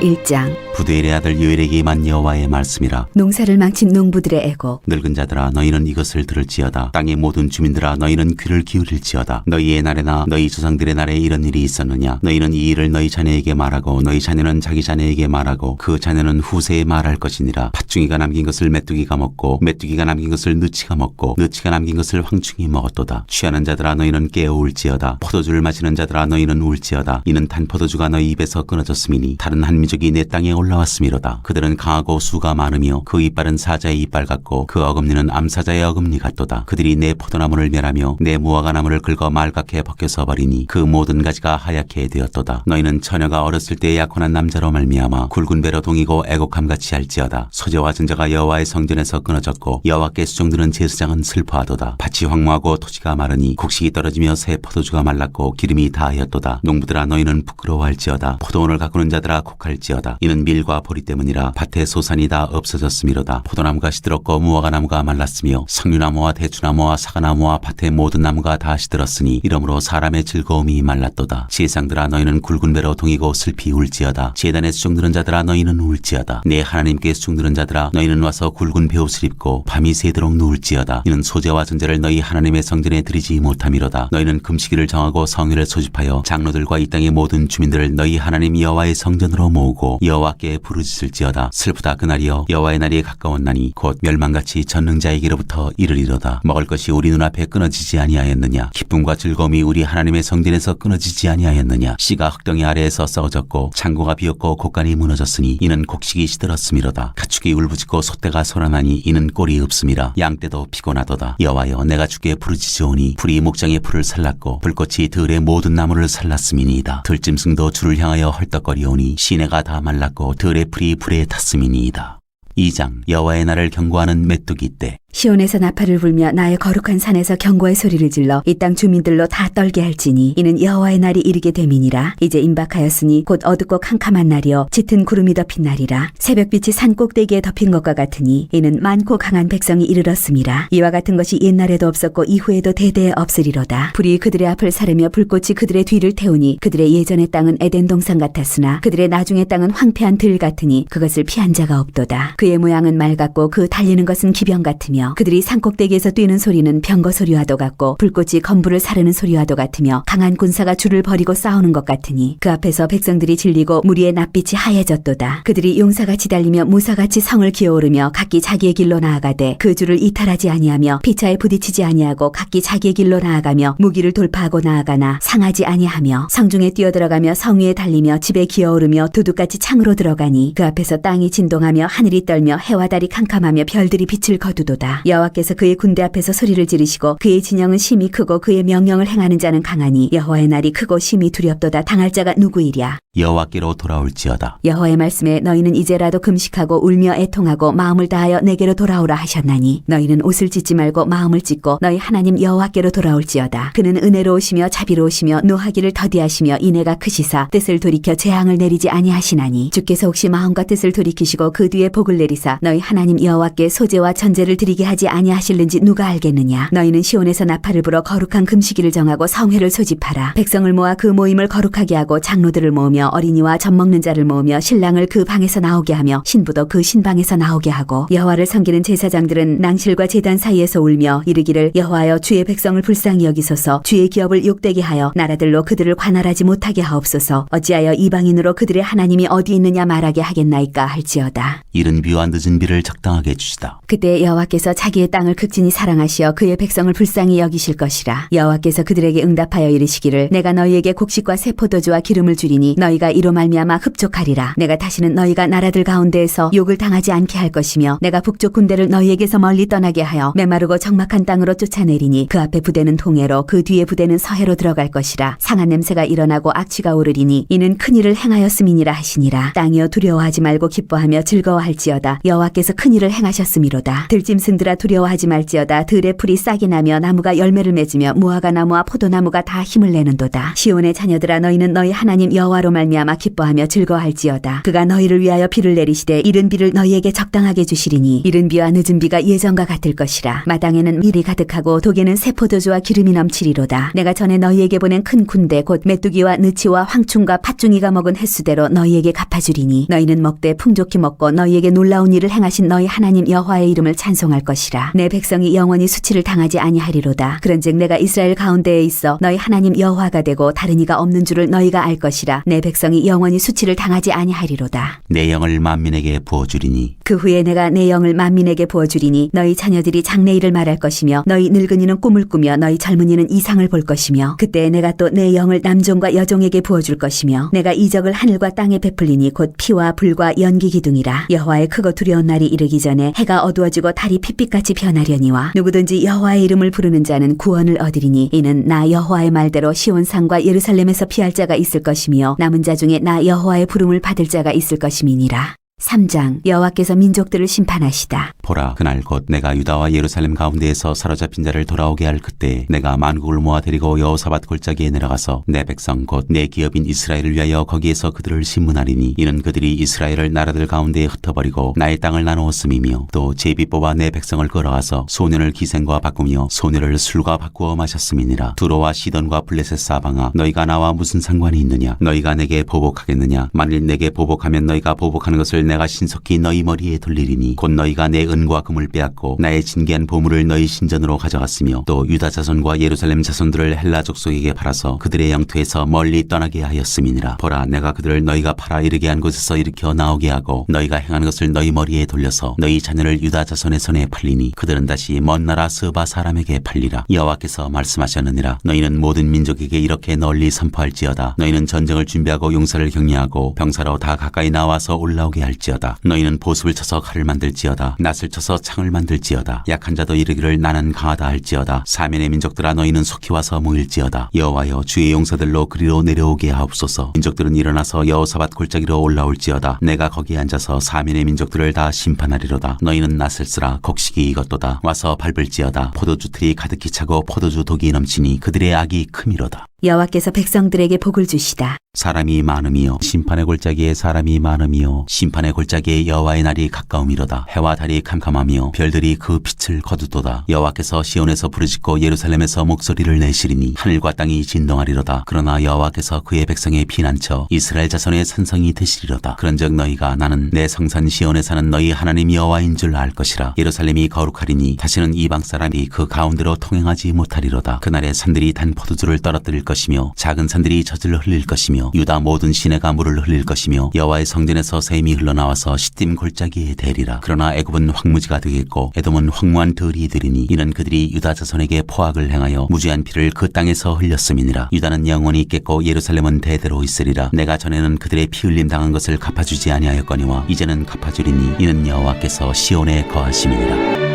1장
부두엘의 아들 요엘에게 임한 여호와의 말씀이라.
농사를 망친 농부들의 애곡.
늙은 자들아 너희는 이것을 들을지어다. 땅의 모든 주민들아 너희는 귀를 기울일지어다. 너희의 날에나 너희 조상들의 날에 이런 일이 있었느냐. 너희는 이 일을 너희 자녀에게 말하고 너희 자녀는 자기 자녀에게 말하고 그 자녀는 후세에 말할 것이니라. 팥중이가 남긴 것을 메뚜기가 먹고 메뚜기가 남긴 것을 느치가 먹고 느치가 남긴 것을 황충이 먹었도다. 취하는 자들아 너희는 깨어울지어다. 포도주를 마시는 자들아 너희는 울지어다. 이는 단 포도주가 너희 입에서 끊어졌음이니 다른 한 민족이 내 땅에 올라왔음이로다. 그들은 강하고 수가 많으며 그 이빨은 사자의 이빨 같고 그 어금니는 암사자의 어금니 같도다. 그들이 내 포도나무를 멸하며 내 무화과 나무를 긁어 말갛게 벗겨서 버리니 그 모든 가지가 하얗게 되었도다. 너희는 처녀가 어렸을 때 약혼한 남자로 말미암아 굵은 배로 동이고 애곡함같이 할지어다. 소재와 전자가 여호와의 성전에서 끊어졌고 여호와께 수종드는 제사장은 슬퍼하도다. 밭이 황무하고 토지가 마르니 곡식이 떨어지며 새 포도주가 말랐고 기름이 다하였도다. 농부들아 너희는 부끄러워할지어다. 포도원을 가꾸는 자들아 곡할지어다. 이는 일과 보리 때문이라 밭의 소산이 다 없어졌음이로다. 포도나무가 시들었고 무화과나무가 말랐으며 석류나무와 대추나무와 사과나무와 밭의 모든 나무가 다 시들었으니 이러므로 사람의 즐거움이 말랐도다. 제상들아 너희는 굵은 배로 동이고 슬피 울지어다. 제단에 수종드는 자들아 너희는 울지어다. 내 하나님께 수종드는 자들아 너희는 와서 굵은 베옷을 입고 밤이 새도록 누울지어다. 이는 소제와 전제를 너희 하나님의 성전에 드리지 못함이로다. 너희는 금식일을 정하고 성회를 소집하여 장로들과 이 땅의 모든 주민들을 너희 하나님 여호와의 성전으로 모으고 여호와께 부르짖을지어다. 슬프다 그날이여 여호와의 날이 가까웠나니 곧 멸망같이 전능자에게로부터 이르리로다. 먹을 것이 우리 눈앞에 끊어지지 아니하였느냐. 기쁨과 즐거움이 우리 하나님의 성전에서 끊어지지 아니하였느냐. 씨가 흙덩이 아래에서 썩어졌고 창고가 비었고 곡간이 무너졌으니 이는 곡식이 시들었음이로다. 가축이 울부짖고 소떼가 소란하니 이는 꼴이 없음이라. 양떼도 피곤하도다. 여호와여 내가 주께 부르짖으오니 불이 목장의 풀을 살랐고 불꽃이 들의 모든 나무를 살랐음이니이다. 들짐승도 주를 향하여 헐떡거리오니 시내가 다 말랐고 들의 풀이 불에 탔음이니이다. 2장 여호와의 날을 경고하는 메뚜기 때.
시온에서 나팔을 불며 나의 거룩한 산에서 경고의 소리를 질러 이 땅 주민들로 다 떨게 할지니 이는 여호와의 날이 이르게 됨이니라. 이제 임박하였으니 곧 어둡고 캄캄한 날이요 짙은 구름이 덮인 날이라. 새벽빛이 산 꼭대기에 덮인 것과 같으니 이는 많고 강한 백성이 이르렀음이라. 이와 같은 것이 옛날에도 없었고 이후에도 대대에 없으리로다. 불이 그들의 앞을 사르며 불꽃이 그들의 뒤를 태우니 그들의 예전의 땅은 에덴 동산 같았으나 그들의 나중의 땅은 황폐한 들 같으니 그것을 피한 자가 없도다. 그의 모양은 말 같고 그 달리는 것은 기병 같으며 그들이 산꼭대기에서 뛰는 소리는 병거 소리와도 같고 불꽃이 건부를 사르는 소리와도 같으며 강한 군사가 줄을 버리고 싸우는 것 같으니 그 앞에서 백성들이 질리고 무리의 낯빛이 하얘졌도다. 그들이 용사같이 달리며 무사같이 성을 기어오르며 각기 자기의 길로 나아가되 그 줄을 이탈하지 아니하며 피차에 부딪히지 아니하고 각기 자기의 길로 나아가며 무기를 돌파하고 나아가나 상하지 아니하며 성중에 뛰어들어가며 성 위에 달리며 집에 기어오르며 도둑같이 창으로 들어가니 그 앞에서 땅이 진동하며 하늘이 떨며 해와 달이 캄캄하며 별들이 빛을 거두도다. 여호와께서 그의 군대 앞에서 소리를 지르시고 그의 진영은 심히 크고 그의 명령을 행하는 자는 강하니 여호와의 날이 크고 심히 두렵도다. 당할 자가 누구이랴.
여호와께로 돌아올지어다.
여호와의 말씀에 너희는 이제라도 금식하고 울며 애통하고 마음을 다하여 내게로 돌아오라 하셨나니 너희는 옷을 찢지 말고 마음을 찢고 너희 하나님 여호와께로 돌아올지어다. 그는 은혜로우시며 자비로우시며 노하기를 더디하시며 인애가 크시사 뜻을 돌이켜 재앙을 내리지 아니하시나니 주께서 혹시 마음과 뜻을 돌이키시고 그 뒤에 복을 내리사 너희 하나님 여호와께 소제와 전제를 드리게 하지 아니하실는지 누가 알겠느냐. 너희는 시온에서 나팔을 불어 거룩한 금식일을 정하고 성회를 소집하라. 백성을 모아 그 모임을 거룩하게 하고 장로들을 모으며 어린이와 젖먹는 자를 모으며 신랑을 그 방에서 나오게 하며 신부도 그 신방에서 나오게 하고 여호와를 섬기는 제사장들은 낭실과 제단 사이에서 울며 이르기를 여호와여 주의 백성을 불쌍히 여기소서. 주의 기업을 욕되게 하여 나라들로 그들을 관할하지 못하게 하옵소서. 어찌하여 이방인으로 그들의 하나님이 어디 있느냐 말하게 하겠나이까 할지어다.
이른 비와 늦은 비를 적당하게 주시다.
그때 여호와께서 자기의 땅을 극진히 사랑하시어 그의 백성을 불쌍히 여기실 것이라. 여호와께서 그들에게 응답하여 이르시기를 내가 너희에게 곡식과 새 포도주와 기름을 주리니 너희가 이로 말미암아 흡족하리라. 내가 다시는 너희가 나라들 가운데에서 욕을 당하지 않게 할 것이며 내가 북쪽 군대를 너희에게서 멀리 떠나게 하여 메마르고 적막한 땅으로 쫓아내리니 그 앞에 부대는 동해로 그 뒤에 부대는 서해로 들어갈 것이라. 상한 냄새가 일어나고 악취가 오르리니 이는 큰일을 행하였음이니라 하시니라. 땅이여 두려워하지 말고 기뻐하며 즐거워할지어다. 여호와께서 큰일을 행하셨음이로다. 들짐승들아 두려워하지 말지어다. 들의 풀이 싹이 나며 나무가 열매를 맺으며 무화과 나무와 포도나무가 다 힘을 내는도다. 시온의 자녀들아 너희는 너희 하나님 여호와로 말미암아 기뻐하며 즐거워할지어다. 그가 너희를 위하여 비를 내리시되 이른 비를 너희에게 적당하게 주시리니 이른 비와 늦은 비가 예전과 같을 것이라. 마당에는 밀이 가득하고 독에는 새 포도주와 기름이 넘치리로다. 내가 전에 너희에게 보낸 큰 군대 곧 메뚜기와 느치와 황충과 팥중이가 먹은 횟수대로 너희에게 갚아주리니 너희는 먹되 풍족히 먹고 너희에게 놀라운 일을 행하신 너희 하나님 여호와의 이름을 찬송할 것이라. 내 백성이 영원히 수치를 당하지 아니하리로다. 그런즉 내가 이스라엘 가운데에 있어 너희 하나님 여호와가 되고 다른 이가 없는 줄을 너희가 알 것이라. 내 백성이 영원히 수치를 당하지 아니하리로다.
내 영을 만민에게 부어주리니
그 후에 내가 내 영을 만민에게 부어주리니 너희 자녀들이 장래일을 말할 것이며 너희 늙은이는 꿈을 꾸며 너희 젊은이는 이상을 볼 것이며 그때 내가 또 내 영을 남종과 여종에게 부어줄 것이며 내가 이적을 하늘과 땅에 베풀리니 곧 피와 불과 연기 기둥이라. 여호와의 크고 두려운 날이 이르기 전에 해가 어두워지고 달이 핏빛같이 변하려니와 누구든지 여호와의 이름을 부르는 자는 구원을 얻으리니 이는 나 여호와의 말대로 시온산과 예루살렘에서 피할 자가 있을 것이며 남은 자 중에 나 여호와의 부름을 받을 자가 있을 것임이니라. 3장 여호와께서 민족들을 심판하시다.
보라, 그날 곧 내가 유다와 예루살렘 가운데에서 사로잡힌 자를 돌아오게 할 그때 내가 만국을 모아 데리고 여호사밧 골짜기에 내려가서 내 백성 곧 내 기업인 이스라엘을 위하여 거기에서 그들을 심문하리니 이는 그들이 이스라엘을 나라들 가운데에 흩어버리고 나의 땅을 나누었음이며 또 제비 뽑아 내 백성을 끌어가서 소년을 기생과 바꾸며 소녀를 술과 바꾸어 마셨음이니라. 두로와 시돈과 블레셋 사방아, 너희가 나와 무슨 상관이 있느냐? 너희가 내게 보복하겠느냐? 만일 내게 보복하면 너희가 보복하는 것을 내가 신속히 너희 머리에 돌리리니 곧 너희가 내 은과 금을 빼앗고 나의 진귀한 보물을 너희 신전으로 가져갔으며 또 유다 자손과 예루살렘 자손들을 헬라 족속에게 팔아서 그들의 영토에서 멀리 떠나게 하였음이니라. 보라, 내가 그들을 너희가 팔아 이르게 한 곳에서 일으켜 나오게 하고 너희가 행한 것을 너희 머리에 돌려서 너희 자녀를 유다 자손의 손에 팔리니 그들은 다시 먼 나라 스바 사람에게 팔리라. 여호와께서 말씀하셨느니라. 너희는 모든 민족에게 이렇게 널리 선포할지어다. 너희는 전쟁을 준비하고 용사를 격려하고 병사로 다 가까이 나와서 올라오게 할지어다. 너희는 보습을 쳐서 칼을 만들지어다. 낫을 쳐서 창을 만들지어다. 약한 자도 이르기를 나는 강하다 할지어다. 사면의 민족들아, 너희는 속히 와서 모일지어다. 여호와여, 주의 용사들로 그리로 내려오게 하옵소서. 민족들은 일어나서 여호사밧 골짜기로 올라올지어다. 내가 거기에 앉아서 사면의 민족들을 다 심판하리로다. 너희는 낫을 쓰라. 곡식이 익었도다. 와서 밟을지어다. 포도주 틀이 가득히 차고 포도주 독이 넘치니 그들의 악이 크미로다.
여호와께서 백성들에게 복을 주시다.
사람이 많음이요 심판의 골짜기에 사람이 많음이요 심판의 골짜기에 여호와의 날이 가까움이로다. 해와 달이 캄캄하며 별들이 그 빛을 거두도다. 여호와께서 시온에서 부르짖고 예루살렘에서 목소리를 내시리니 하늘과 땅이 진동하리로다. 그러나 여호와께서 그의 백성의 피난처 이스라엘 자손의 산성이 되시리로다. 그런즉 너희가 나는 내 성산 시온에 사는 너희 하나님 여호와인 줄 알 것이라. 예루살렘이 거룩하리니 다시는 이방 사람이 그 가운데로 통행하지 못하리로다. 그날에 산들이 단 포도주를 떨어뜨릴 것이며 작은 산들이 젖을 흘릴 것이며 유다 모든 시내가 물을 흘릴 것이며 여호와의 성전에서 샘이 흘러나와서 시딤 골짜기에 대리라. 그러나 애굽은 황무지가 되겠고 에돔은 황무한 들이 되리니 이는 그들이 유다 자손에게 포악을 행하여 무죄한 피를 그 땅에서 흘렸음이니라. 유다는 영원히 있겠고 예루살렘은 대대로 있으리라. 내가 전에는 그들의 피 흘림 당한 것을 갚아주지 아니하였거니와 이제는 갚아주리니 이는 여호와께서 시온에 거하심이니라.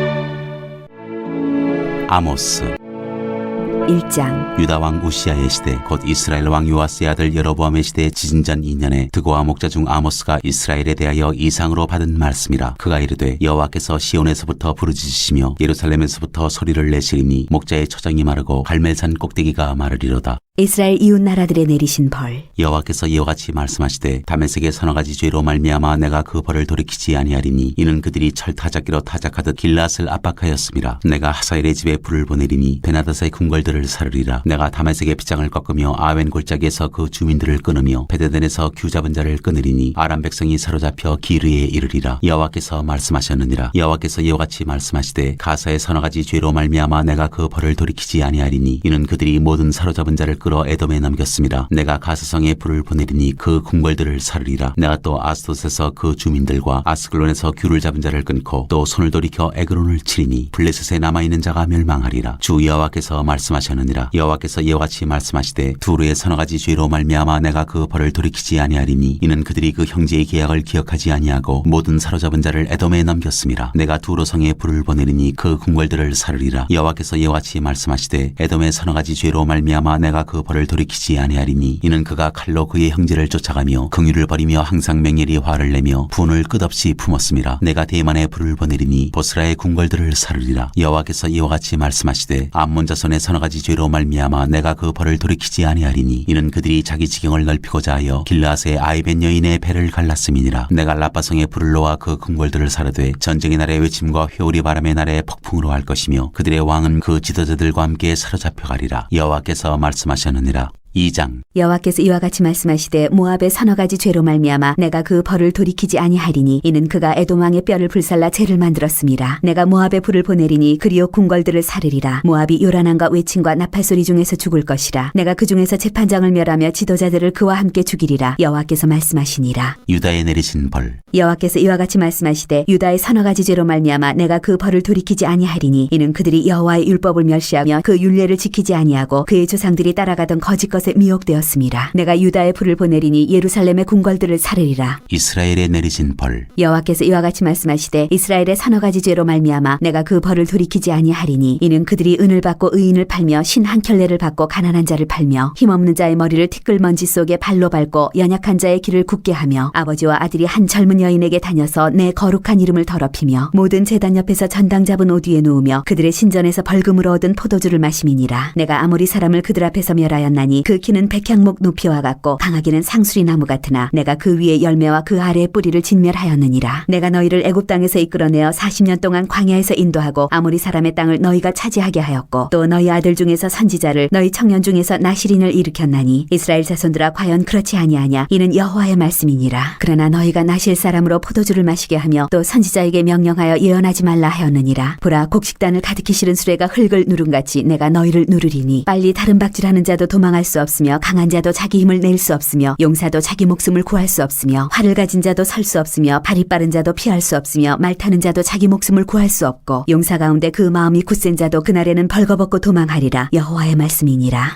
아모스
1장
유다 왕 우시아의 시대 곧 이스라엘 왕 요아스의 아들 여로보암의 시대 지진전 2년에 드고와 목자 중 아모스가 이스라엘에 대하여 이상으로 받은 말씀이라. 그가 이르되 여호와께서 시온에서부터 부르짖으시며 예루살렘에서부터 소리를 내시리니 목자의 초장이 마르고 갈멜산 꼭대기가 마르리로다.
이스라엘 이웃 나라들에 내리신 벌.
여호와께서 이와 같이 말씀하시되 다메섹의 서너 가지 죄로 말미암아 내가 그 벌을 돌이키지 아니하리니 이는 그들이 철 타작기로 타작하듯 길앗을 압박하였음이라. 내가 하사엘의 집에 불을 보내리니 베나닷의 궁궐들을 사르리라. 내가 다메섹의 빗장을 꺾으며 아웬 골짜기에서 그 주민들을 끊으며 베데덴에서 규 잡은 자를 끊으리니 아람 백성이 사로잡혀 기르에 이르리라. 여호와께서 말씀하셨느니라. 여호와께서 이와 같이 말씀하시되 가사의 서너 가지 죄로 말미암아 내가 그 벌을 돌이키지 아니하리니 이는 그들이 모든 사로잡은 자를 끌어 에돔에 넘겼습니다. 내가 가스성에 불을 보내리니 그 궁궐들을 사르리라. 내가 또 아스돗에서 그 주민들과 아스글론에서 규를 잡은 자를 끊고 또 손을 돌이켜 에그론을 치리니 블레셋에 남아있는 자가 멸망하리라. 주 여호와께서 말씀하셨느니라. 여호와께서 이와 같이 말씀하시되 두루의 서너 가지 죄로 말미암아 내가 그 벌을 돌이키지 아니하리니 이는 그들이 그 형제의 계약을 기억하지 아니하고 모든 사로잡은 자를 에돔에 넘겼음이라. 내가 두루성에 불을 보내리니 그 궁궐들을 사르리라. 여호와께서 이와 같이 말씀하시되 에돔의 서너 가지 죄로 말미암아 내가 그 벌을 돌이키지 아니하리니 이는 그가 칼로 그의 형제를 쫓아가며 긍휼을 버리며 항상 맹렬히 화를 내며 분을 끝없이 품었음이라. 내가 대만에 불을 보내리니 보스라의 궁궐들을 사르리라. 여호와께서 이와 같이 말씀하시되 암몬 자손의 서너 가지 죄로 말미암아 내가 그 벌을 돌이키지 아니하리니 이는 그들이 자기 지경을 넓히고자 하여 길르앗의 아이벤 여인의 배를 갈랐음이니라. 내가 라빠성에 불을 놓아 그 궁궐들을 사르되 전쟁의 날의 외침과 회오리 바람의 날에 폭풍으로 할 것이며 그들의 왕은 그 지도자들과 함께 사로잡혀 가리라. 여호와께서 말씀하셨느니라. 2장
여호와께서 이와 같이 말씀하시되 모압의 서너 가지 죄로 말미암아 내가 그 벌을 돌이키지 아니하리니 이는 그가 에돔 왕의 뼈를 불살라 죄를 만들었음이라. 내가 모압에 불을 보내리니 그리오 궁궐들을 사르리라. 모압이 요란함과 외침과 나팔소리 중에서 죽을 것이라. 내가 그 중에서 재판장을 멸하며 지도자들을 그와 함께 죽이리라. 여호와께서 말씀하시니라.
유다에 내리신 벌.
여호와께서 이와 같이 말씀하시되 유다의 서너 가지 죄로 말미암아 내가 그 벌을 돌이키지 아니하리니 이는 그들이 여호와의 율법을 멸시하며 그 율례를 지키지 아니하고 그의 조상들이 따라가던 거짓 것을 것에 미혹되었음이라. 내가 유다에 불을 보내리니 예루살렘의 궁궐들을 사르리라.
이스라엘에 내리신 벌.
여호와께서 이와 같이 말씀하시되 이스라엘의 서너 가지 죄로 말미암아 내가 그 벌을 돌이키지 아니하리니 이는 그들이 은을 받고 의인을 팔며 신 한 켤레를 받고 가난한 자를 팔며 힘없는 자의 머리를 티끌먼지 속에 발로 밟고 연약한 자의 길을 굳게 하며 아버지와 아들이 한 젊은 여인에게 다녀서 내 거룩한 이름을 더럽히며 모든 제단 옆에서 전당 잡은 옷 위에 누우며 그들의 신전에서 벌금으로 얻은 포도주를 마심이니라. 내가 아모리 사람을 그들 앞에서 멸하였나니 그 키는 백향목 높이와 같고 강하기는 상수리 나무 같으나 내가 그 위에 열매와 그 아래의 뿌리를 진멸하였느니라. 내가 너희를 애굽 땅에서 이끌어내어 40년 동안 광야에서 인도하고 아모리 사람의 땅을 너희가 차지하게 하였고 또 너희 아들 중에서 선지자를 너희 청년 중에서 나시린을 일으켰나니 이스라엘 자손들아 과연 그렇지 아니하냐. 이는 여호와의 말씀이니라. 그러나 너희가 나실 사람으로 포도주를 마시게 하며 또 선지자에게 명령하여 예언하지 말라 하였느니라. 보라 곡식단을 가득히 실은 수레가 흙을 누름같이 내가 너희를 누르리니 빨리 다른 박질하는 자도 도망할 수 없으며 강한 자도 자기 힘을 낼 수 없으며 용사도 자기 목숨을 구할 수 없으며 활을 가진 자도 설 수 없으며 발이 빠른 자도 피할 수 없으며 말 타는 자도 자기 목숨을 구할 수 없고 용사 가운데 그 마음이 굳센 자도 그날에는 벌거벗고 도망하리라. 여호와의 말씀이니라.